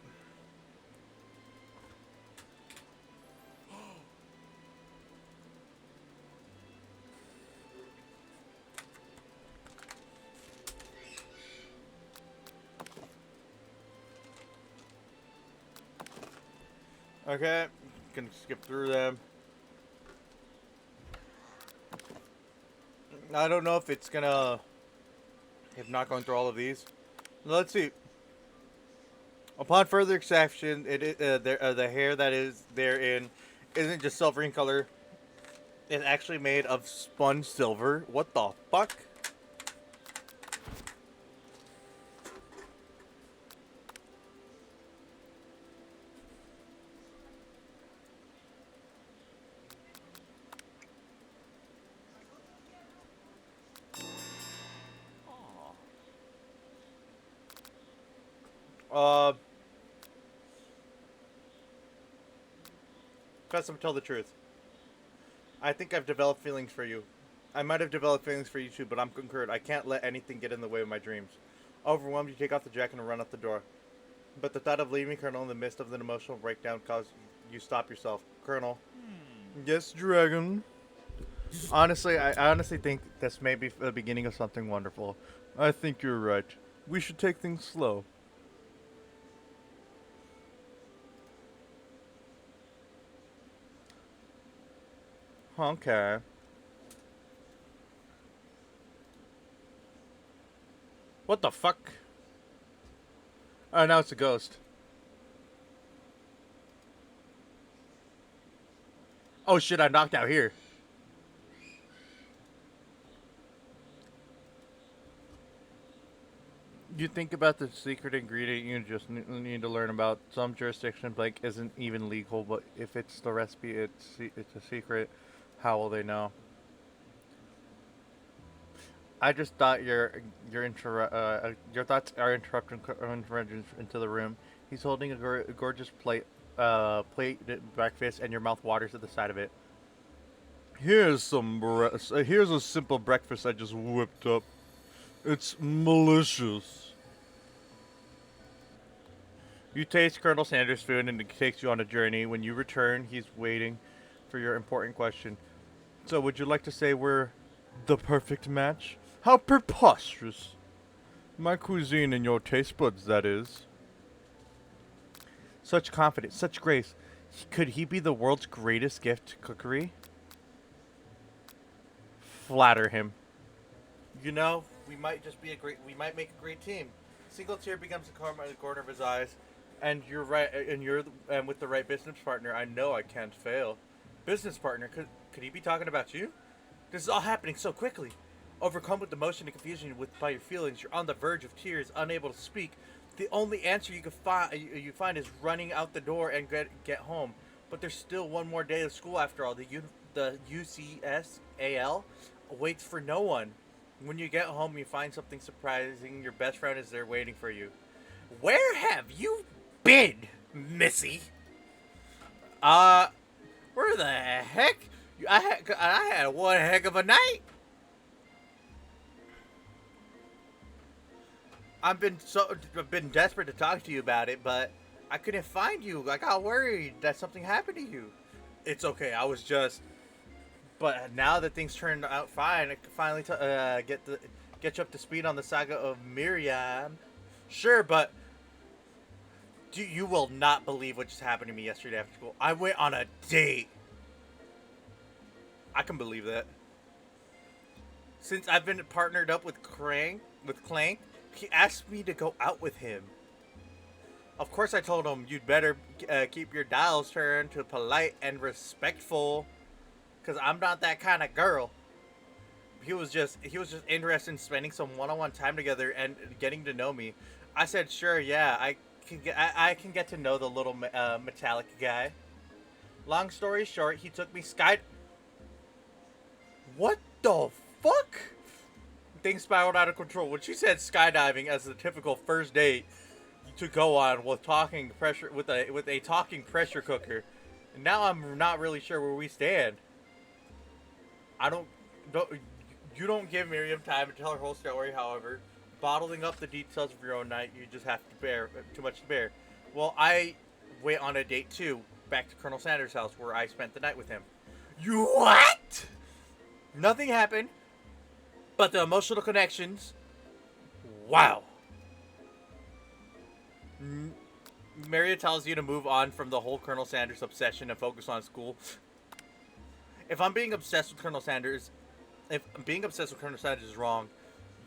Okay, can skip through them. I don't know if it's gonna, if not going through all of these. Let's see. Upon further extraction, the hair that is therein isn't just silver in color. It's actually made of spun silver. What the fuck? Fess up and tell the truth. I think I've developed feelings for you. I might have developed feelings for you too, but I'm concerned. I can't let anything get in the way of my dreams. Overwhelmed, you take off the jacket and run out the door. But the thought of leaving Colonel in the midst of an emotional breakdown causes you stop yourself. Colonel. Yes, Dragon. Honestly, I honestly think this may be the beginning of something wonderful. I think you're right. We should take things slow. Okay. What the fuck? Oh, now it's a ghost. Oh shit, I knocked out here. You think about the secret ingredient you just need to learn about. Some jurisdiction Blake isn't even legal, but if it's the recipe, it's a secret. How will they know? I just thought your thoughts are interrupting into the room. He's holding a gorgeous plate breakfast, and your mouth waters at the sight of it. Here's a simple breakfast I just whipped up. It's malicious. You taste Colonel Sanders' food, and it takes you on a journey. When you return, he's waiting for your important question. So, would you like to say we're the perfect match? How preposterous. My cuisine and your taste buds, that is. Such confidence, such grace. Could he be the world's greatest gift to cookery? Flatter him. You know, we might make a great team. Single tear becomes a corner in the corner of his eyes. And you're right, and with the right business partner, I know I can't fail. Business partner, could he be talking about you? This is all happening so quickly. Overcome with emotion and confusion by your feelings, you're on the verge of tears, unable to speak. The only answer you find is running out the door and get home. But there's still one more day of school after all. The UCSAL waits for no one. When you get home, you find something surprising. Your best friend is there waiting for you. Where have you been, Missy? Where the heck? I had one heck of a night. I've been desperate to talk to you about it, but I couldn't find you. I got worried that something happened to you. It's okay. I was just. But now that things turned out fine, I can finally get you up to speed on the saga of Miriam. Sure, but you will not believe what just happened to me yesterday after school. I went on a date. I can believe that. Since I've been partnered up with Clank, he asked me to go out with him. Of course, I told him you'd better keep your dials turned to polite and respectful, because I'm not that kind of girl. He was just interested in spending some one-on-one time together and getting to know me. I said, sure, yeah, I can get to know the little metallic guy. Long story short, he took me What the fuck? Things spiraled out of control. When she said skydiving as the typical first date to go on with a talking pressure cooker, and now I'm not really sure where we stand. You don't give Miriam time to tell her whole story. However, bottling up the details of your own night, you just have to bear too much to bear. Well, I went on a date too, back to Colonel Sanders' house where I spent the night with him. You what? Nothing happened, but the emotional connections. Wow. Maria tells you to move on from the whole Colonel Sanders obsession and focus on school. If being obsessed with Colonel Sanders is wrong,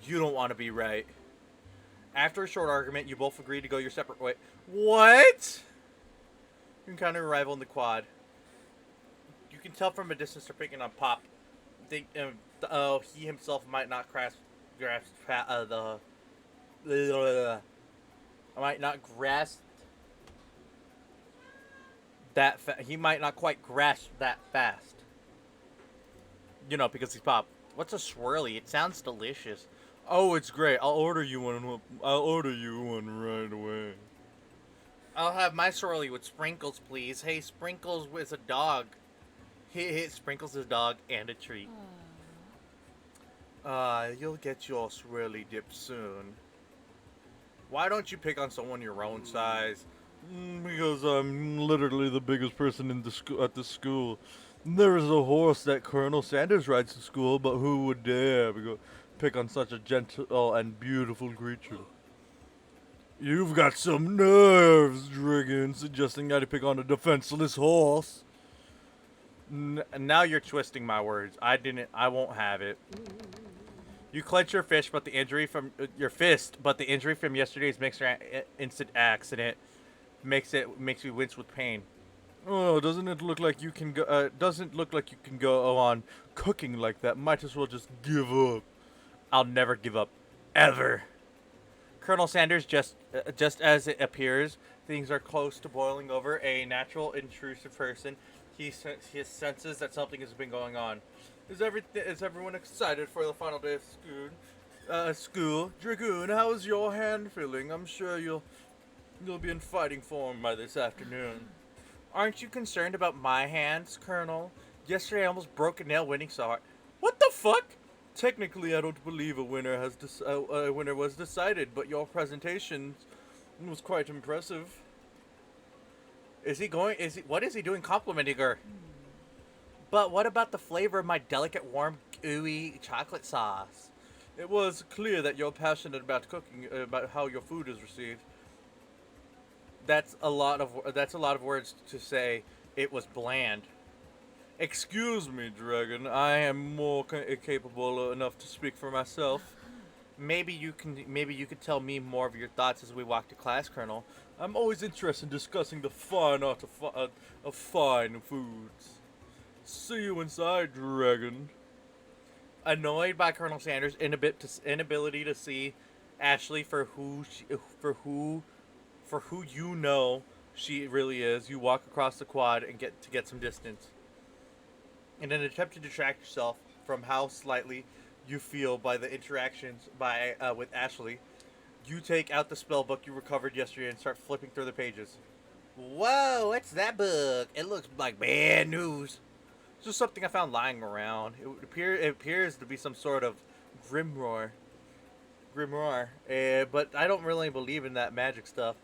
you don't want to be right. After a short argument, you both agree to go your separate way. What? You encounter a rival in the quad. You can tell from a distance they're picking on Pop. He himself might not grasp that. He might not quite grasp that fast. You know, because he's Pop. What's a swirly? It sounds delicious. Oh, it's great. I'll order you one right away. I'll have my swirly with Sprinkles, please. Hey, Sprinkles is a dog. Sprinkles is a dog and a treat. You'll get your swirly dip soon. Why don't you pick on someone your own size? Because I'm literally the biggest person at the school. There is a horse that Colonel Sanders rides to school, but who would dare pick on such a gentle and beautiful creature? You've got some nerves, Dragon, suggesting I pick on a defenseless horse. Now you're twisting my words. I won't have it. You clench your fist, but the injury from yesterday's mixer instant accident makes you wince with pain. Oh, doesn't look like you can go on cooking like that. Might as well just give up. I'll never give up, ever. Colonel Sanders, just as it appears, things are close to boiling over. A natural, intrusive person. He senses that something has been going on. Is everyone excited for the final day of school? Dragoon, how is your hand feeling? I'm sure you'll be in fighting form by this afternoon. Aren't you concerned about my hands, Colonel? Yesterday I almost broke a nail winning so hard. What the fuck? Technically, I don't believe a winner was decided, but your presentation was quite impressive. What is he doing complimenting her? But what about the flavor of my delicate, warm, gooey chocolate sauce? It was clear that you're passionate about cooking, about how your food is received. That's a lot of words to say. It was bland. Excuse me, Dragon. I am more capable enough to speak for myself. Maybe you could tell me more of your thoughts as we walk to class, Colonel. I'm always interested in discussing the fine art of fine foods. See you inside, Dragon. Annoyed by Colonel Sanders' inability to see Ashley for who you know she really is, you walk across the quad and get some distance. In an attempt to distract yourself from how slightly you feel by the interactions with Ashley, you take out the spell book you recovered yesterday and start flipping through the pages. Whoa, what's that book? It looks like bad news. Just something I found lying around. It appears to be some sort of grimoire. But I don't really believe in that magic stuff.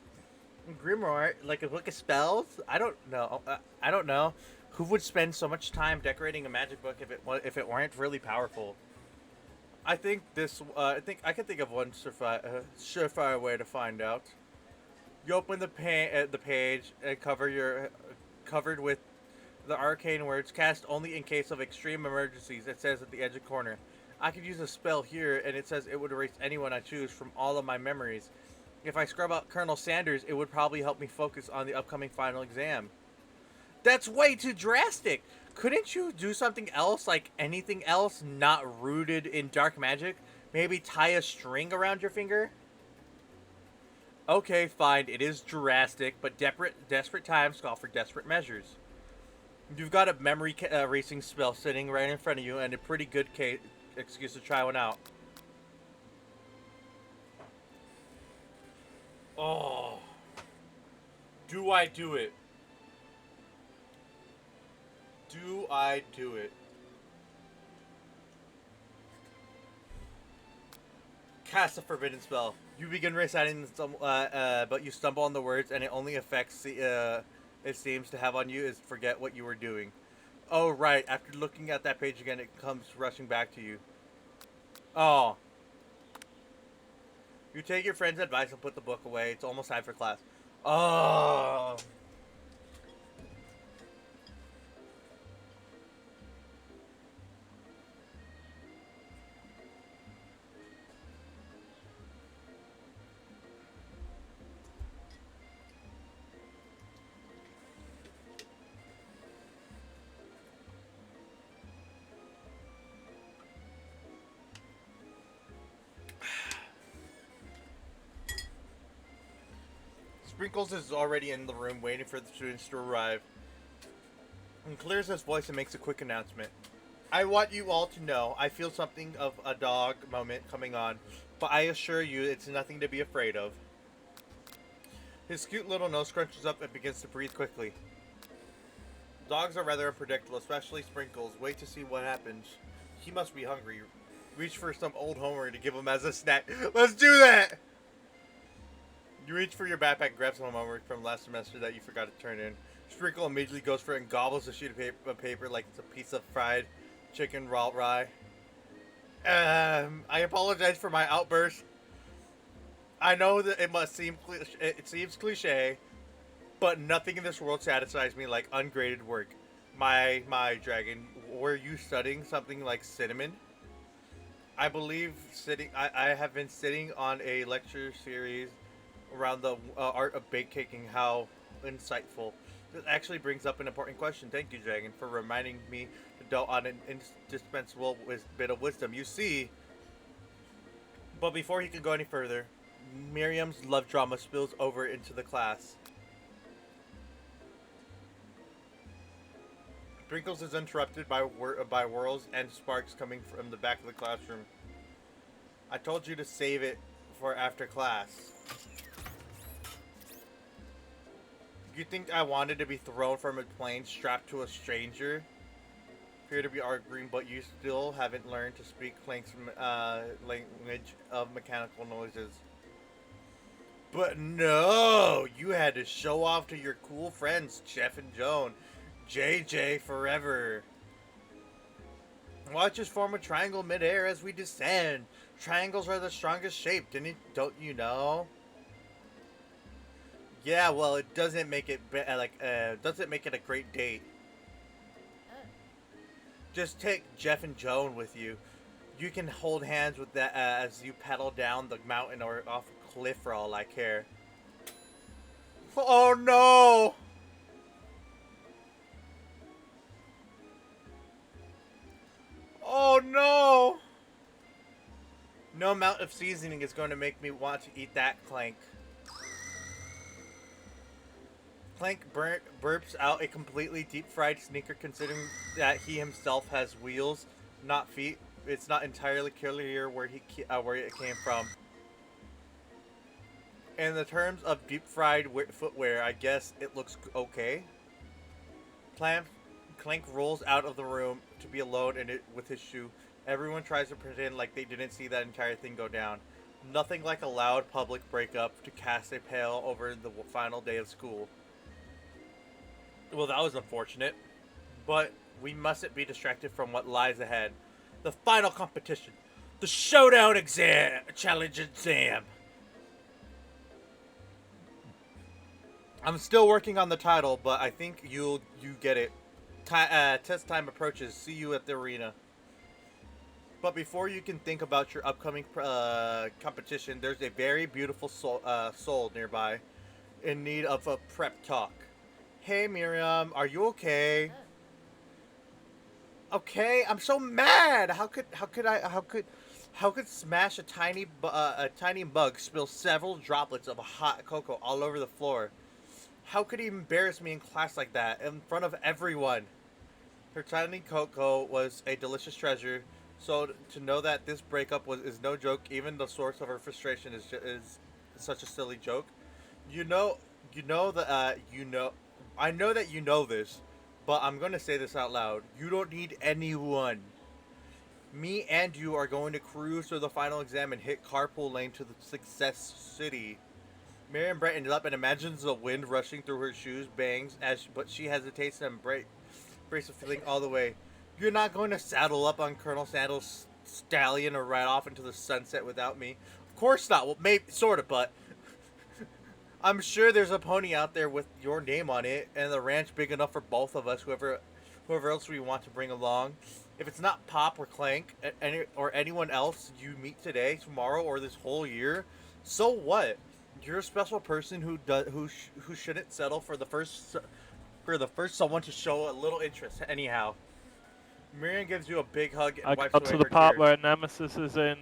Grimoire, like a book of spells? I don't know. I don't know. Who would spend so much time decorating a magic book if it weren't really powerful? I think I can think of one surefire way to find out. You open the page and covered with the arcane words cast only in case of extreme emergencies. It says at the edge of corner. I could use a spell here, and it says it would erase anyone I choose from all of my memories. If I scrub out Colonel Sanders, it would probably help me focus on the upcoming final exam. That's way too drastic! Couldn't you do something else, like anything else not rooted in dark magic? Maybe tie a string around your finger? Okay, fine, it is drastic, but desperate times call for desperate measures. You've got a memory erasing spell sitting right in front of you, and a pretty good excuse to try one out. Oh. Do I do it? Do I do it? Cast a forbidden spell. You begin reciting some, but you stumble on the words, and it only affects it seems to have on you is forget what you were doing. Oh, right. After looking at that page again, it comes rushing back to you. Oh. You take your friend's advice and put the book away. It's almost time for class. Oh. Sprinkles is already in the room waiting for the students to arrive. And clears his voice and makes a quick announcement. I want you all to know I feel something of a dog moment coming on, but I assure you it's nothing to be afraid of. His cute little nose scrunches up and begins to breathe quickly. Dogs are rather unpredictable, especially Sprinkles. Wait to see what happens. He must be hungry. Reach for some old Homer to give him as a snack. Let's do that! You reach for your backpack and grab some homework from last semester that you forgot to turn in. Sprinkle immediately goes for it and gobbles a sheet of paper like it's a piece of fried chicken raw rye. I apologize for my outburst. I know that it seems cliche, but nothing in this world satisfies me like ungraded work. My dragon, were you studying something like cinnamon? I believe I have been sitting on a lecture series around the art of bake caking. How insightful. This actually brings up an important question. Thank you, Dragon, for reminding me to dote on an indispensable bit of wisdom. You see, but before he can go any further, Miriam's love drama spills over into the class. Sprinkles is interrupted by whirls and sparks coming from the back of the classroom. I told you to save it for after class. You think I wanted to be thrown from a plane strapped to a stranger? Appear to be arguing, but you still haven't learned to speak Clank's language of mechanical noises. But no! You had to show off to your cool friends, Jeff and Joan. JJ forever. Watch us form a triangle midair as we descend. Triangles are the strongest shape, don't you know? Yeah, well, it doesn't make it doesn't make it a great date. Just take Jeff and Joan with you. You can hold hands with that as you pedal down the mountain or off a cliff for all I care. Oh no! Oh no! No amount of seasoning is going to make me want to eat that, Clank. Clank burps out a completely deep-fried sneaker, considering that he himself has wheels, not feet. It's not entirely clear where it came from. In the terms of deep-fried footwear, I guess it looks okay. Clank rolls out of the room to be alone in it with his shoe. Everyone tries to pretend like they didn't see that entire thing go down. Nothing like a loud public breakup to cast a pall over the final day of school. Well, that was unfortunate, but we mustn't be distracted from what lies ahead. The final competition, the showdown challenge exam. I'm still working on the title, but I think you get it. Test time approaches. See you at the arena. But before you can think about your upcoming competition, there's a very beautiful soul nearby in need of a prep talk. Hey Miriam, are you okay? Okay, I'm so mad. How could smash a tiny bug spill several droplets of hot cocoa all over the floor? How could he embarrass me in class like that in front of everyone? Her tiny cocoa was a delicious treasure. So to know that this breakup is no joke, even the source of her frustration is such a silly joke. I know that you know this, but I'm gonna say this out loud. You don't need anyone. Me and you are going to cruise through the final exam and hit carpool lane to the Success City. Miriam brightens up and imagines the wind rushing through her shoes, bangs, but she hesitates and embrace the feeling all the way. You're not going to saddle up on Colonel Sandals' stallion or ride off into the sunset without me. Of course not. Well, maybe, sort of, but I'm sure there's a pony out there with your name on it, and the ranch big enough for both of us, whoever else we want to bring along. If it's not Pop or Clank, or anyone else you meet today, tomorrow, or this whole year, so what? You're a special person who shouldn't settle for the first someone to show a little interest. Anyhow, Miriam gives you a big hug and I wipes got away to the her part tears. where Nemesis is in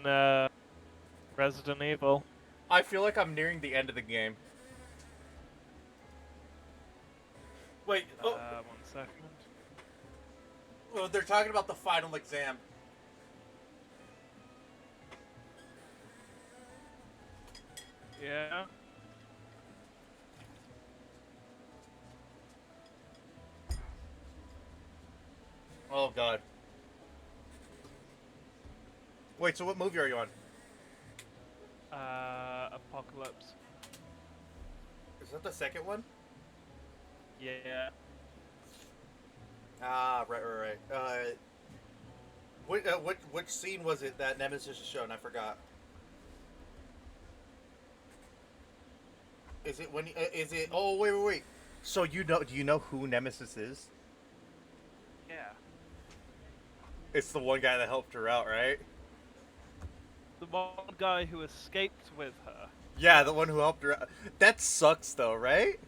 Resident Evil. I feel like I'm nearing the end of the game. Wait, 1 second. they're talking about the final exam. Yeah. Oh god. Wait, so what movie are you on? Apocalypse. Is that the second one? Yeah. Ah, right. Which scene was it that Nemesis is shown? I forgot. Is it when? Is it? Oh, wait. So do you know who Nemesis is? Yeah. It's the one guy that helped her out, right? The one guy who escaped with her. Yeah, the one who helped her out. That sucks, though, right?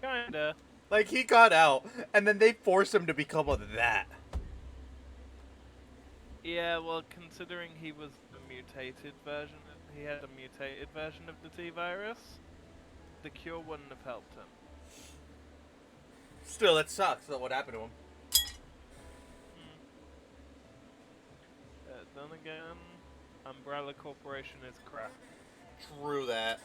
Kinda. Like, he got out, and then they forced him to become that. Yeah, well, considering he was the mutated version, he had a mutated version of the T-virus, the cure wouldn't have helped him. Still, it sucks. So what happened to him? Then again, Umbrella Corporation is crap. True that.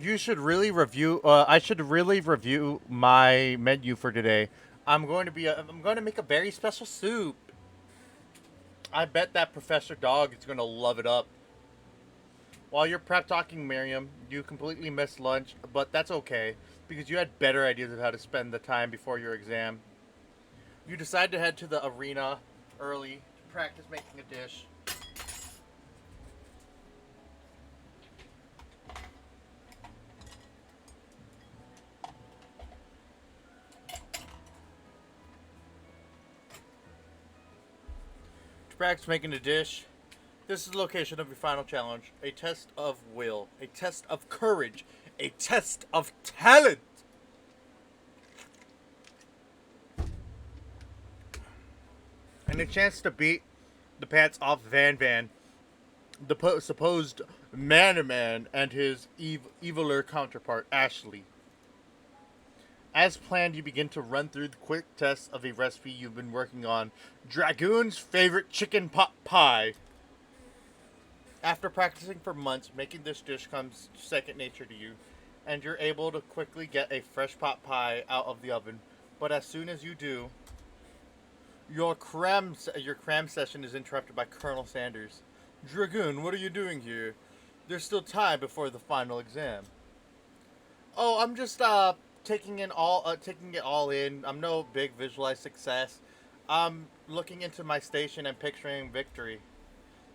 You should really review. I should really review my menu for today. I'm going to make a very special soup. I bet that Professor Dog is going to love it up. While you're prep talking, Miriam, you completely missed lunch, but that's okay because you had better ideas of how to spend the time before your exam. You decide to head to the arena early to practice making a dish. To practice making a dish, this is the location of your final challenge. A test of will, a test of courage, a test of talent. And a chance to beat the pants off Van Van, the supposed Man and his eviler counterpart, Ashley. As planned, you begin to run through the quick tests of a recipe you've been working on. Dragoon's favorite chicken pot pie. After practicing for months, making this dish comes second nature to you, and you're able to quickly get a fresh pot pie out of the oven. But as soon as you do, your cram session is interrupted by Colonel Sanders. Dragoon, what are you doing here? There's still time before the final exam. Oh, I'm just taking it all in. I'm no big visualized success. I'm looking into my station and picturing victory.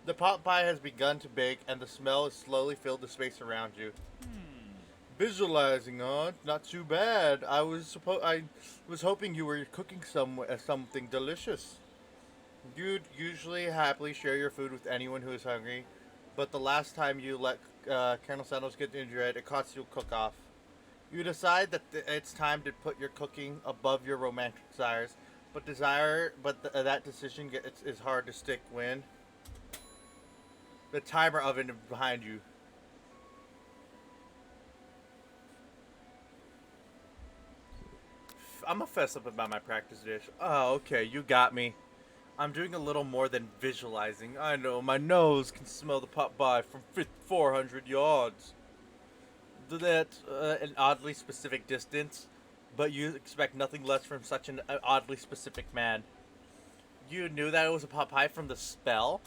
The pot pie has begun to bake, and the smell has slowly filled the space around you. Visualizing, huh? Not too bad. I was hoping you were cooking something delicious. You'd usually happily share your food with anyone who is hungry, but the last time you let Colonel Sanders get injured, it cost you a cook-off. You decide that it's time to put your cooking above your romantic desires, but that decision is hard to stick when the timer oven is behind you. I'm gonna fess up about my practice dish. Oh, okay, you got me. I'm doing a little more than visualizing. I know, my nose can smell the pot pie from 400 yards. That's an oddly specific distance, but you expect nothing less from such an oddly specific man. You knew that it was a pot pie from the spell?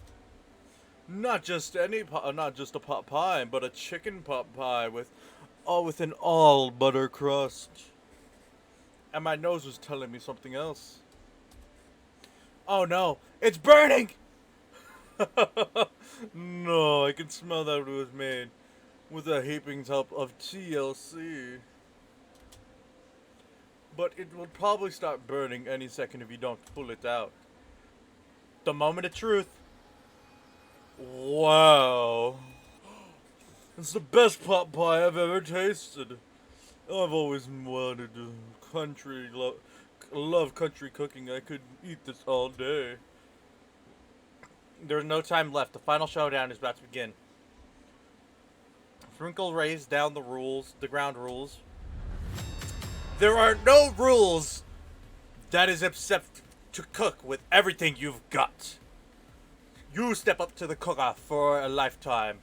Not just a pot pie, but a chicken pot pie with an all butter crust. And my nose was telling me something else. Oh no, it's burning! No, I can smell that it was made with a heaping top of TLC. But it will probably start burning any second if you don't pull it out. The moment of truth. Wow. It's the best pot pie I've ever tasted. I've always wanted to love country cooking. I could eat this all day. There's no time left. The final showdown is about to begin. Frinkle lays down the ground rules. There are no rules. That is except to cook with everything you've got. You step up to the cook-off for a lifetime.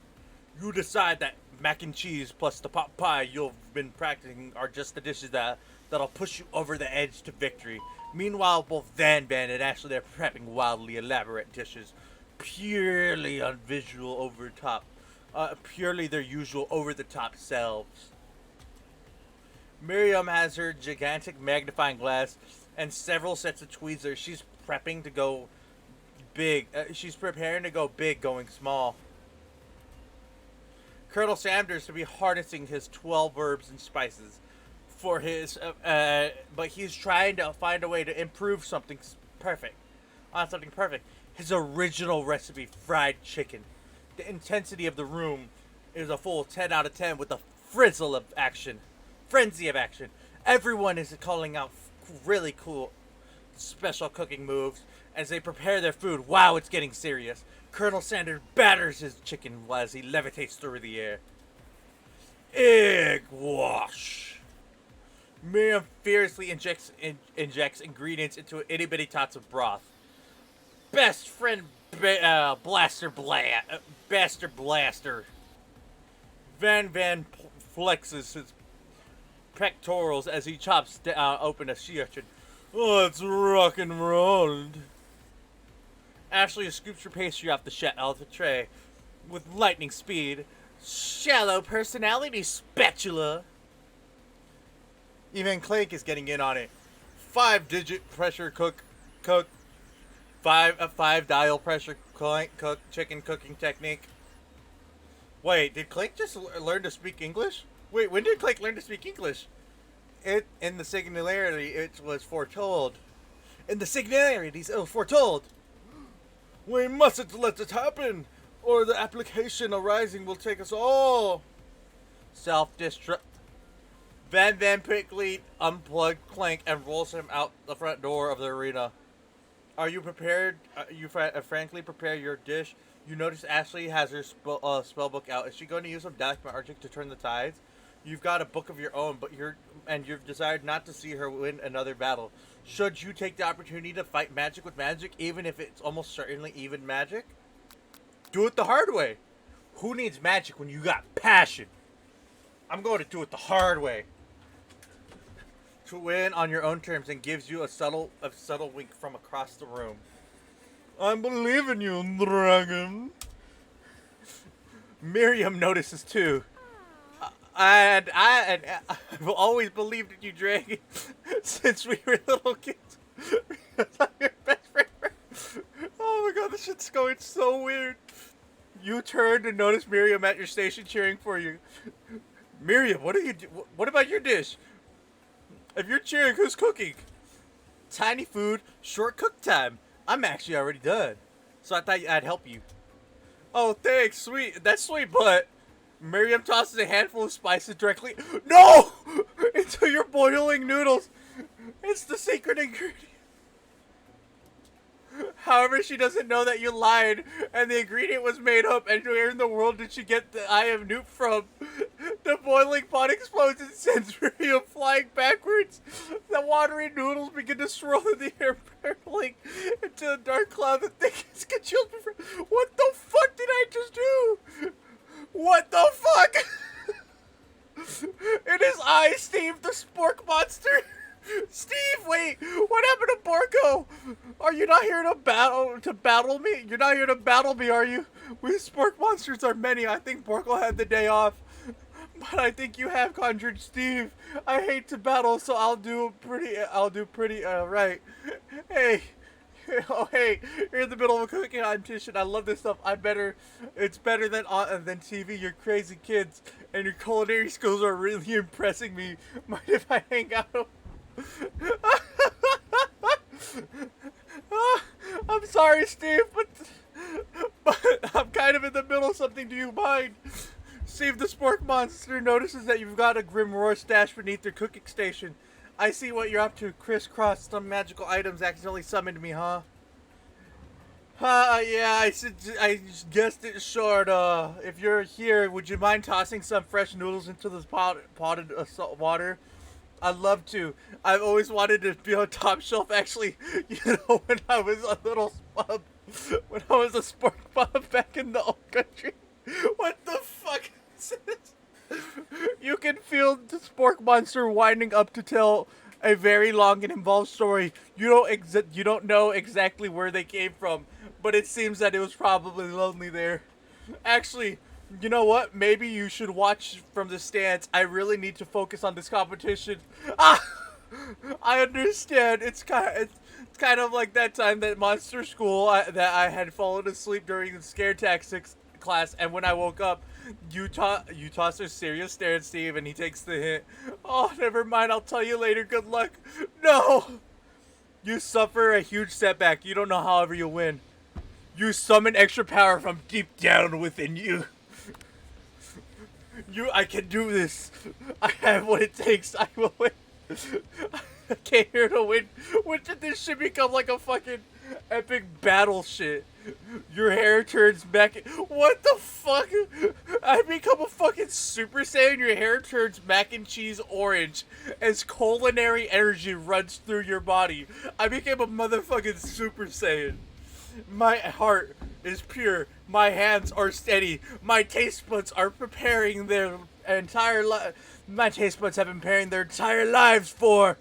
You decide that mac and cheese plus the pot pie you've been practicing are just the dishes that'll push you over the edge to victory. Meanwhile, both Van and Ashley are prepping wildly elaborate dishes, purely on visual purely their usual over-the-top selves. Miriam has her gigantic magnifying glass and several sets of tweezers. She's prepping to go big. She's preparing to go big, going small. Colonel Sanders to be harnessing his 12 herbs and spices for his, but he's trying to find a way to improve something perfect. His original recipe, fried chicken. The intensity of the room is a full 10 out of 10 with a frenzy of action. Everyone is calling out really cool special cooking moves as they prepare their food. Wow, it's getting serious. Colonel Sanders batters his chicken as he levitates through the air. Egg wash. Miriam fiercely injects ingredients into itty-bitty tots of broth. Best friend Blaster. Van flexes his pectorals as he chops open a sea urchin. Oh, it's rock and roll. Ashley scoops her pastry off the tray with lightning speed. Shallow personality spatula. Even Clank is getting in on it. 5-digit pressure cook. 5-dial pressure cook chicken cooking technique. Wait, did Clank just learn to speak English? Wait, when did Clank learn to speak English? In the Singularity, it was foretold. In the Singularities, it was foretold. We mustn't let it happen, or the application arising will take us all. Self-destruct. Van quickly unplugged Clank and rolls him out the front door of the arena. Are you prepared? You frankly prepare your dish. You notice Ashley has her spell book out. Is she going to use some dark magic to turn the tides? You've got a book of your own, but you've decided not to see her win another battle. Should you take the opportunity to fight magic with magic, even if it's almost certainly even magic? Do it the hard way. Who needs magic when you got passion? I'm going to do it the hard way. To win on your own terms and gives you a subtle wink from across the room. I believe in you, dragon. Miriam notices too. And I've always believed in you, dragon, since we were little kids. I'm your best friend. Oh my god, this shit's going so weird. You turn to notice Miriam at your station cheering for you. Miriam, what about your dish? If you're cheering, who's cooking? Tiny food, short cook time. I'm actually already done. So I thought I'd help you. Oh, thanks, sweet. That's sweet, but Miriam tosses a handful of spices directly. No! Into your boiling noodles. It's the secret ingredient. However, she doesn't know that you lied, and the ingredient was made up, and where in the world did she get the Eye of Newt from? The boiling pot explodes and sends Miriam flying backwards. The watery noodles begin to swirl in the air, hurtling into the dark cloud that thickens concealed before. What the fuck did I just do? What the fuck? It is I, Steve, the spork monster. Steve, wait! What happened to Borko? Are you not here to battle me? You're not here to battle me, are you? We spork monsters are many. I think Borko had the day off. But I think you have conjured Steve. I hate to battle, so I'll do pretty right. Hey. Oh, hey, you're in the middle of a cooking competition. I love this stuff. It's better than TV. You're crazy kids, and your culinary skills are really impressing me. Mind if I hang out? I'm sorry, Steve, but I'm kind of in the middle of something. Do you mind? Steve the Spork Monster notices that you've got a Grim Roar stashed beneath your cooking station. I see what you're up to. Crisscross, some magical items accidentally summoned me, huh? Yeah, I just guessed it short. If you're here, would you mind tossing some fresh noodles into this potted salt water? I'd love to. I've always wanted to be on top shelf, actually. When I was a little spub. When I was a sport bub back in the old country. What the fuck is this? You can feel the spork monster winding up to tell a very long and involved story. You don't know exactly where they came from, but it seems that it was probably lonely there. Actually, you know what? Maybe you should watch from the stands. I really need to focus on this competition. I understand. It's kind of like that time that Monster School that I had fallen asleep during the scare tactics class, and when I woke up, you toss a serious stare at Steve, and he takes the hint. Oh, never mind. I'll tell you later. Good luck. No. You suffer a huge setback. You don't know however you'll win. You summon extra power from deep down within you. I can do this. I have what it takes. I will win. I came here to win. When did this shit become like a fucking epic battle shit? Your hair turns back. What the fuck? I become a fucking Super Saiyan. Your hair turns mac and cheese orange as culinary energy runs through your body. I became a motherfucking Super Saiyan. My heart is pure. My hands are steady. My taste buds are preparing their entire My taste buds have been preparing their entire lives for.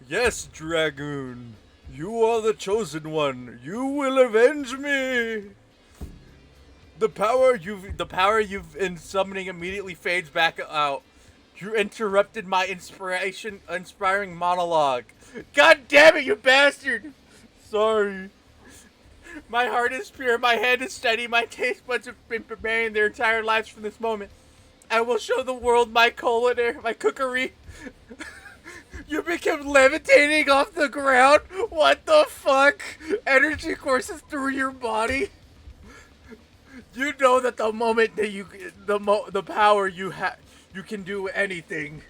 Yes, Dragoon. You are the chosen one. You will avenge me. The power you've in summoning immediately fades back out. You interrupted my inspiring monologue. God damn it, you bastard! Sorry. My heart is pure, my head is steady, my taste buds have been preparing their entire lives for this moment. I will show the world my cookery. You became levitating off the ground? What the fuck? Energy courses through your body? You know that the moment that the power you have, you can do anything.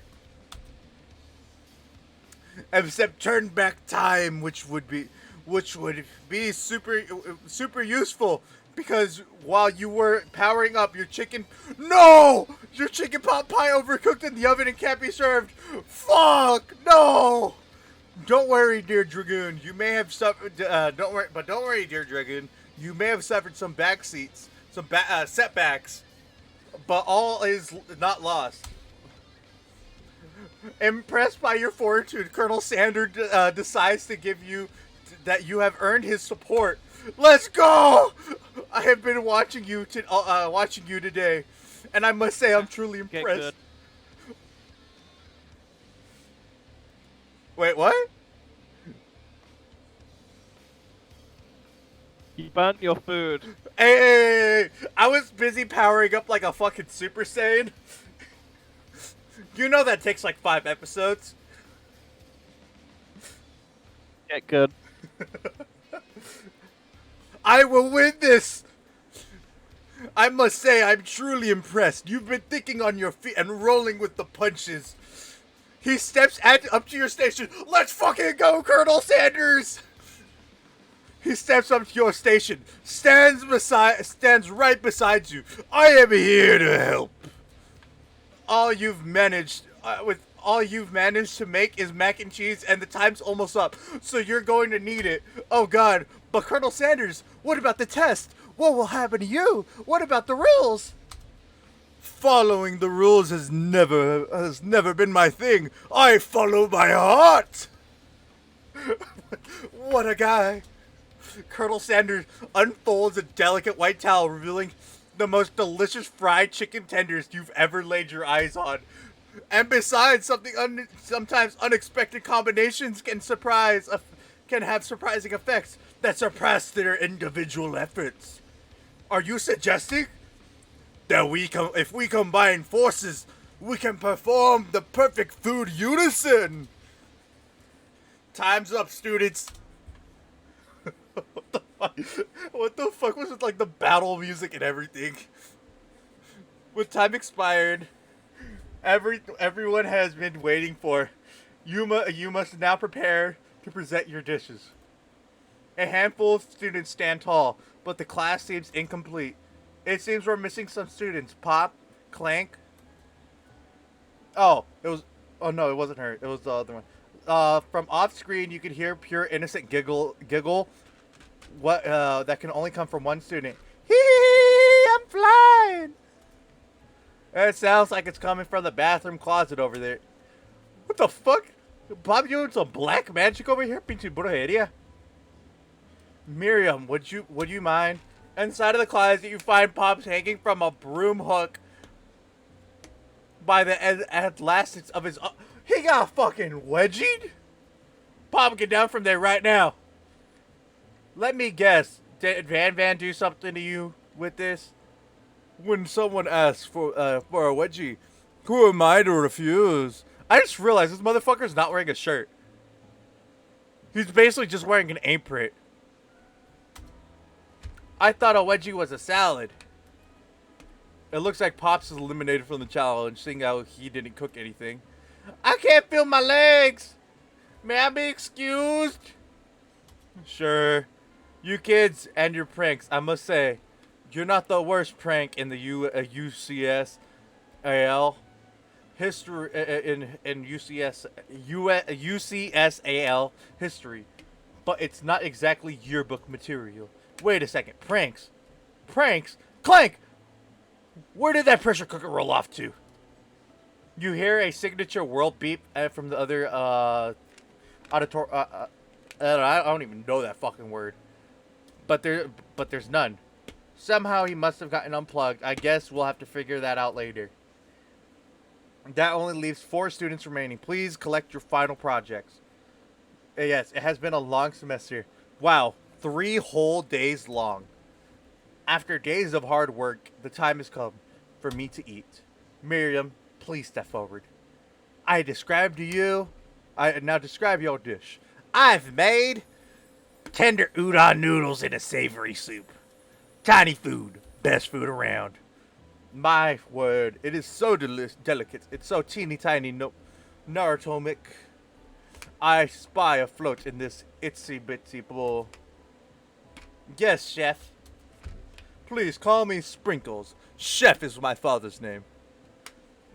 Except turn back time, which would be super useful, because while you were powering up your chicken pot pie overcooked in the oven and can't be served. Fuck no. Don't worry, dear Dragoon. You may have suffered. Don't worry, dear Dragoon. You may have suffered some backseats some setbacks, but all is not lost. Impressed by your fortitude, Colonel Sanders decides to give you that you have earned his support. Let's go! I have been watching you today, and I must say I'm truly Get impressed. good. Wait, what? You burnt your food. Hey, I was busy powering up like a fucking Super Saiyan. You know that takes like 5 episodes. Get good. I will win this! I must say, I'm truly impressed. You've been thinking on your feet and rolling with the punches. He steps up to your station. Let's fucking go, Colonel Sanders! He steps up to your station, stands right beside you. I am here to help. All you've managed to make is mac and cheese, and the time's almost up, so you're going to need it. Oh God! But Colonel Sanders, what about the test? What will happen to you? What about the rules? Following the rules has never been my thing. I follow my heart. What a guy. Colonel Sanders unfolds a delicate white towel, revealing the most delicious fried chicken tenders you've ever laid your eyes on. And besides, sometimes unexpected combinations can have surprising effects that surpass their individual efforts. Are you suggesting that if we combine forces, we can perform the perfect food unison? Time's up, students. What the fuck? What the fuck was it, like the battle music and everything? With time expired, everyone has been waiting for. You must now prepare to present your dishes. A handful of students stand tall, but the class seems incomplete. It seems we're missing some students. Pop, Clank. Oh, no, it wasn't her. It was the other one. From off screen, you could hear pure innocent giggle. That can only come from one student. Hee, I'm flying. It sounds like it's coming from the bathroom closet over there. What the fuck? Bob, you doing some black magic over here? Pinche brujeria. Miriam, would you mind? Inside of the closet, you find Pops hanging from a broom hook by the elastics of his. He got fucking wedgied. Pop, get down from there right now. Let me guess. Did Van do something to you with this? When someone asks for a wedgie, who am I to refuse? I just realized this motherfucker's not wearing a shirt. He's basically just wearing an apron. I thought a wedgie was a salad. It looks like Pops is eliminated from the challenge, seeing how he didn't cook anything. I can't feel my legs. May I be excused? Sure. You kids and your pranks, I must say, you're not the worst prank in the UCSAL history in UCSAL history, but it's not exactly yearbook material. Wait a second, pranks, Clank. Where did that pressure cooker roll off to? You hear a signature world beep from the other auditor. I don't even know that fucking word. But there's none. Somehow he must have gotten unplugged. I guess we'll have to figure that out later. That only leaves 4 students remaining. Please collect your final projects. Yes, it has been a long semester. Wow, 3 whole days long. After days of hard work, the time has come for me to eat. Miriam, please step forward. Now describe your dish. I've made tender udon noodles in a savory soup. Tiny food, best food around. My word, it is so delicate. It's so teeny tiny, Narutomic. I spy afloat in this itsy bitsy bowl. Yes, chef. Please call me Sprinkles. Chef is my father's name.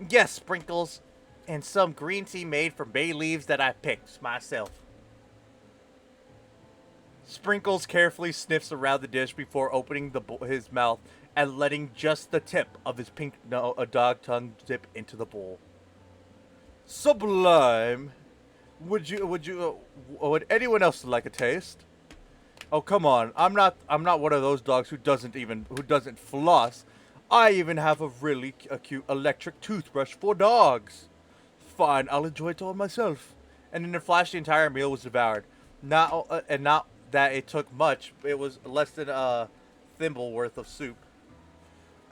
Yes, Sprinkles. And some green tea made from bay leaves that I picked myself. Sprinkles carefully sniffs around the dish before opening his mouth and letting just the tip of his pink dog tongue dip into the bowl. Sublime. Would anyone else like a taste? Oh, come on. I'm not one of those dogs who doesn't floss. I even have a really cute electric toothbrush for dogs. Fine, I'll enjoy it all myself. And in a flash, the entire meal was devoured. Not that it took much. It was less than a thimble worth of soup.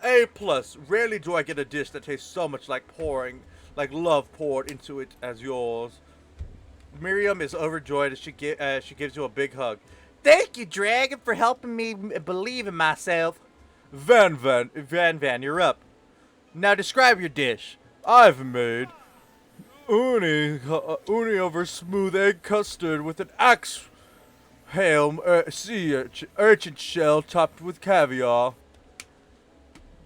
A plus. Rarely do I get a dish that tastes so much like love poured into it as yours. Miriam is overjoyed as she gives you a big hug. Thank you, Dragon, for helping me believe in myself. Van, you're up. Now describe your dish. I've made uni over smooth egg custard with an axe sea urchin shell topped with caviar.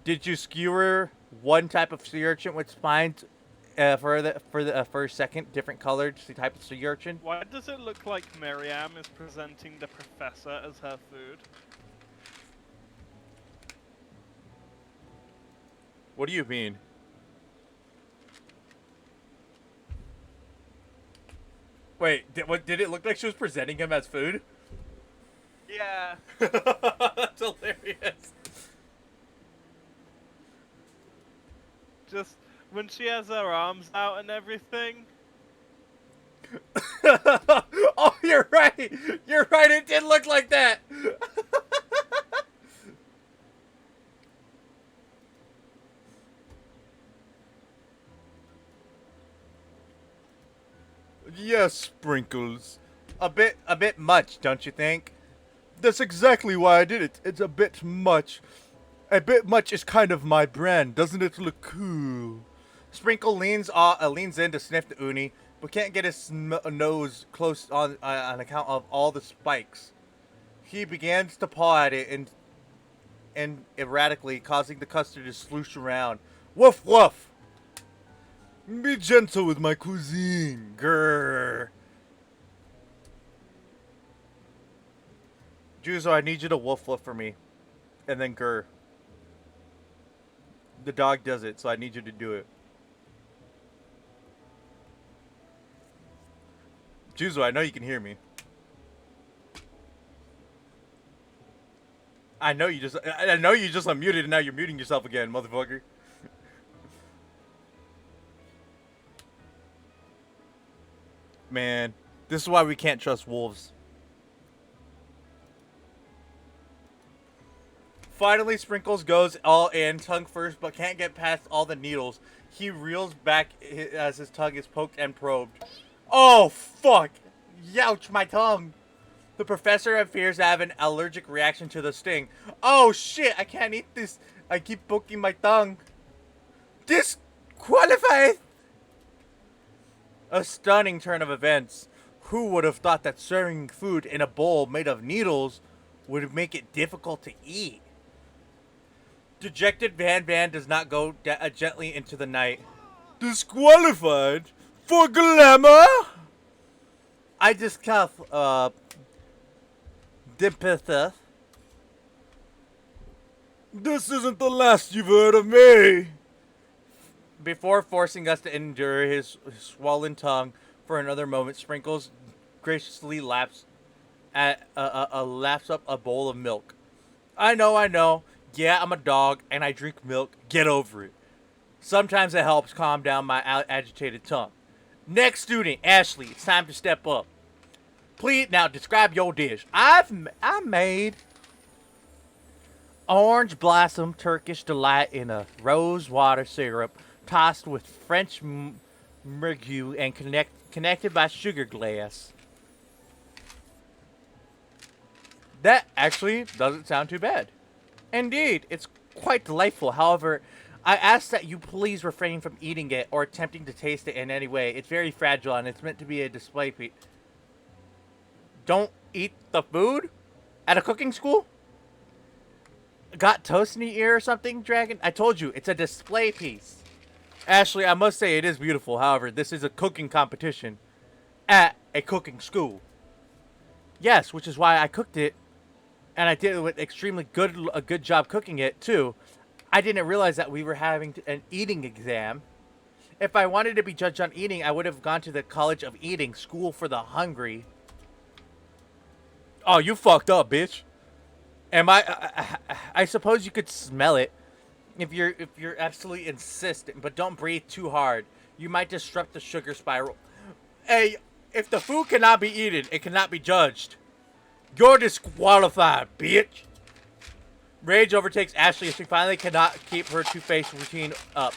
Did you skewer one type of sea urchin with spines for a second different colored type of sea urchin? Why does it look like Miriam is presenting the professor as her food? What do you mean? Wait, did it look like she was presenting him as food? Yeah. That's hilarious. Just when she has her arms out and everything. Oh, you're right. You're right. It did look like that. Yes, Sprinkles. A bit much, don't you think? That's exactly why I did it. It's a bit much. A bit much is kind of my brand. Doesn't it look cool? Sprinkle leans in to sniff the uni, but can't get his nose close on account of all the spikes. He begins to paw at it and erratically, causing the custard to sloosh around. Woof woof! Be gentle with my cuisine, grrr. Juzo, I need you to woof woof for me. And then grrr. The dog does it, so I need you to do it. Juzo, I know you can hear me. I know you just unmuted and now you're muting yourself again, motherfucker. Man, this is why we can't trust wolves. Finally, Sprinkles goes all in, tongue first, but can't get past all the needles. He reels back as his tongue is poked and probed. Oh, fuck! Youch, my tongue! The professor fears I have an allergic reaction to the sting. Oh, shit, I can't eat this. I keep poking my tongue. Disqualified! A stunning turn of events. Who would have thought that serving food in a bowl made of needles would make it difficult to eat? Dejected Van does not go gently into the night. Disqualified? For glamour? I discuss, Dimpitheth. This isn't the last you've heard of me. Before forcing us to endure his swollen tongue for another moment, Sprinkles graciously laps up a bowl of milk. I know. Yeah, I'm a dog and I drink milk. Get over it. Sometimes it helps calm down my agitated tongue. Next student, Ashley, it's time to step up. Please, now describe your dish. I made orange blossom Turkish delight in a rose water syrup tossed with French mergue and connected by sugar glass. That actually doesn't sound too bad. Indeed, it's quite delightful. However, I ask that you please refrain from eating it or attempting to taste it in any way. It's very fragile and it's meant to be a display piece. Don't eat the food? At a cooking school? Got toast in your ear or something, Dragon? I told you, it's a display piece. Ashley, I must say it is beautiful. However, this is a cooking competition at a cooking school. Yes, which is why I cooked it and I did with extremely a good job cooking it too. I didn't realize that we were having an eating exam. If I wanted to be judged on eating, I would have gone to the College of Eating, School for the Hungry. Oh, you fucked up, bitch. I suppose you could smell it if you're absolutely insistent, but don't breathe too hard. You might disrupt the sugar spiral. Hey, if the food cannot be eaten, it cannot be judged. You're disqualified, bitch. Rage overtakes Ashley as she finally cannot keep her two-faced routine up.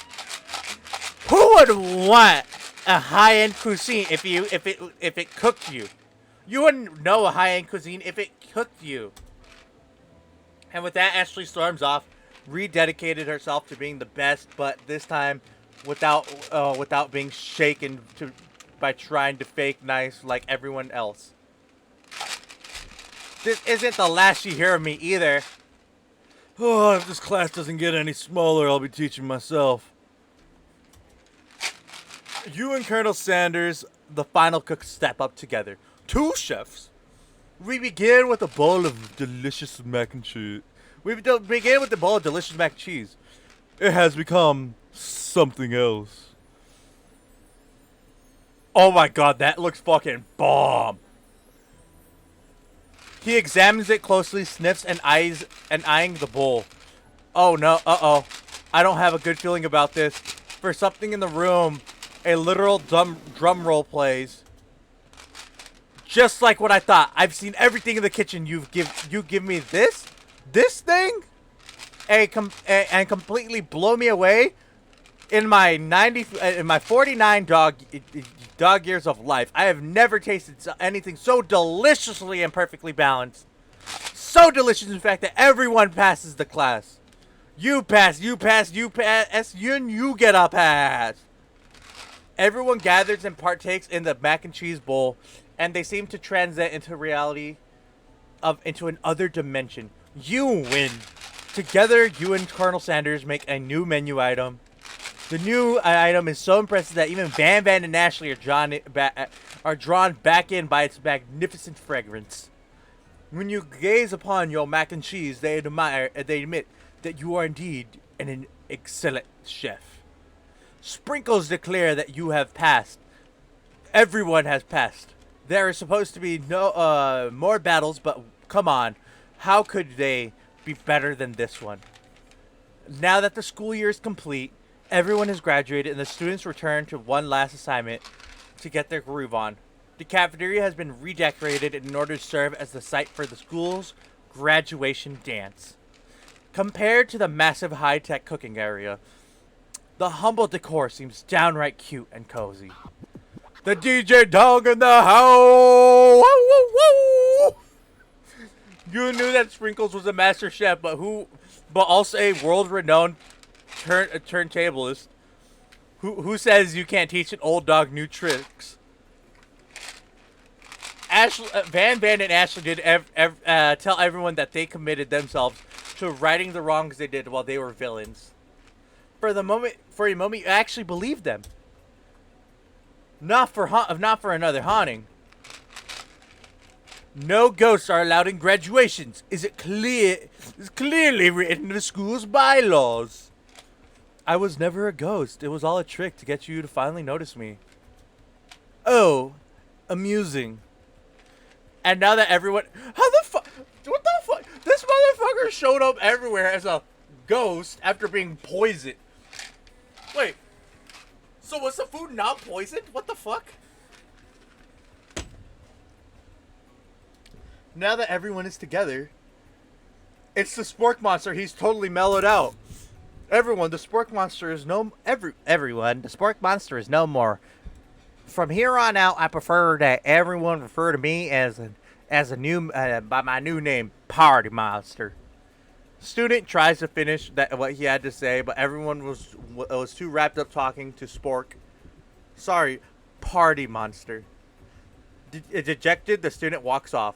Who would want a high-end cuisine if it cooked you? You wouldn't know a high-end cuisine if it cooked you. And with that, Ashley storms off, rededicated herself to being the best, but this time without being shaken by trying to fake nice like everyone else. This isn't the last you hear of me either. Oh, if this class doesn't get any smaller, I'll be teaching myself. You and Colonel Sanders, the final cook, step up together. Two chefs. We begin with a bowl of delicious mac and cheese. It has become something else. Oh my god, that looks fucking bomb. He examines it closely, sniffs, and eyeing the bowl. Oh no, uh-oh. I don't have a good feeling about this. For something in the room, a literal drum roll plays. Just like what I thought. I've seen everything in the kitchen. You give me this thing, and completely blow me away. In my 49 dog years of life, I have never tasted anything so deliciously and perfectly balanced. So delicious, in fact, that everyone passes the class. You pass, you get a pass. Everyone gathers and partakes in the mac and cheese bowl, and they seem to transcend into reality, into another dimension. You win. Together, you and Colonel Sanders make a new menu item. The new item is so impressive that even Van and Ashley are drawn back in by its magnificent fragrance. When you gaze upon your mac and cheese, they admit that you are indeed an excellent chef. Sprinkles declare that you have passed. Everyone has passed. There is supposed to be no more battles, but come on, how could they be better than this one? Now that the school year is complete, everyone has graduated and the students return to one last assignment to get their groove on. The cafeteria has been redecorated in order to serve as the site for the school's graduation dance. Compared to the massive high-tech cooking area, the humble decor seems downright cute and cozy. The DJ dog in the house! Woo, woo, woo! You knew that Sprinkles was a master chef, but also a world-renowned turntablist. Who says you can't teach an old dog new tricks? Van and Ashley did tell everyone that they committed themselves to righting the wrongs they did while they were villains. For a moment, you actually believed them. Not for another haunting. No ghosts are allowed in graduations. It's clearly written in the school's bylaws. I was never a ghost. It was all a trick to get you to finally notice me. Oh, amusing. And now that everyone... How the fuck... What the fuck? This motherfucker showed up everywhere as a ghost after being poisoned. Wait. So was the food not poisoned? What the fuck? Now that everyone is together, it's the Spork Monster. He's totally mellowed out. Everyone, the Spork Monster is everyone, the Spork Monster is no more. From here on out, I prefer that everyone refer to me as a new by my new name, Party Monster. Student tries to finish what he had to say, but everyone was too wrapped up talking to Spork. Sorry, Party Monster. Dejected, the student walks off.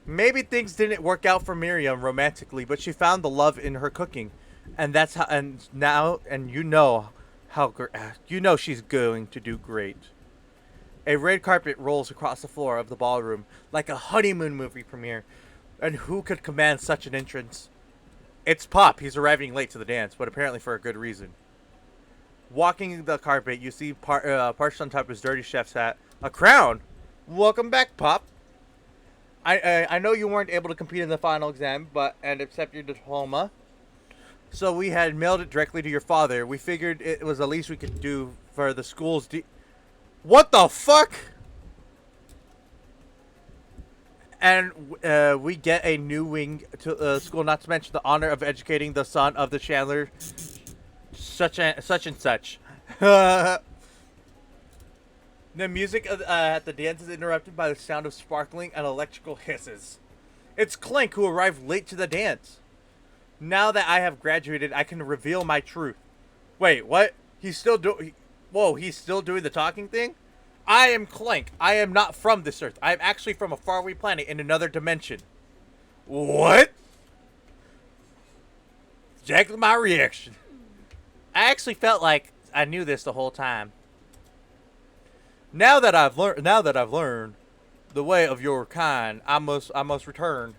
Maybe things didn't work out for Miriam romantically, but she found the love in her cooking, and you know she's going to do great. A red carpet rolls across the floor of the ballroom like a honeymoon movie premiere. And who could command such an entrance? It's Pop. He's arriving late to the dance, but apparently for a good reason. Walking the carpet, you see perched on top of his dirty chef's hat, a crown. Welcome back, Pop. I know you weren't able to compete in the final exam, and accept your diploma. So we had mailed it directly to your father. We figured it was the least we could do for the school's What the fuck? And we get a new wing to school, not to mention the honor of educating the son of the Chandler, such and such. The music at the dance is interrupted by the sound of sparkling and electrical hisses. It's Clank, who arrived late to the dance. Now that I have graduated, I can reveal my truth. Wait, what? He's still doing the talking thing? I am Clank. I am not from this earth. I am actually from a faraway planet in another dimension. What? Exactly my reaction. I actually felt like I knew this the whole time. Now that I've learned the way of your kind, I must return.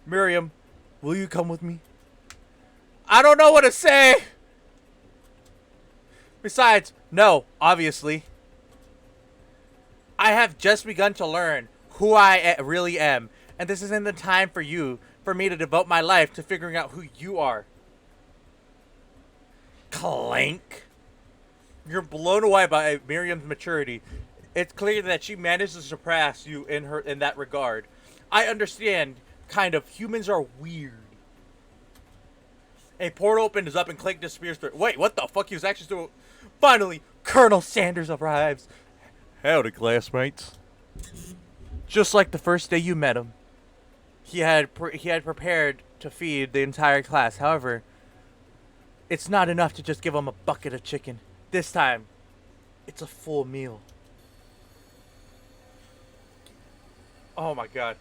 Miriam, will you come with me? I don't know what to say. Besides, no, obviously. I have just begun to learn who I really am, and this isn't the time for me to devote my life to figuring out who you are. Clank. You're blown away by Miriam's maturity. It's clear that she managed to surpass you in that regard. I understand, kind of. Humans are weird. A portal opens up and Clank disappears through. Wait, what the fuck? He was actually still. Finally, Colonel Sanders arrives. Howdy, classmates. Just like the first day you met him, he had prepared to feed the entire class. However, it's not enough to just give him a bucket of chicken. This time, it's a full meal. Oh my god.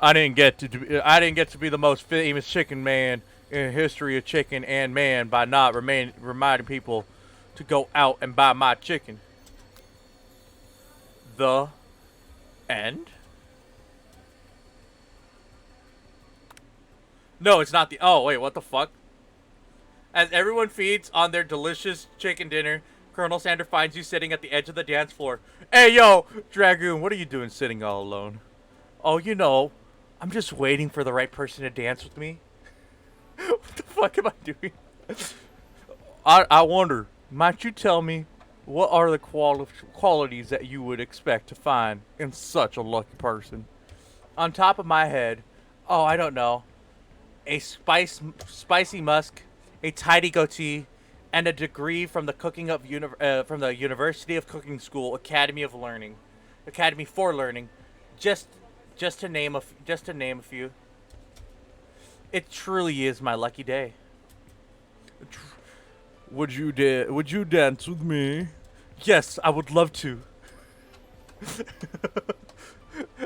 I didn't get to be the most famous chicken man in the history of chicken and man by not reminding people to go out and buy my chicken. The end? No, it's not the... Oh, wait, what the fuck? As everyone feeds on their delicious chicken dinner, Colonel Sanders finds you sitting at the edge of the dance floor. Hey, yo, Dragoon, what are you doing sitting all alone? Oh, you know, I'm just waiting for the right person to dance with me. What the fuck am I doing? I wonder, might you tell me what are the qualities that you would expect to find in such a lucky person? On top of my head, oh, I don't know, a spicy musk, a tidy goatee, and a degree from the University of Cooking School Academy for Learning, just to name a few. It truly is my lucky day. Would you dance with me? Yes, I would love to.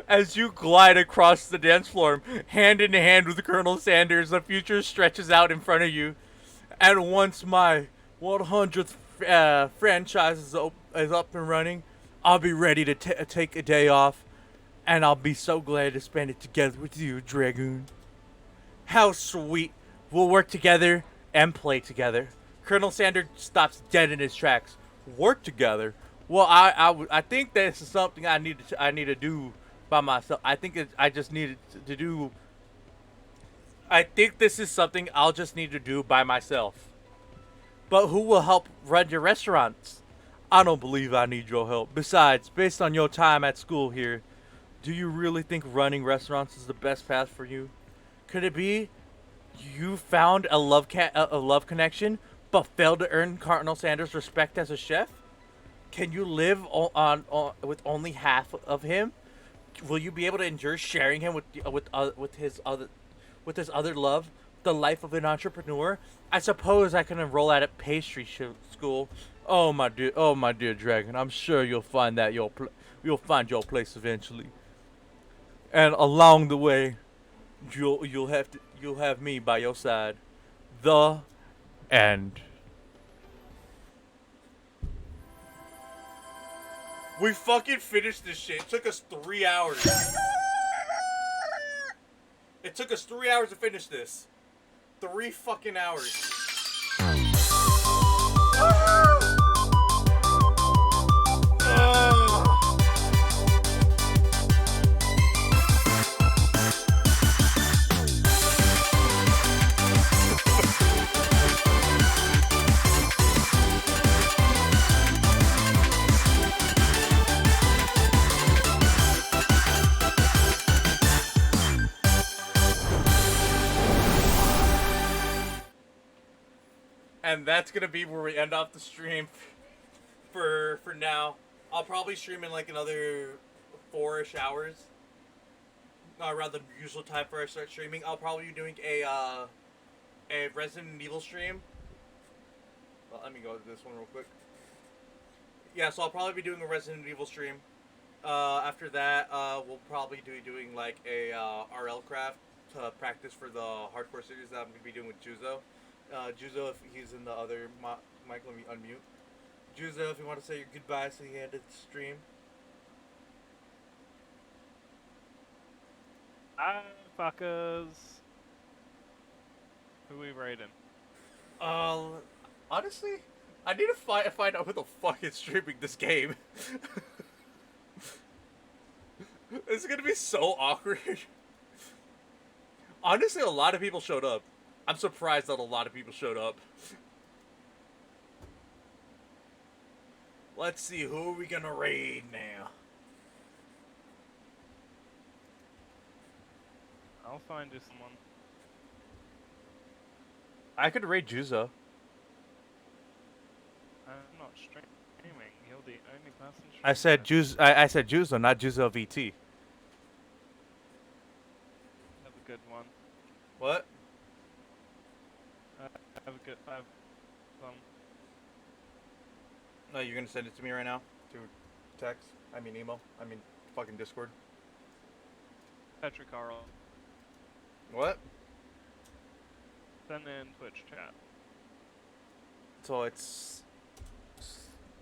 As you glide across the dance floor, hand in hand with Colonel Sanders, the future stretches out in front of you. And once my 100th franchise is up and running, I'll be ready to take a day off. And I'll be so glad to spend it together with you, Dragoon. How sweet. We'll work together and play together. Colonel Sanders stops dead in his tracks. Work together? Well, I think this is something I need to do by myself. I think I just need to do. I think this is something I'll just need to do by myself. But who will help run your restaurants? I don't believe I need your help. Besides, based on your time at school here, do you really think running restaurants is the best path for you? Could it be you found a love connection, but failed to earn Colonel Sanders' respect as a chef? Can you live on with only half of him? Will you be able to endure sharing him with his other love, the life of an entrepreneur? I suppose I can enroll at a pastry school. Oh my dear Dragon, I'm sure you'll find that you'll find your place eventually. And along the way, you'll have me by your side. The end. We fucking finished this shit. It took us 3 hours. It took us 3 hours to finish this. 3 fucking hours. And that's gonna be where we end off the stream for now. I'll probably stream in like another 4-ish hours. Around the usual time for I start streaming. I'll probably be doing a Resident Evil stream. Well, let me go to this one real quick. Yeah, so I'll probably be doing a Resident Evil stream. After that, we'll probably be doing like a RL craft to practice for the hardcore series that I'm gonna be doing with Juzo. Juzo, if he's in the other mic, let me unmute. Juzo, if you want to say your goodbyes to the end of the stream. Hi, fuckers. Who we raiding? Honestly, I need to find out who the fuck is streaming this game. It's gonna be so awkward. Honestly, a lot of people showed up. I'm surprised that a lot of people showed up. Let's see, who are we gonna raid now? I'll find you someone. I could raid Juzo. I'm not streaming. You're the only person streaming. I said Juzo, not Juzo VT. Have a good one. What? Have a good. Have No, you're gonna send it to me right now? To text? I mean email? I mean fucking Discord? Petricarl. What? Send in Twitch chat. So it's...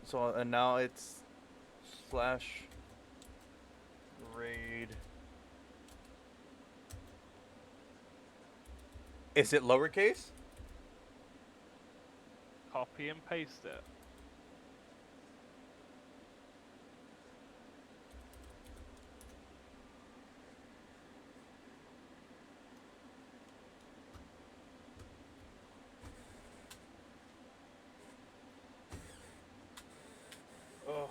So, and now it's... /raid... Is it lowercase? Copy and paste it. Oh.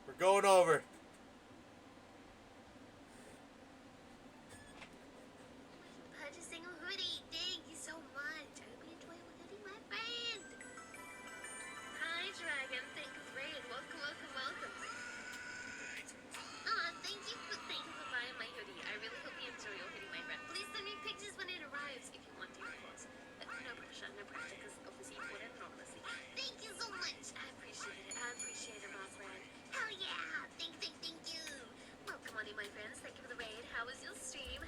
We're going over. Purchasing a hoodie. Thank you so much. I hope you enjoy your hoodie, my friend. Hi, Dragon. Thank you for raid. Welcome, welcome, welcome. Thank you for buying my hoodie. I really hope you enjoy your hoodie, my friend. Please send me pictures when it arrives if you want to, of course. No pressure, because obviously you bought it anonymously. Thank you so much. I appreciate it. I appreciate it, my friend. Hell yeah. Thank you. Welcome on in, my friends. Thank you for the raid. How was your stream?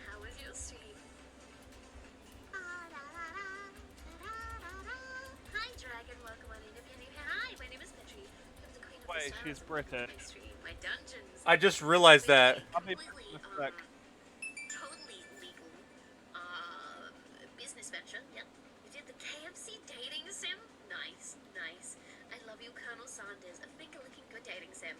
Hi, Dragon. Welcome on in. If you're new here, hi. My name is Petri. I'm the queen of Wait, the she's stars. British. My stream, my dungeons. I just realized that. I'll be Completely, back. totally legal business venture. Yep. You did the KFC dating sim. Nice. I love you, Colonel Sanders. A finger-licking good dating sim.